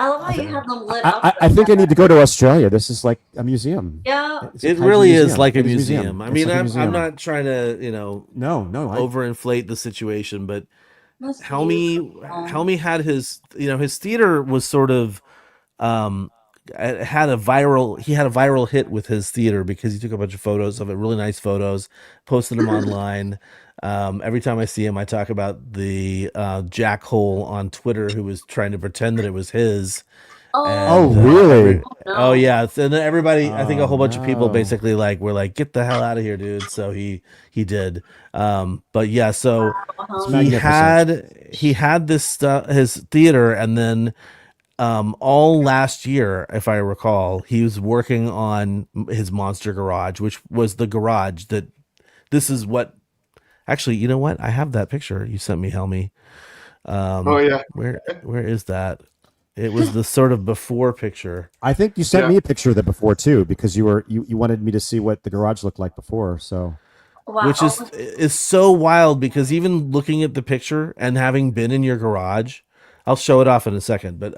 I love how you have them lit up. I think I need to go to Australia. This is like a museum. Yeah. It's a It Kaiju really is museum. like a It is museum. I It's mean, like a I'm museum. not trying to overinflate the situation, but That's Helmi had his theater was sort of had a viral hit with his theater because he took a bunch of photos of it, really nice photos, posted them online. Every time I see him, I talk about the jackhole on Twitter who was trying to pretend that it was his. Oh, really? Oh yeah, and then everybody, I think a whole bunch of people basically were like, "Get the hell out of here, dude!" So he did. But yeah, so he had this stuff, his theater, and then all last year, if I recall, he was working on his monster garage, which was the garage that this is what. Actually, you know what? I have that picture you sent me, Helmi. Oh yeah. Where is that? It was the sort of before picture. I think you sent me a picture of that before too, because you wanted me to see what the garage looked like before. So, which is so wild because even looking at the picture and having been in your garage, I'll show it off in a second. But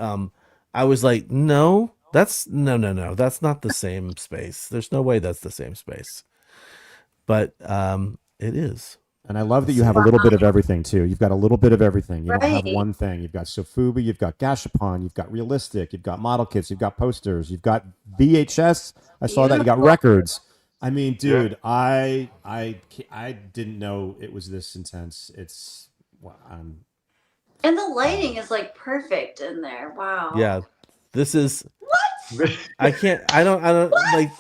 I was like, no, that's not the same space. There's no way that's the same space. But it is. and I love that you have a little bit of everything too. You've got a little bit of everything. You don't have Right. one thing. You've got Sofubi, you've got Gashapon, you've got realistic, you've got model kits, you've got posters, you've got VHS. I saw that you got records. I mean, dude, I didn't know it was this intense. It's And the lighting is like perfect in there. Wow. Yeah, this is. What? I don't like.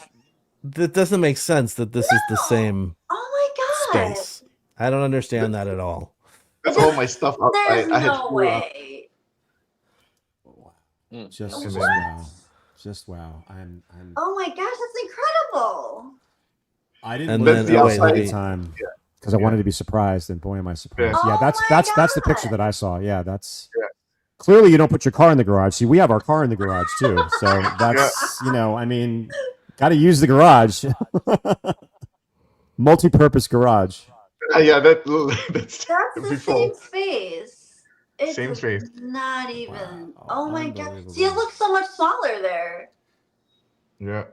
That doesn't make sense that this is the same Oh my god. space. I don't understand that at all. That's all my stuff There's outside. I had no to way. just What? wow, just wow. I'm Oh my gosh, that's incredible. I didn't And look then- at the oh, wait, outside let me- time because I wanted to be surprised, and boy, am I surprised! Yeah. Yeah, Oh that's the picture that I saw. Yeah, that's clearly you don't put your car in the garage. See, we have our car in the garage too, so that's I mean, got to use the garage, multi-purpose garage. Yeah, that's That's the before. same space. It's Same space. not even. Oh my god. See, it looks so much smaller there. Yeah.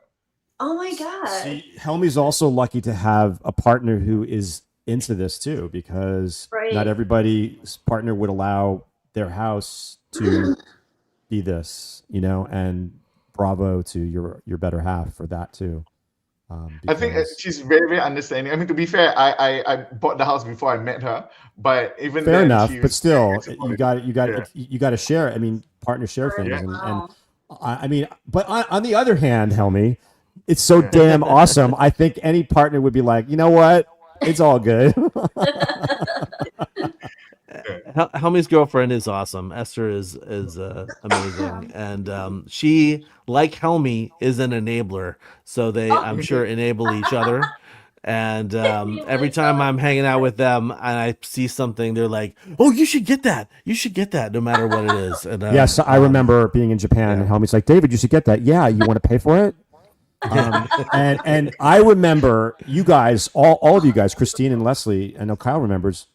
Oh my god. See, Helmi's also lucky to have a partner who is into this too, because Right. not everybody's partner would allow their house to be this, and bravo to your better half for that too. I think because she's very, very understanding. I mean, to be fair, I bought the house before I met her, but even fair then, enough, she but was still, very you supportive. got Yeah. you got to share. I mean, partners share things, Yeah. and I mean, but on the other hand, Helmi, it's so damn awesome. I think any partner would be like, you know what, it's all good. Helmi's girlfriend is awesome. Esther is amazing, and she, like Helmi, is an enabler. So they, I'm sure, enable each other. And every time I'm hanging out with them and I see something, they're like, "Oh, you should get that. You should get that, no matter what it is." And Yes, I remember being in Japan, and Helmi's like, David, you should get that. Yeah, you want to pay for it? And I remember you guys, all of you guys, Christine and Leslie, I know Kyle remembers.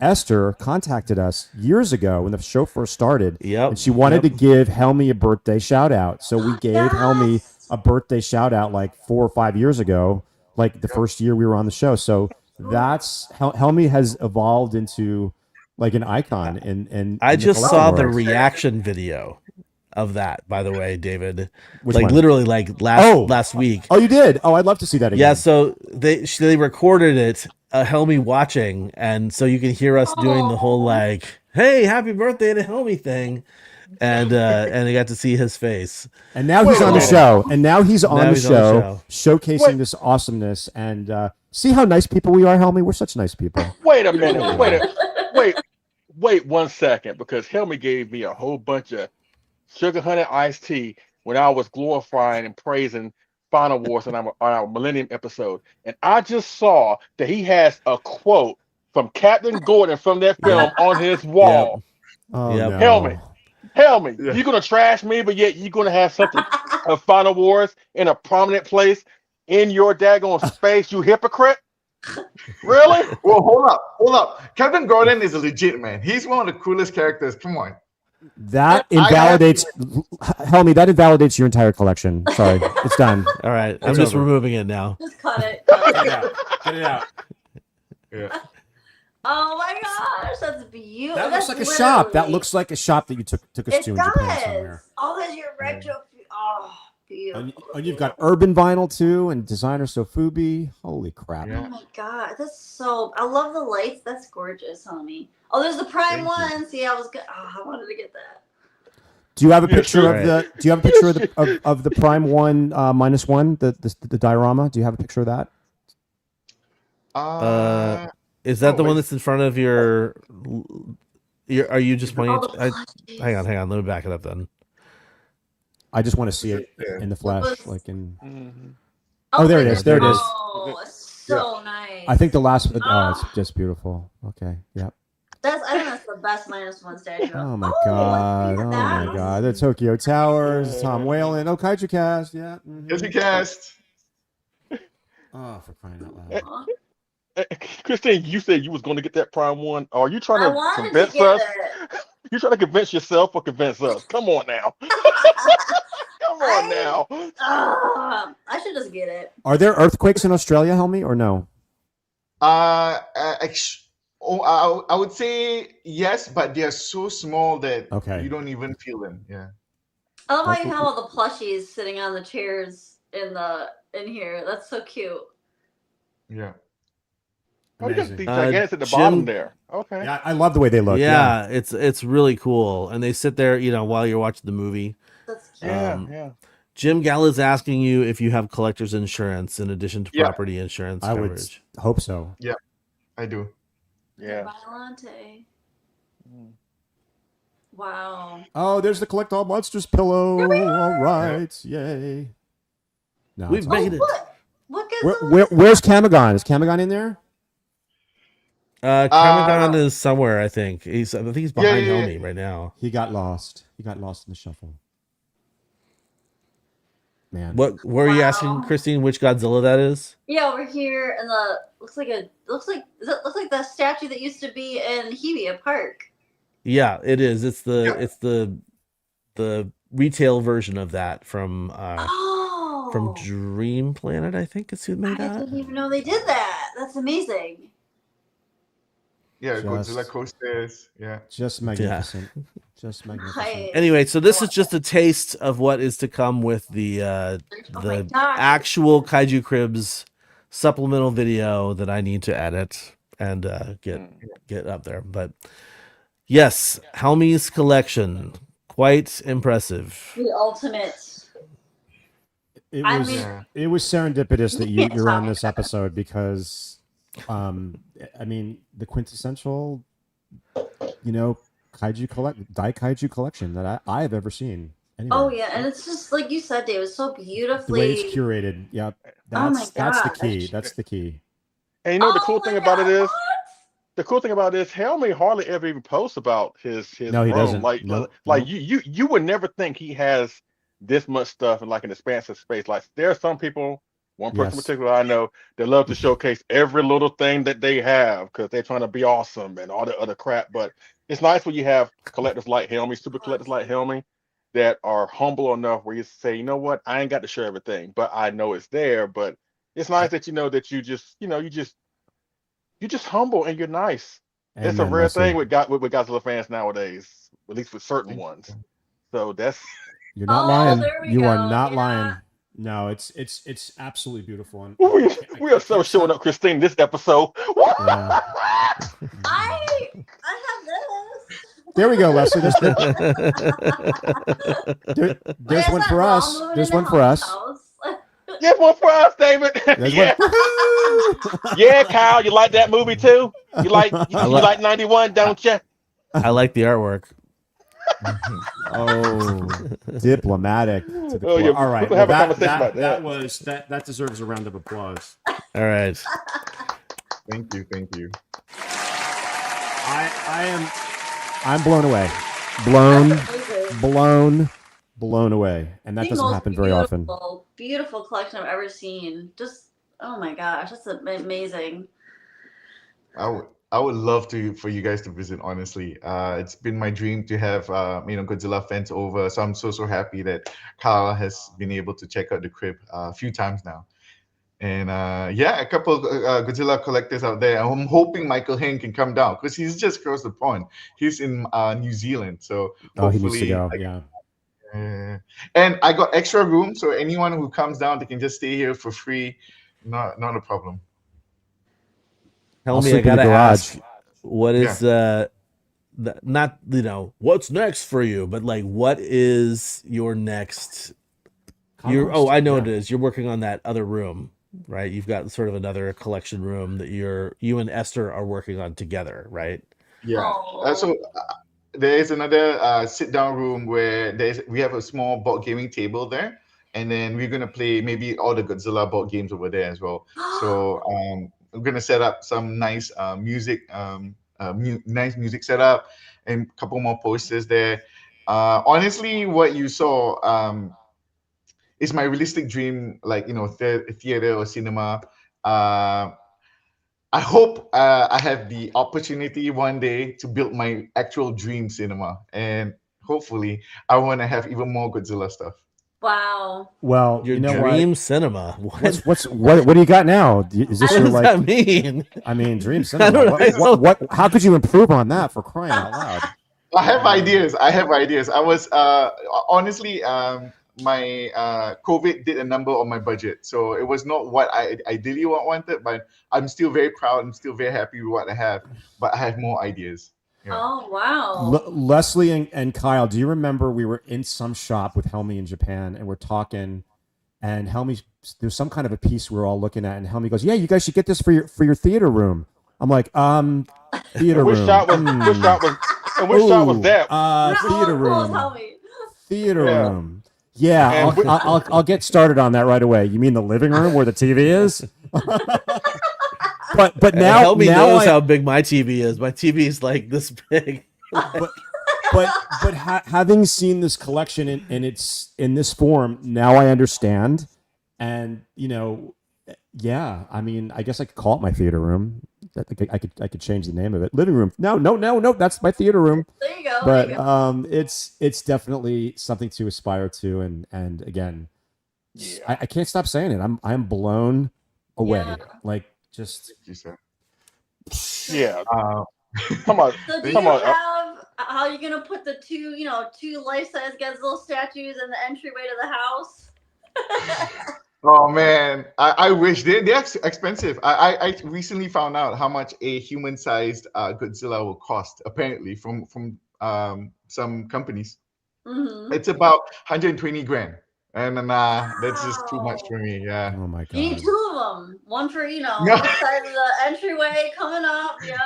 Esther contacted us years ago when the show first started, and she wanted to give Helmi a birthday shout out. So we gave Helmi a birthday shout out like 4 or 5 years ago, like the first year we were on the show. So that's how Helmi has evolved into like an icon. And I just saw the reaction video of that, by the way, David. Like one? literally like last week. Oh, you did? Oh, I'd love to see that again. Yeah, so they recorded it, Helmi watching, and so you can hear us doing the whole like, "Hey, happy birthday to Helmi" thing, and they got to see his face. And now he's on the show. And now he's on the show, showcasing Wait. this awesomeness. And see how nice people we are, Helmi. We're such nice people. Wait a minute. Wait 1 second, because Helmi gave me a whole bunch of sugar honey iced tea when I was glorifying and praising Final Wars on our Millennium episode, and I just saw that he has a quote from Captain Gordon from that film on his wall. Oh, no. Helmi, you're gonna trash me, but yet you're gonna have something of Final Wars in a prominent place in your daggone space, you hypocrite. Really? Well, hold up. Captain Gordon is a legit man. He's one of the coolest characters. Come on. That invalidates Helmi. That invalidates your entire collection. Sorry, it's done. All right, I'm It's just over. removing it now. Just cut it. Get it out. Yeah. Oh my gosh, that's beautiful. That looks like a shop. That looks like a shop that you took us It to in Japan does. somewhere. Oh, there's your retro. Oh, beautiful. And you've got urban vinyl too, and designer Sofubi. Holy crap! Oh my god, that's so. I love the lights. That's gorgeous, homie. Oh, there's the Prime one. See, I was good. Oh, I wanted to get that. Do you have a picture of the? Do you have a picture of the Prime One -1? The diorama. Do you have a picture of that? Is that the one that's in front of your? Are you just pointing? Hang on. Let me back it up then. I just want to see it in the flesh, like in. Oh, there it is. There it is. Oh, so nice. I think the last. Oh, it's just beautiful. Okay. Yep. I think that's the best -1 statue. Oh my god! Oh my god! The Tokyo Towers, Tom Whalen. Oh, Kaijucast. Yeah. Kaijucast. Oh, for crying out loud! Christine, you said you was going to get that Prime one. Are you trying I to wanted convince to get us? it. You trying to convince yourself or convince us? Come on now. Come on now. I should just get it. Are there earthquakes in Australia, Helmi, or no? I would say yes, but they're so small that you don't even feel them. Yeah. I love how you have all the plushies sitting on the chairs in here. That's so cute. Yeah. Oh, you got the gigantic at the bottom there. Okay. Yeah, I love the way they look. Yeah, it's really cool, and they sit there, while you're watching the movie. That's cute. Yeah. Jim Galla's asking you if you have collector's insurance in addition to property insurance I coverage. would hope so. Yeah, I do. Yeah. Violante. Wow. Oh, there's the Collect All Monsters pillow. All right, yay! No, We've made it. What Where's Kamagon? Is Kamagon in there? Kamagon is somewhere, I think. I think he's behind Helmi right now. He got lost. He got lost in the shuffle. Man. What were you asking, Christine? Which Godzilla that is? Yeah, over here, and looks like the statue that used to be in Hevia Park. Yeah, it is. It's the retail version of that from Dream Planet, I think is who made I that. didn't even know they did that. That's amazing. Yeah, Just- Godzilla coasters. Yeah. Just magnificent. Just magnificent. Anyway, so this is just a taste of what is to come with the gosh. actual Kaiju Cribs supplemental video that I need to edit and get up there. But yes, Helmi's collection, quite impressive. The ultimate. It I was mean- it was serendipitous that you're on this episode because, I mean, the quintessential, Kaiju collection that I have ever seen. Anywhere. Oh yeah, and it's just like you said, Dave. It's so The beautifully. way it's curated, yeah, Oh my that's the God, key. that's That's the key. And you know the Oh cool my thing about it God, is, the cool thing about it is Helmi hardly ever even posts about his No, he room. doesn't. Like Nope, like nope. you would never think he has this much stuff in like an expansive space. Like there are some people, one person in Yes. particular I know, that love to showcase every little thing that they have because they're trying to be awesome and all the other crap. But it's nice when you have collectors like Helmi, super collectors like Helmi, that are humble enough where you say, you know what, I ain't got to share everything, but I know it's there. But it's nice that you know that you just humble and you're nice. It's a Amen, rare Leslie. thing with Godzilla fans nowadays, at least with certain ones. So that's You're not Oh, lying. there we You are go, not yeah. lying. No, it's absolutely beautiful. And we are so showing up, Christine, this episode. yeah. I have this. There we go, Leslie. There's Where's one that for wrong us. moving There's into one for us. Helmi's house? There's one for us, David. There's yeah. Yeah, Kyle, you like that movie too? You like you like 91, don't you? I like the artwork. Oh, diplomatic. To the Oh, core. yeah, All we right. can Well, have a conversation about that. that deserves a round of applause. All right. Thank you. Thank you. I'm blown away. Blown away. And that The doesn't most happen very often. Beautiful collection I've ever seen. Just oh my gosh, that's amazing. I would love for you guys to visit. Honestly, it's been my dream to have Godzilla fans over. So I'm so happy that Kyle has been able to check out the crib a few times now. And a couple of Godzilla collectors out there. I'm hoping Michael Hain can come down because he's just across the pond. He's in New Zealand, so Oh, he hopefully. needs to go. Yeah. And I got extra room, so anyone who comes down, they can just stay here for free. Not a problem. Helmi, I sleep in the gotta garage. ask, what is not what's next for you, but like what is your next? I know what it is. You're working on that other room, right? You've got sort of another collection room that you and Esther are working on together, right? Yeah. So there is another sit-down room where we have a small board gaming table there, and then we're gonna play maybe all the Godzilla board games over there as well. So I'm gonna set up some nice music, nice music setup, and a couple more posters there. Honestly, what you saw is my realistic dream, like theater or cinema. I hope I have the opportunity one day to build my actual dream cinema, and hopefully I want to have even more Godzilla stuff. Wow. Well, Your you know dream what? cinema. What do you got now? Is this What your does like? that mean? I mean, dream I cinema. don't What? How could you improve on that? For crying out loud! I have ideas. I was honestly my COVID did a number on my budget, so it was not what I ideally wanted, but I'm still very proud. I'm still very happy with what I have, but I have more ideas. Yeah. Oh wow. Leslie and Kyle, do you remember we were in some shop with Helmi in Japan and we're talking, and Helmi, there's some kind of a piece we're all looking at, and Helmi goes, "Yeah, you guys should get this for your theater room." I'm like, theater Which room. shot was that? Theater Cool, room. tell me. Theater Yeah. room. Yeah, And I'll get started on that right away. You mean the living room where the TV is? but now Helmi now knows how big my TV is. My TV is like this big. but having seen this collection in its in this form, now I understand. And yeah, I mean, I guess I could call it my theater room. I could change the name of it. Living room. No, that's my theater room. There you go. But there you go. it's definitely something to aspire to, and again, I can't stop saying it. I'm blown away. Yeah. Like just Yeah. Come on, So do come you on. have how are you gonna put the two life-size Godzilla statues in the entryway to the house? Oh man, I wish they're expensive. I recently found out how much a human-sized Godzilla will cost. Apparently, from some companies, Mm-hmm. it's about 120 grand, and that's just too much for me. Yeah. Oh my You need god. two of them. One for each side of the entryway coming up. Yeah.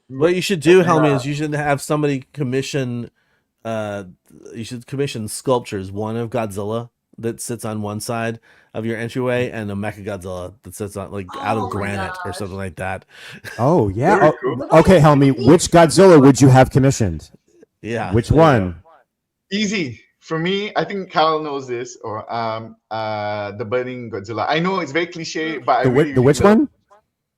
What you should do, Helmi, is you should have somebody commission. You should commission sculptures. One of Godzilla that sits on one side of your entryway, and a Mecha Godzilla that sits on out of granite or something like that. Oh yeah. Very Oh, cool. okay, Helmi. Which Godzilla would you have commissioned? Yeah. Which one? Easy for me. I think Kyle knows this, or the Burning Godzilla. I know it's very cliche, but The which one?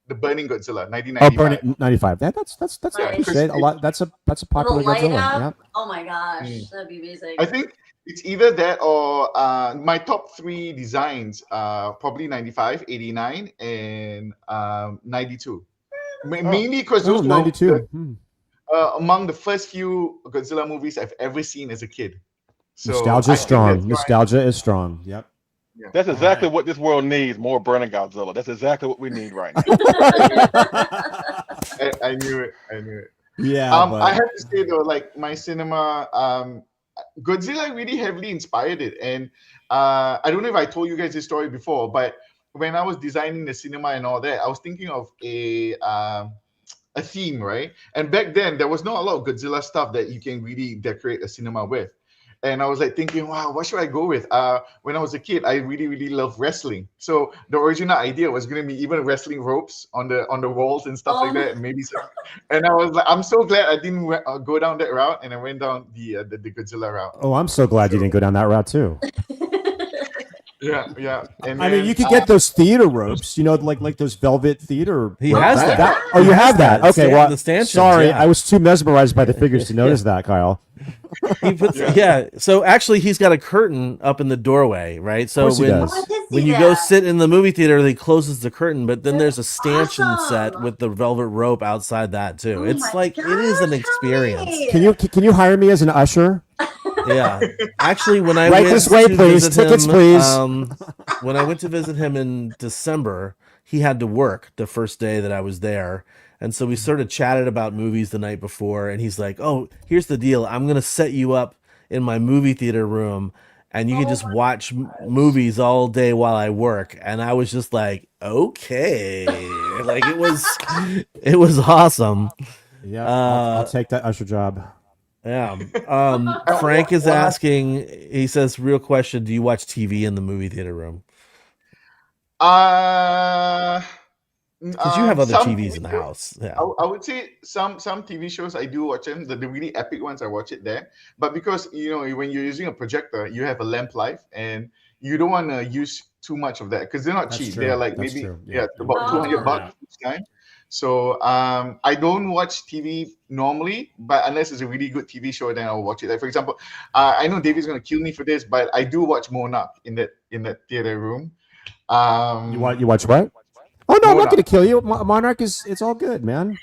The Burning Godzilla, Oh, 1995. Burning 95. That's not Yeah, cliche. A lot. That's a popular Little light Godzilla. up. Yeah. Oh my gosh, that'd be amazing. I think it's either that or my top three designs, probably 95, 89, and 92. Mainly because those were 92. among the first few Godzilla movies I've ever seen as a kid. So Nostalgia I is think strong. that's why- Nostalgia is strong. Yep. That's exactly what this world needs. More burning Godzilla. That's exactly what we need right now. I knew it. I knew it. Yeah. I have to say though, like my cinema, Godzilla really heavily inspired it, and I don't know if I told you guys this story before, but when I was designing the cinema and all that, I was thinking of a theme, right? And back then there was not a lot of Godzilla stuff that you can really decorate a cinema with. And I was like thinking, wow, what should I go with? When I was a kid, I really, really loved wrestling. So the original idea was going to be even wrestling ropes on the walls and stuff like that, and maybe some. And I was like, I'm so glad I didn't go down that route, and I went down the Godzilla route. Oh, I'm so glad you didn't go down that route too. Yeah. And I mean, you could get those theater ropes, like those velvet theater. He ropes. has that. Oh, you He has have that. that. Okay, well, The stanchions, sorry, yeah. I was too mesmerized by the figures to notice that, Kyle. He puts, so actually he's got a curtain up in the doorway, right? So course he does. when you go sit in the movie theater, he closes the curtain, but then there's a stanchion set with the velvet rope outside that too. It's like it is an experience. Can you hire me as an usher? Yeah, actually, when I Right went this way, to please. visit Tickets, him, please. when I went to visit him in December, he had to work the first day that I was there, and so we sort of chatted about movies the night before. And he's like, "Oh, here's the deal. I'm gonna set you up in my movie theater room, and you can just watch movies all day while I work." And I was just like, "Okay," like it was awesome. Yeah, I'll take that usher job. Yeah. Frank is asking, he says, real question, do you watch TV in the movie theater room? Because you have other some TVs in the house. Yeah. I would say some TV shows I do watch them. The really epic ones I watch it there. But because when you're using a projector, you have a lamp life, and you don't want to use too much of that because they're not cheap. true. They're like That's maybe true. Yeah. about $200 each time. So I don't watch TV normally, but unless it's a really good TV show, then I'll watch it. Like for example, I know David's gonna kill me for this, but I do watch Monarch in that theater room. You watch what? Oh no, I'm not gonna kill you. Monarch it's all good, man.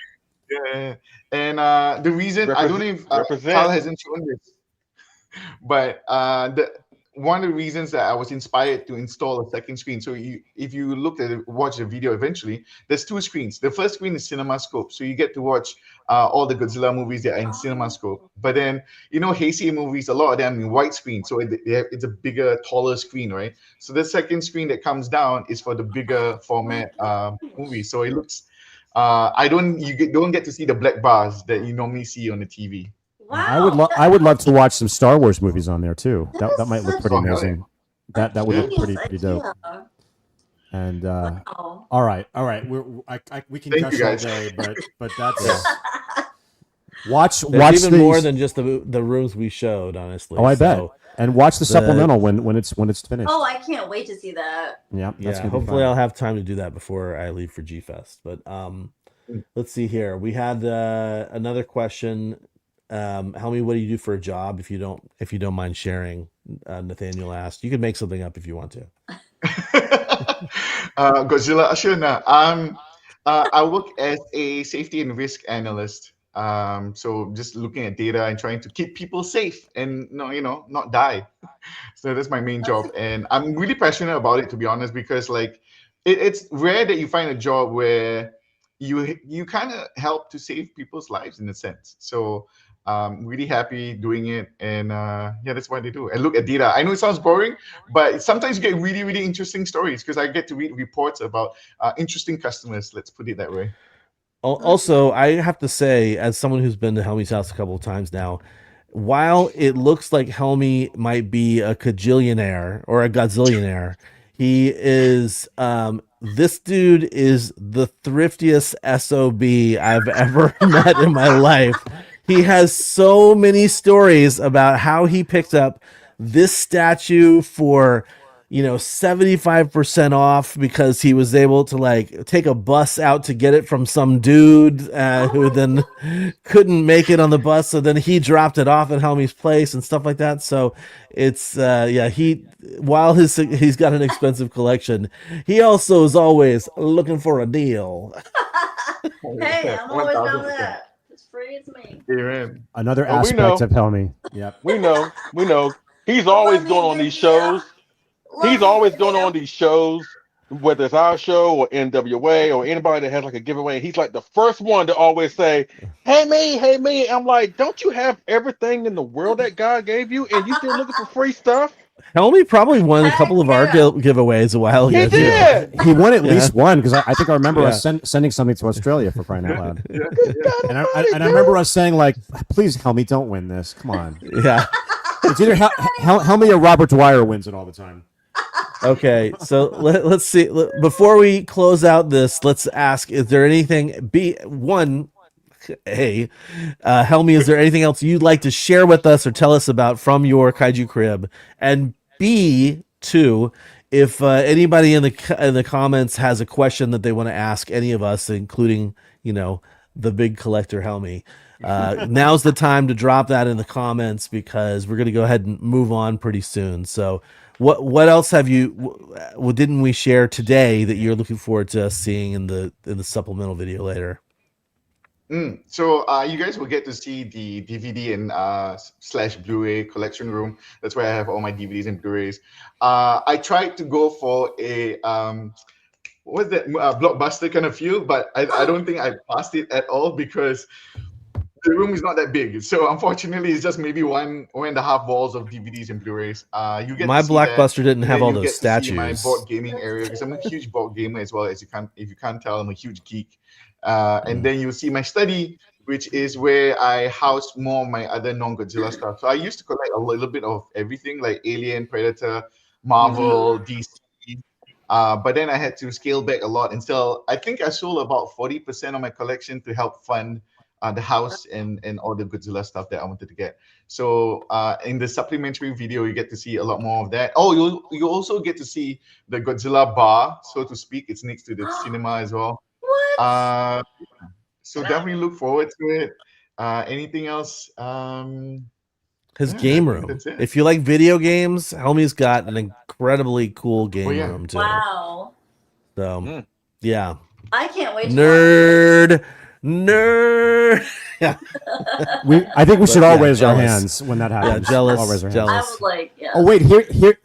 Yeah, and the reason I don't know if Carl hasn't shown this, but one of the reasons that I was inspired to install a second screen. So if you look at it, watch the video eventually, there's two screens. The first screen is CinemaScope, so you get to watch all the Godzilla movies that are in CinemaScope. But then Heisei movies, a lot of them in widescreen, so it's a bigger, taller screen, right? So the second screen that comes down is for the bigger format movie. So it looks, you don't get to see the black bars that you normally see on the TV. Wow, I would love to watch some Star Wars movies on there too. That might look pretty amazing. That would look pretty dope. And all right, we can Thank you, gush all guys. day, but that's watch There's even these. more than just the rooms we showed, honestly. Oh, I bet. So And watch the supplemental when it's finished. Oh, I can't wait to see that. Yeah, that's gonna be hopefully fun. I'll have time to do that before I leave for G Fest. But let's see here. We had another question. Helmi, what do you do for a job? If you don't mind sharing, Nathaniel asked. You can make something up if you want to. Godzilla, sure. I work as a safety and risk analyst. So just looking at data and trying to keep people safe and not die. So that's my main job, and I'm really passionate about it, to be honest, because like it's rare that you find a job where you kind of help to save people's lives in a sense. So really happy doing it, and yeah, that's what I do. And look at data. I know it sounds boring, but sometimes you get really, really interesting stories because I get to read reports about interesting customers. Let's put it that way. Also, I have to say, as someone who's been to Helmi's house a couple of times now, while it looks like Helmi might be a cajillionaire or a gazillionaire, he is this dude is the thriftiest SOB I've ever met in my life. He has so many stories about how he picked up this statue for 75% off because he was able to like take a bus out to get it from some dude who then couldn't make it on the bus, so then he dropped it off at Helmi's place and stuff like that. So it's while he's got an expensive collection, he also is always looking for a deal. Hey, I'm always down with that. It's free, it's me. Amen. Another aspect of Helmi. Yep. We know. He's always going on these shows. He's always going on these shows, whether it's our show or NWA or anybody that has like a giveaway. He's like the first one to always say, hey me. I'm like, don't you have everything in the world that God gave you and you still looking for free stuff? Helmi probably won a couple of our giveaways a while ago. He did. He won at least one because I think I remember us sending something to Australia for crying out loud. And I remember us saying like, please Helmi, don't win this. Come on. Yeah. It's either Helmi or Robert Dwyer wins it all the time. Okay, so let's see. Before we close out this, let's ask: is there anything? Helmi, is there anything else you'd like to share with us or tell us about from your Kaiju Crib? And B2, if anybody in the comments has a question that they want to ask any of us, including the big collector Helmi, now's the time to drop that in the comments because we're going to go ahead and move on pretty soon. So. What else have didn't we share today that you're looking forward to seeing in the supplemental video later? So you guys will get to see the DVD and / Blu-ray collection room. That's where I have all my DVDs and Blu-rays. I tried to go for a what's that blockbuster kind of feel, but I don't think I passed it at all because the room is not that big. So unfortunately, it's just maybe 1.5 walls of DVDs and Blu-rays. You get my Blockbuster didn't have all those statues. My board gaming area because I'm a huge board gamer as well. If you can't tell, I'm a huge geek. And then you'll see my study, which is where I house more of my other non-Godzilla stuff. So I used to collect a little bit of everything like Alien, Predator, Marvel, DC. But then I had to scale back a lot and sell. I think I sold about 40% of my collection to help fund the house and all the Godzilla stuff that I wanted to get. So in the supplementary video, you get to see a lot more of that. Oh, you also get to see the Godzilla bar, so to speak. It's next to the cinema as well. What? So definitely look forward to it. Anything else? His game room. If you like video games, Helmi's got an incredibly cool game room too. Wow. So yeah. I can't wait. Nerd. Yeah. I think we should all raise our hands when that happens. Yeah, jealous. All raise our jealous. hands. I was like, yeah. Oh wait,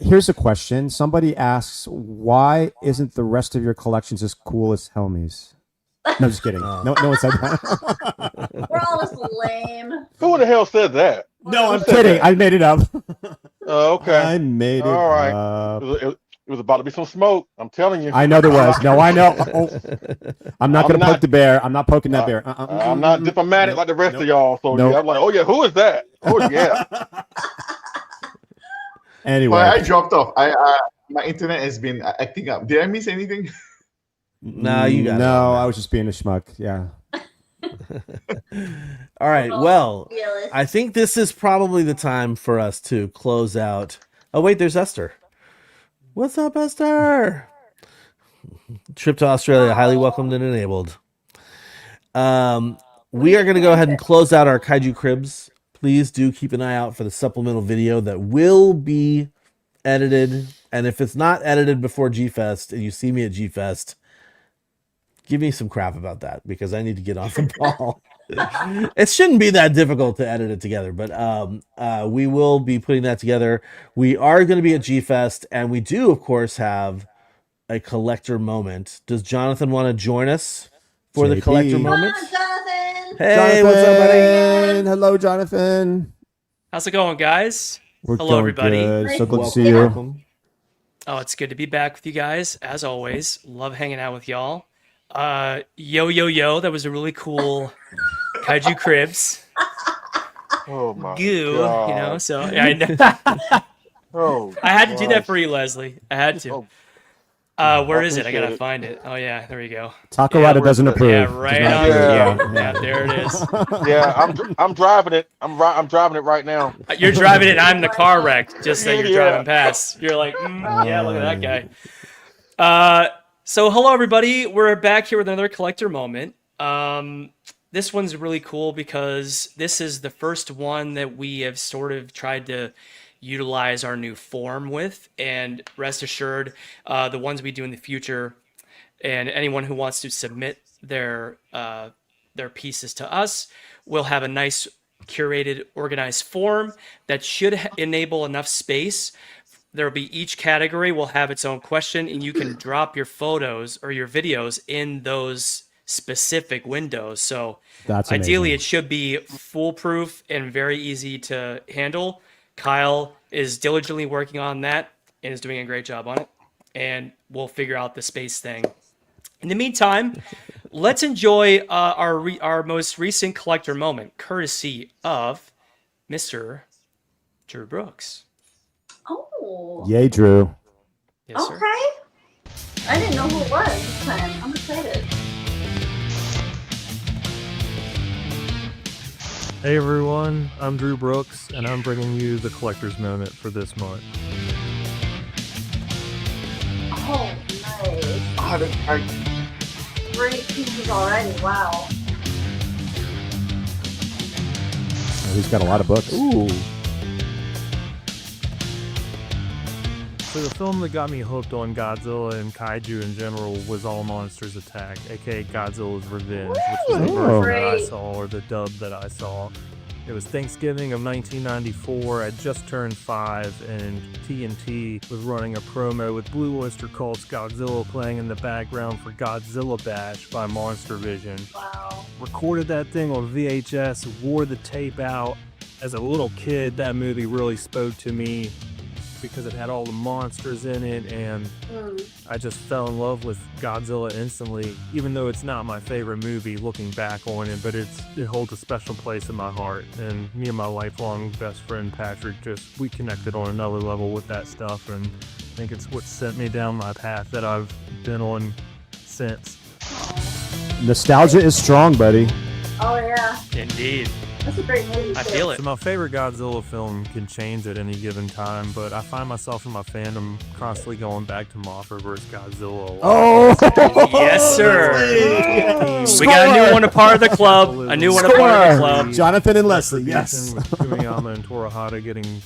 here's a question. Somebody asks, why isn't the rest of your collections as cool as Helmi's? No, just kidding. No one said that. We're all just lame. Who the hell said that? No, I'm kidding. I made it up. Oh, okay. I made it all right. up. It was about to be some smoke. I'm telling you. I know there was. No, I know. I'm not going to poke the bear. I'm not poking that bear. I'm not diplomatic like the rest of y'all. So yeah, I'm like, oh yeah, who is that? Oh yeah. Anyway, well, I dropped off. My internet has been acting up. Did I miss anything? Nah, you got it. No, I was just being a schmuck. Yeah. All right. Well, I think this is probably the time for us to close out. Oh wait, there's Esther. What's up, Esther? Trip to Australia, highly welcomed and enabled. We are going to go ahead and close out our Kaiju Cribs. Please do keep an eye out for the supplemental video that will be edited. And if it's not edited before G-Fest and you see me at G-Fest, give me some crap about that because I need to get on the ball. It shouldn't be that difficult to edit it together, but we will be putting that together. We are going to be at G-Fest, and we do, of course, have a collector moment. Does Jonathan want to join us for the collector moment? Jonathan! Hey, Jonathan! what's up, buddy? Hello, Jonathan. How's it going, guys? We're Hello, going everybody. good. So good to see you. Oh, it's good to be back with you guys, as always. Love hanging out with y'all. Yo, that was a really cool Kaiju Cribs. Oh my Goo, God. you know, so yeah, I know. Oh, I had to do that gosh. for you, Leslie. I had to. Where is it? I gotta find it. Oh yeah, there you go. Takarada doesn't approve. Yeah, right on Yeah. cue. Yeah, there it is. Yeah, I'm driving it. I'm driving it right now. You're driving it, and I'm in the car wreck, just that you're Yeah. driving past. You're like, yeah, look at that guy. So hello, everybody. We're back here with another collector moment. This one's really cool because this is the first one that we have sort of tried to utilize our new form with, and rest assured, the ones we do in the future, and anyone who wants to submit their pieces to us will have a nice curated, organized form that should enable enough space. There will be each category will have its own question, and you can drop your photos or your videos in those specific windows. So That's ideally, amazing. it should be foolproof and very easy to handle. Kyle is diligently working on that and is doing a great job on it. And we'll figure out the space thing. In the meantime, let's enjoy our most recent collector moment, courtesy of Mr. Drew Brooks. Oh. Yay, Drew. Yes, sir. Okay. I didn't know who it was this time. I'm excited. Hey everyone, I'm Drew Brooks, and I'm bringing you the collector's moment for this month. Oh, nice. Great pieces already. Wow. Oh, he's got a lot of books. Ooh. So the film that got me hooked on Godzilla and Kaiju in general was All Monsters Attack, aka Godzilla's Revenge, which was the version that I saw, or the dub that I saw. It was Thanksgiving of 1994. I'd just turned 5, and TNT was running a promo with Blue Oyster Cult's Godzilla playing in the background for Godzilla Bash by Monster Vision. Wow. Recorded that thing on VHS, wore the tape out. As a little kid, that movie really spoke to me because it had all the monsters in it, and I just fell in love with Godzilla instantly, even though it's not my favorite movie looking back on it, but it holds a special place in my heart. And me and my lifelong best friend Patrick, we connected on another level with that stuff, and I think it's what sent me down my path that I've been on since. Nostalgia is strong, buddy. Oh, yeah. Indeed. That's a great movie, too. I feel it. So my favorite Godzilla film can change at any given time, but I find myself in my fandom constantly going back to Mothra vs. Godzilla a lot. Oh! Yes, sir. We got a new one, a part of the club. A new one, a part of the club. Jonathan and Leslie, yes. With Kumiyama and Torahata getting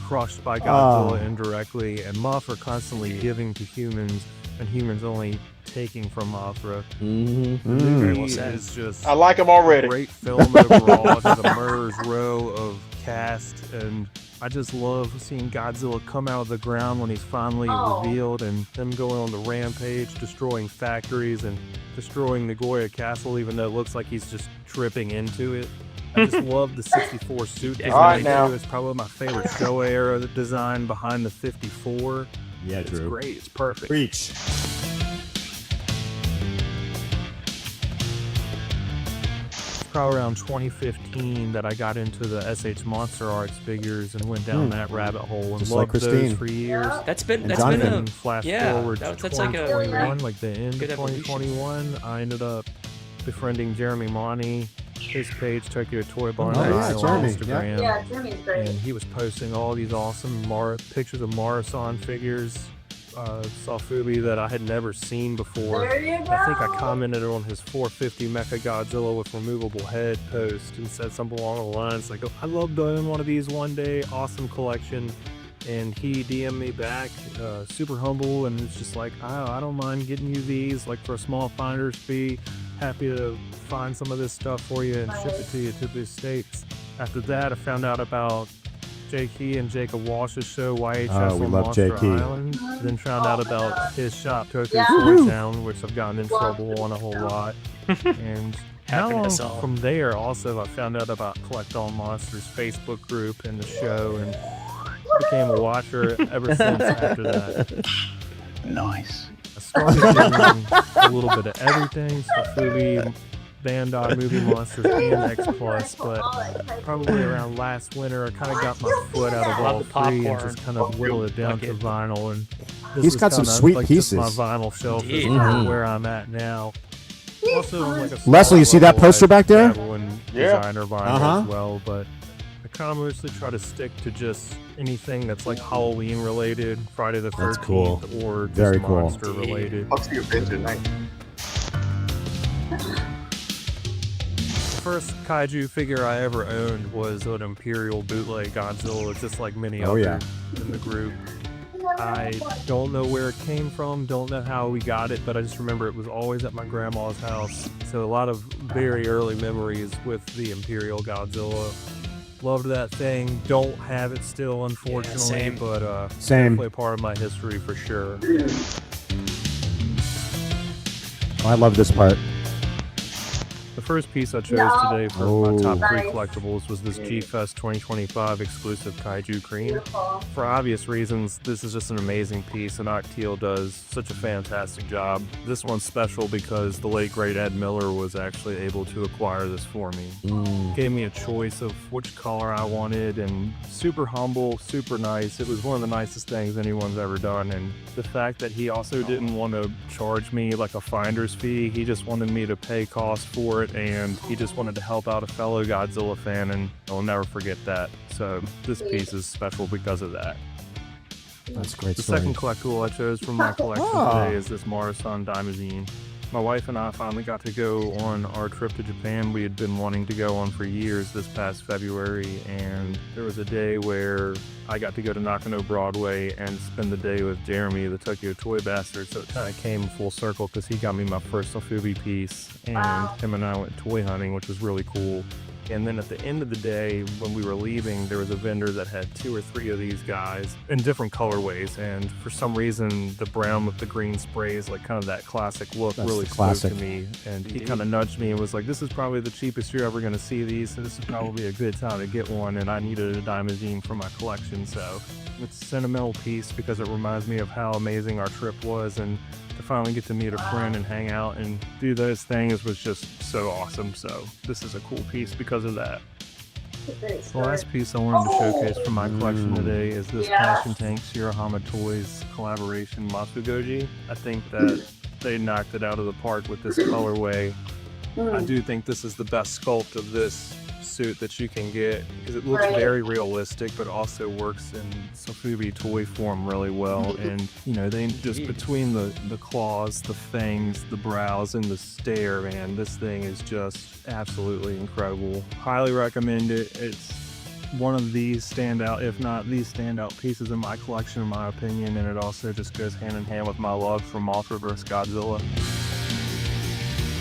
crushed by Godzilla indirectly, and Mothra constantly giving to humans, and humans only taking from Mothra. Very well said. Is just I like him already. a great film overall. It has a murderer's row of cast, and I just love seeing Godzilla come out of the ground when he's finally revealed, and them going on the rampage, destroying factories and destroying Nagoya Castle, even though it looks like he's just tripping into it. I just love the 64 suit design. All right, now. It's probably my favorite Showa era design behind the 54. Yeah, it's Drew. great. It's perfect. Preach. Probably around 2015 that I got into the SH Monster Arts figures and went down that rabbit hole and Just loved like those Christine. for years. That's been a Flash yeah, forward to that's like a 2021, like the end of good evolution. 2021, I ended up befriending Jeremy Monty, his page Tokyo Toy Barn Oh, yeah, on Jeremy, Instagram. Yeah, Jeremy's great. And he was posting all these awesome pictures of Marasan figures, Sofubi that I had never seen before. There you go. I think I commented on his 450 Mecha Godzilla with removable head post and said something along the lines like, I love doing one of these one day, awesome collection. And he DM'd me back, super humble, and it's just like, I don't mind getting you these, like for a small finder's fee. happy to find some of this stuff for you and ship it to you to the States. After that, I found out about Jake Key and Jacob Walsh's show, YHS we on love Monster Jake Key. Island. Then found out about his shop, Tokyo Yeah. Toy Town, which I've gotten in trouble on a whole lot. And how long Happiness all. from there, also, I found out about Collect All Monsters Facebook group and the show, and became a watcher ever since after that. Nice. I started doing a little bit of everything, so Fubi, Bandai, Movie Monsters, and X Plus, but probably around last winter, I kind of got my foot out of all three and just kind of whittled it down to vinyl. And this He's was got some kinda sweet like pieces. Just my vinyl shelf is Indeed. kind of where I'm at now. Also, on like a Leslie, you see that small poster level, I back there? dabble in Yeah. designer vinyl Uh-huh. as well, but I kind of mostly try to stick to just anything that's like Halloween related, Friday the 13th, That's cool. or just Very cool. monster related. I'll see you binge at night. First kaiju figure I ever owned was an Imperial bootleg Godzilla, just like many Oh, others yeah. in the group. I don't know where it came from, don't know how we got it, but I just remember it was always at my grandma's house. So a lot of very early memories with the Imperial Godzilla. Loved that thing. Don't have it still, unfortunately, same. but Same. definitely a part of my history for sure. I love this part. The first piece I chose today for my top three collectibles was this G-Fest 2025 exclusive Kaiju Cream. Beautiful. For obvious reasons, this is just an amazing piece, and Octeal does such a fantastic job. This one's special because the late great Ed Miller was actually able to acquire this for me. Gave me a choice of which color I wanted, and super humble, super nice. It was one of the nicest things anyone's ever done, and the fact that he also didn't want to charge me like a finder's fee, he just wanted me to pay cost for it, and he just wanted to help out a fellow Godzilla fan, and I'll never forget that. So this piece is special because of that. That's a great The story. second collectible I chose from my collection today is this Marasan Daimazine. My wife and I finally got to go on our trip to Japan we had been wanting to go on for years this past February, and there was a day where I got to go to Nakano Broadway and spend the day with Jeremy, the Tokyo Toy Bastard, so it kind of came full circle because he got me my first Sofubi piece, and him and I went toy hunting, which was really cool. And then at the end of the day, when we were leaving, there was a vendor that had 2 or 3 of these guys in different colorways. And for some reason, the brown with the green sprays, like kind of that classic look, That's really the classic. spoke to me. And he kind of nudged me and was like, this is probably the cheapest you're ever going to see these. So this is probably a good time to get one. And I needed a Daimazine for my collection. So it's a sentimental piece because it reminds me of how amazing our trip was. And to finally get to meet a friend and hang out and do those things was just so awesome. So this is a cool piece because of that. The last piece I wanted to showcase from my collection today is this Passion Tank Shirahama Toys collaboration Masugoji. I think that they knocked it out of the park with this colorway. I do think this is the best sculpt of this suit that you can get because it looks very realistic, but also works in Sofubi toy form really well. And you know, they just between the claws, the fangs, the brows, and the stare, man, this thing is just absolutely incredible. Highly recommend it. It's one of these standout, if not the standout pieces in my collection, in my opinion, and it also just goes hand in hand with my love for Mothra vs. Godzilla.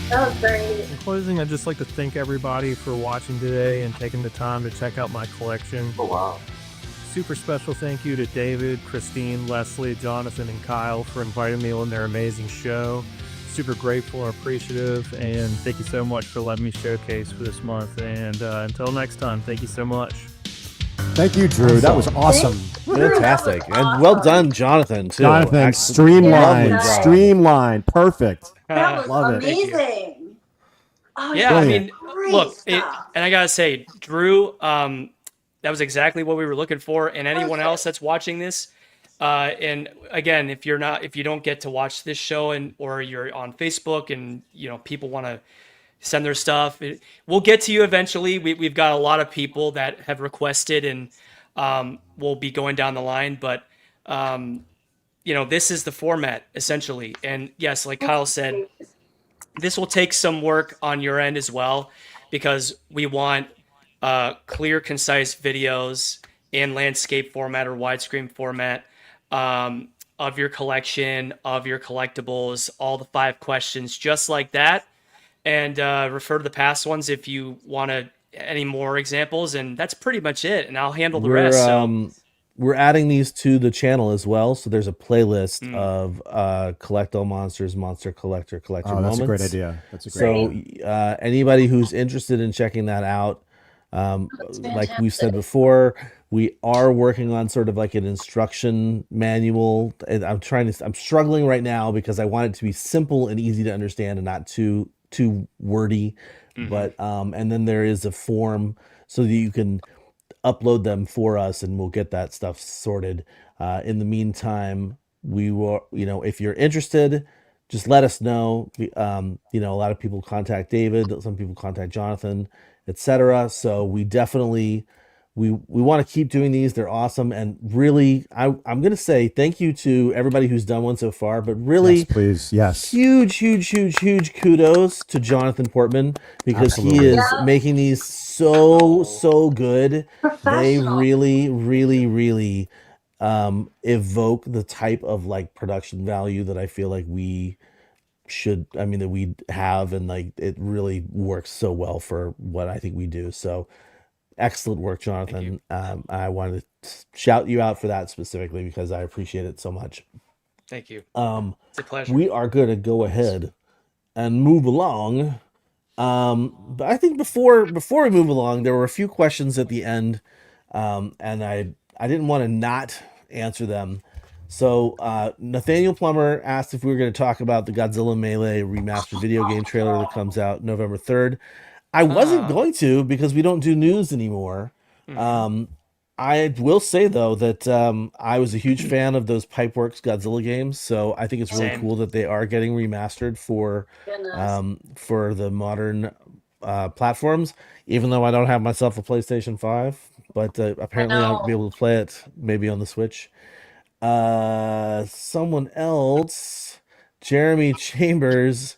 That was great. In closing, I'd just like to thank everybody for watching today and taking the time to check out my collection. Oh, wow. Super special thank you to David, Christine, Leslie, Jonathan, and Kyle for inviting me on their amazing show. Super grateful and appreciative, and thank you so much for letting me showcase for this month. And until next time, thank you so much. Thank you, Drew. That was awesome. Fantastic. And well done, Jonathan, too. Jonathan, Excellent. streamlined, Lovely job. streamlined, perfect. That was Love it. amazing. Oh, Yeah, I mean, great look, stuff. and I gotta say, Drew, that was exactly what we were looking for. And anyone else that's watching this, and again, if you don't get to watch this show or you're on Facebook and you know people want to send their stuff, we'll get to you eventually. We've got a lot of people that have requested, and we'll be going down the line. But you know, this is the format essentially, and yes, like Kyle said, this will take some work on your end as well, because we want clear, concise videos in landscape format or widescreen format of your collection, of your collectibles, all the 5 questions, just like that. and refer to the past ones if you want any more examples. And that's pretty much it. And I'll handle the rest. So we're adding these to the channel as well. So there's a playlist of collect all monsters, monster collector, collector Oh, that's moments. a great idea. That's a great So anybody who's interested in checking that out, like we said before, we are working on sort of like an instruction manual. And I'm struggling right now because I want it to be simple and easy to understand and not too wordy. But and then there is a form so that you can upload them for us and we'll get that stuff sorted. In the meantime, we will, if you're interested, just let us know. A lot of people contact David, some people contact Jonathan, etc. So we definitely we want to keep doing these. They're awesome. And really, I'm going to say thank you to everybody who's done one so far, but really, Yes, please. Yes. huge kudos to Jonathan Portman because he Absolutely. is making these so good. They really evoke the type of like production value that I feel like that we have, and like it really works so well for what I think we do. So excellent work, Jonathan. I wanted to shout you out for that specifically because I appreciate it so much. Thank you. It's a pleasure. We are going to go ahead and move along. But I think before we move along, there were a few questions at the end, and I didn't want to not answer them. So Nathaniel Plummer asked if we were going to talk about the Godzilla Melee remastered video game trailer that comes out November 3rd. I wasn't going to because we don't do news anymore. I will say though that I was a huge fan of those Pipeworks Godzilla games, so I think it's really cool that they are getting remastered for the modern platforms. Even though I don't have myself a PlayStation 5, but apparently I'll be able to play it maybe on the Switch. Someone else, Jeremy Chambers,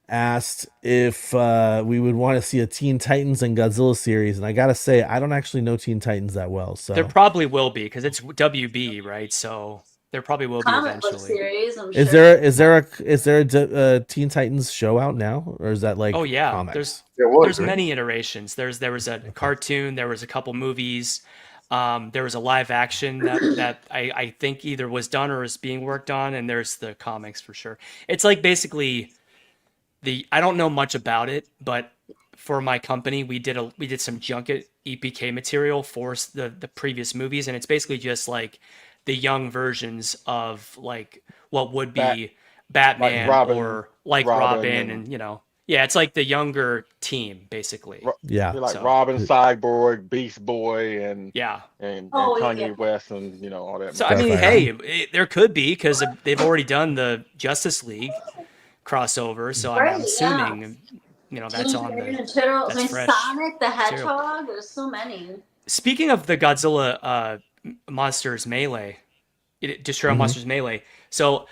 asked if we would want to see a Teen Titans and Godzilla series, and I gotta say I don't actually know Teen Titans that well, so there probably will be because it's WB, right? So there probably will be Comic book eventually. series, I'm is sure. there a Teen Titans show out now, or is that like Oh yeah, comics? there's many iterations. There was a cartoon, there was a couple movies, there was a live action that I think either was done or is being worked on, and there's the comics for sure. It's like basically I don't know much about it, but for my company, we did some junket EPK material for the previous movies, and it's basically just like the young versions of like what would be Batman or like Robin and it's like the younger team basically. Yeah, like Robin, Cyborg, Beast Boy, and Kanye West, and all that. So I mean, hey, there could be because they've already done the Justice League crossover, so I'm assuming that's on the that's fresh Sonic the material. Hedgehog. There's so many. Speaking of the Godzilla Monsters Melee, Destroy All Monsters Melee. So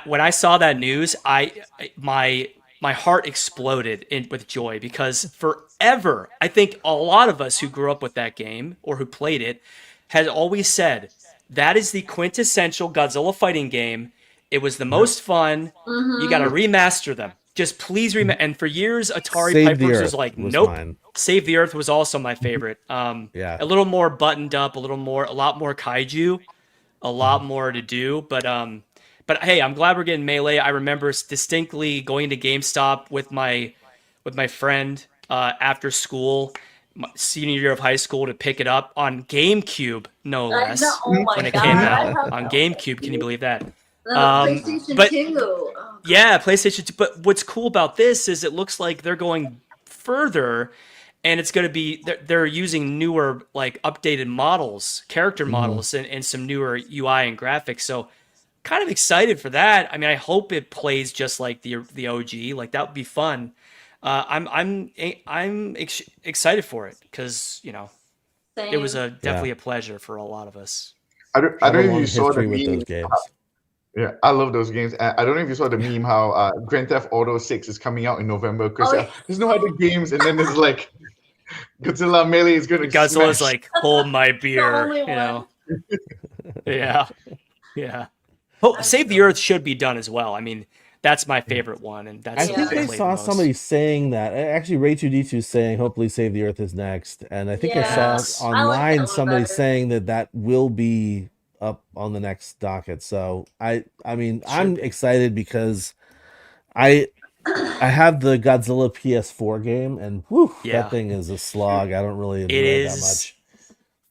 when I saw that news, my heart exploded with joy because forever, I think a lot of us who grew up with that game or who played it had always said that is the quintessential Godzilla fighting game. It was the most fun. You got to remaster them. Just please and for years, Atari Pipeworks was like, nope. Save the Earth was also my favorite. A little more buttoned up, a lot more kaiju, a lot more to do. But hey, I'm glad we're getting Melee. I remember distinctly going to GameStop with my friend after school, my senior year of high school, to pick it up on GameCube, no less. When it came out on GameCube, can you believe that? PlayStation 2. Yeah, PlayStation 2. But what's cool about this is it looks like they're going further, and it's going to be they're using newer, like updated models, character models, and some newer UI and graphics. So, kind of excited for that. I mean, I hope it plays just like the OG. Like that would be fun. I'm excited for it because it was definitely a pleasure for a lot of us. I don't know if you saw the with meme. those games. Yeah, I love those games. I don't know if you saw the meme how Grand Theft Auto 6 is coming out in November because there's no other games, and then there's like Godzilla Melee is going to Godzilla's like, hold my beer, Yeah. Oh, Save the Earth should be done as well. I mean, That's my favorite one, and that's I the think one I I played saw the most. somebody saying that. Actually, Ray2D2 saying, "Hopefully, Save the Earth is next." And I think I Yes. saw I like that online one somebody better. saying that will be up on the next docket. So I mean, I'm excited because I have the Godzilla PS4 game, and whew, Yeah. that thing is a slog. I don't really enjoy It it that is much.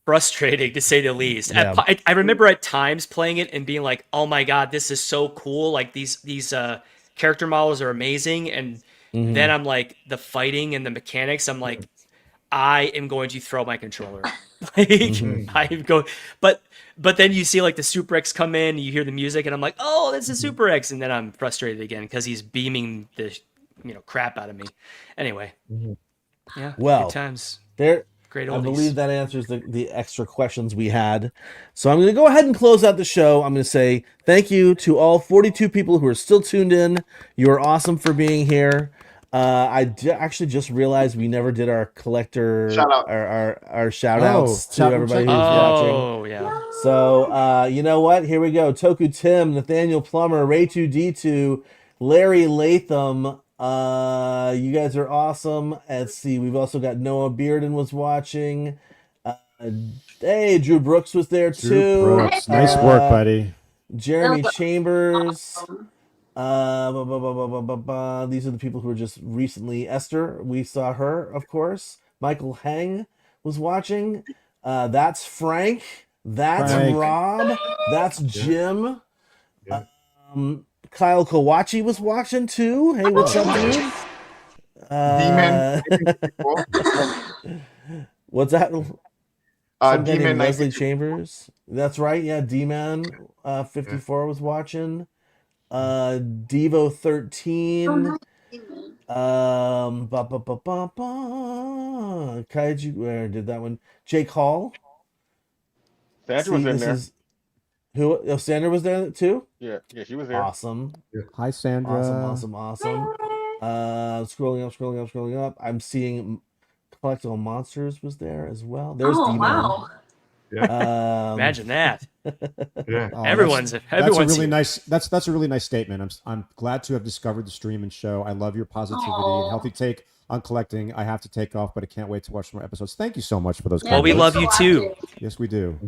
frustrating to say the least. Yeah. I remember at times playing it and being like, "Oh my god, this is so cool! Like these character models are amazing." And Mhm. then I'm like, the fighting and the mechanics. I'm like, I am going to throw my controller. Like Mhm. I'm going, but then you see like the Super X come in, you hear the music, and I'm like, "Oh, that's a Super X," and then I'm frustrated again because he's beaming the crap out of me. Anyway, yeah, Well, good times. There, Great I oldies. believe that answers the extra questions we had. So I'm going to go ahead and close out the show. I'm going to say thank you to all 42 people who are still tuned in. You are awesome for being here. Actually just realized we never did our collector Shout out. our shout outs to everybody who's watching. Oh yeah. So you know what? Here we go. Toku Tim, Nathaniel Plummer, Ray2D2, Larry Latham. You guys are awesome. Let's see. We've also got Noah Bearden was watching. Hey, Drew Brooks was there Drew too. Brooks. Nice work, buddy. Jeremy That was Chambers. awesome. These are the people who were just recently. Esther, we saw her, of course. Michael Heng was watching. That's Frank. That's Frank. Rob. That's Jim. Kyle Kawachi was watching too. Hey, what's up, dude? D-Man. What's that? Some guy named D-Man Leslie 92. Chambers. That's right. Yeah, D-Man 54 was watching. Devo 13. Kaiju, where did that one? Jake Hall. Sandra was in there. Who? Oh, Sandra was there too. Yeah, she was there. Awesome. Hi, Sandra. Awesome. Scrolling up. I'm seeing Collectible Monsters was there as well. There's Oh, D-Man. wow. Imagine that. Yeah. Oh, Everyone's that's a really here. nice. That's a really nice statement. I'm glad to have discovered the stream and show. I love your positivity and healthy take on collecting. I have to take off, but I can't wait to watch more episodes. Thank you so much for those. Well, we love you too. Yes, we do.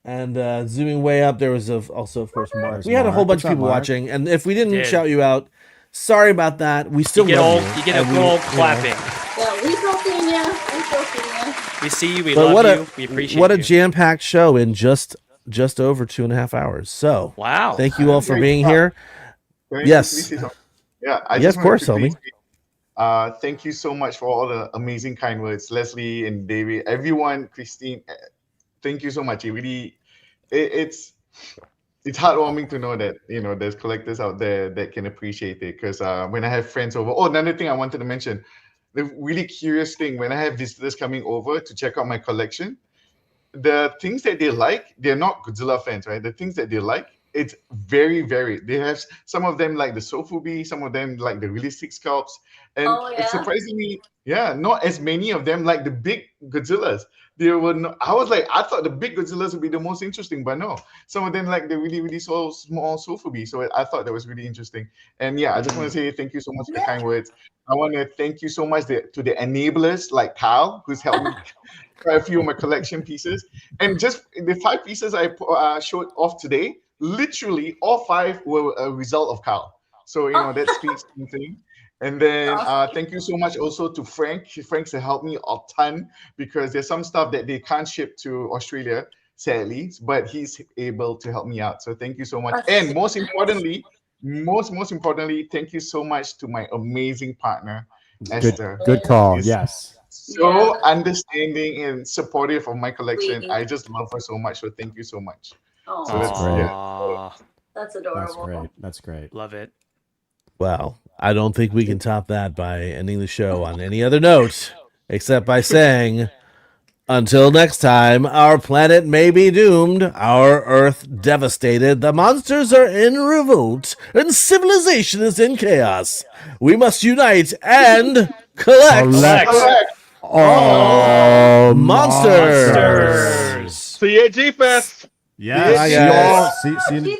And zooming way up, there was also, of course, Mark. There's We had a whole Mark. bunch What's of people up, Mark? watching, and if we didn't Did. shout you out, sorry about that. We still You get love all you. you get and a we- good old you know. clapping. Yeah, we still seeing you. We still seeing you. We see you. We But love you. We appreciate what a you. jam-packed show in just over 2.5 hours. So Wow. thank you all for Great being stuff. here. Can I Yes. quickly say something? Yeah, I Yes, just of wanted course, to quickly Helmi. say, thank you so much for all the amazing kind words, Leslie and David, everyone, Christine. Thank you so much. It really, it's heartwarming to know that there's collectors out there that can appreciate it. Because when I have friends over, another thing I wanted to mention, the really curious thing when I have visitors coming over to check out my collection, the things that they like, they're not Godzilla fans, right? The things that they like, it's very varied. They have some of them like the Sofubi, some of them like the realistic sculpts, and it's surprisingly, not as many of them like the big Godzillas. There were I thought the big Godzillas would be the most interesting, but no, some of them like the really, really so small Sofubi. So I thought that was really interesting. And I just want to say thank you so much for the kind words. I want to thank you so much to the enablers like Kyle, who's helped me try a few of my collection pieces. And just the 5 pieces I showed off today, literally all 5 were a result of Kyle. So that speaks something. And then thank you so much also to Frank. Frank's helped me a ton because there's some stuff that they can't ship to Australia, sadly, but he's able to help me out. So thank you so much. And most importantly, thank you so much to my amazing partner, Esther. Good call. She's Yes. so understanding and supportive of my collection. I just love her so much. So thank you so much. Oh, So that's great. That's That's adorable. great. That's great. Love it. Well, I don't think we can top that by ending the show on any other note, except by saying, until next time, our planet may be doomed, our Earth devastated, the monsters are in revolt, and civilization is in chaos. We must unite and collect all monsters. See you at G-Fest. Yes. Bye, guys. See you.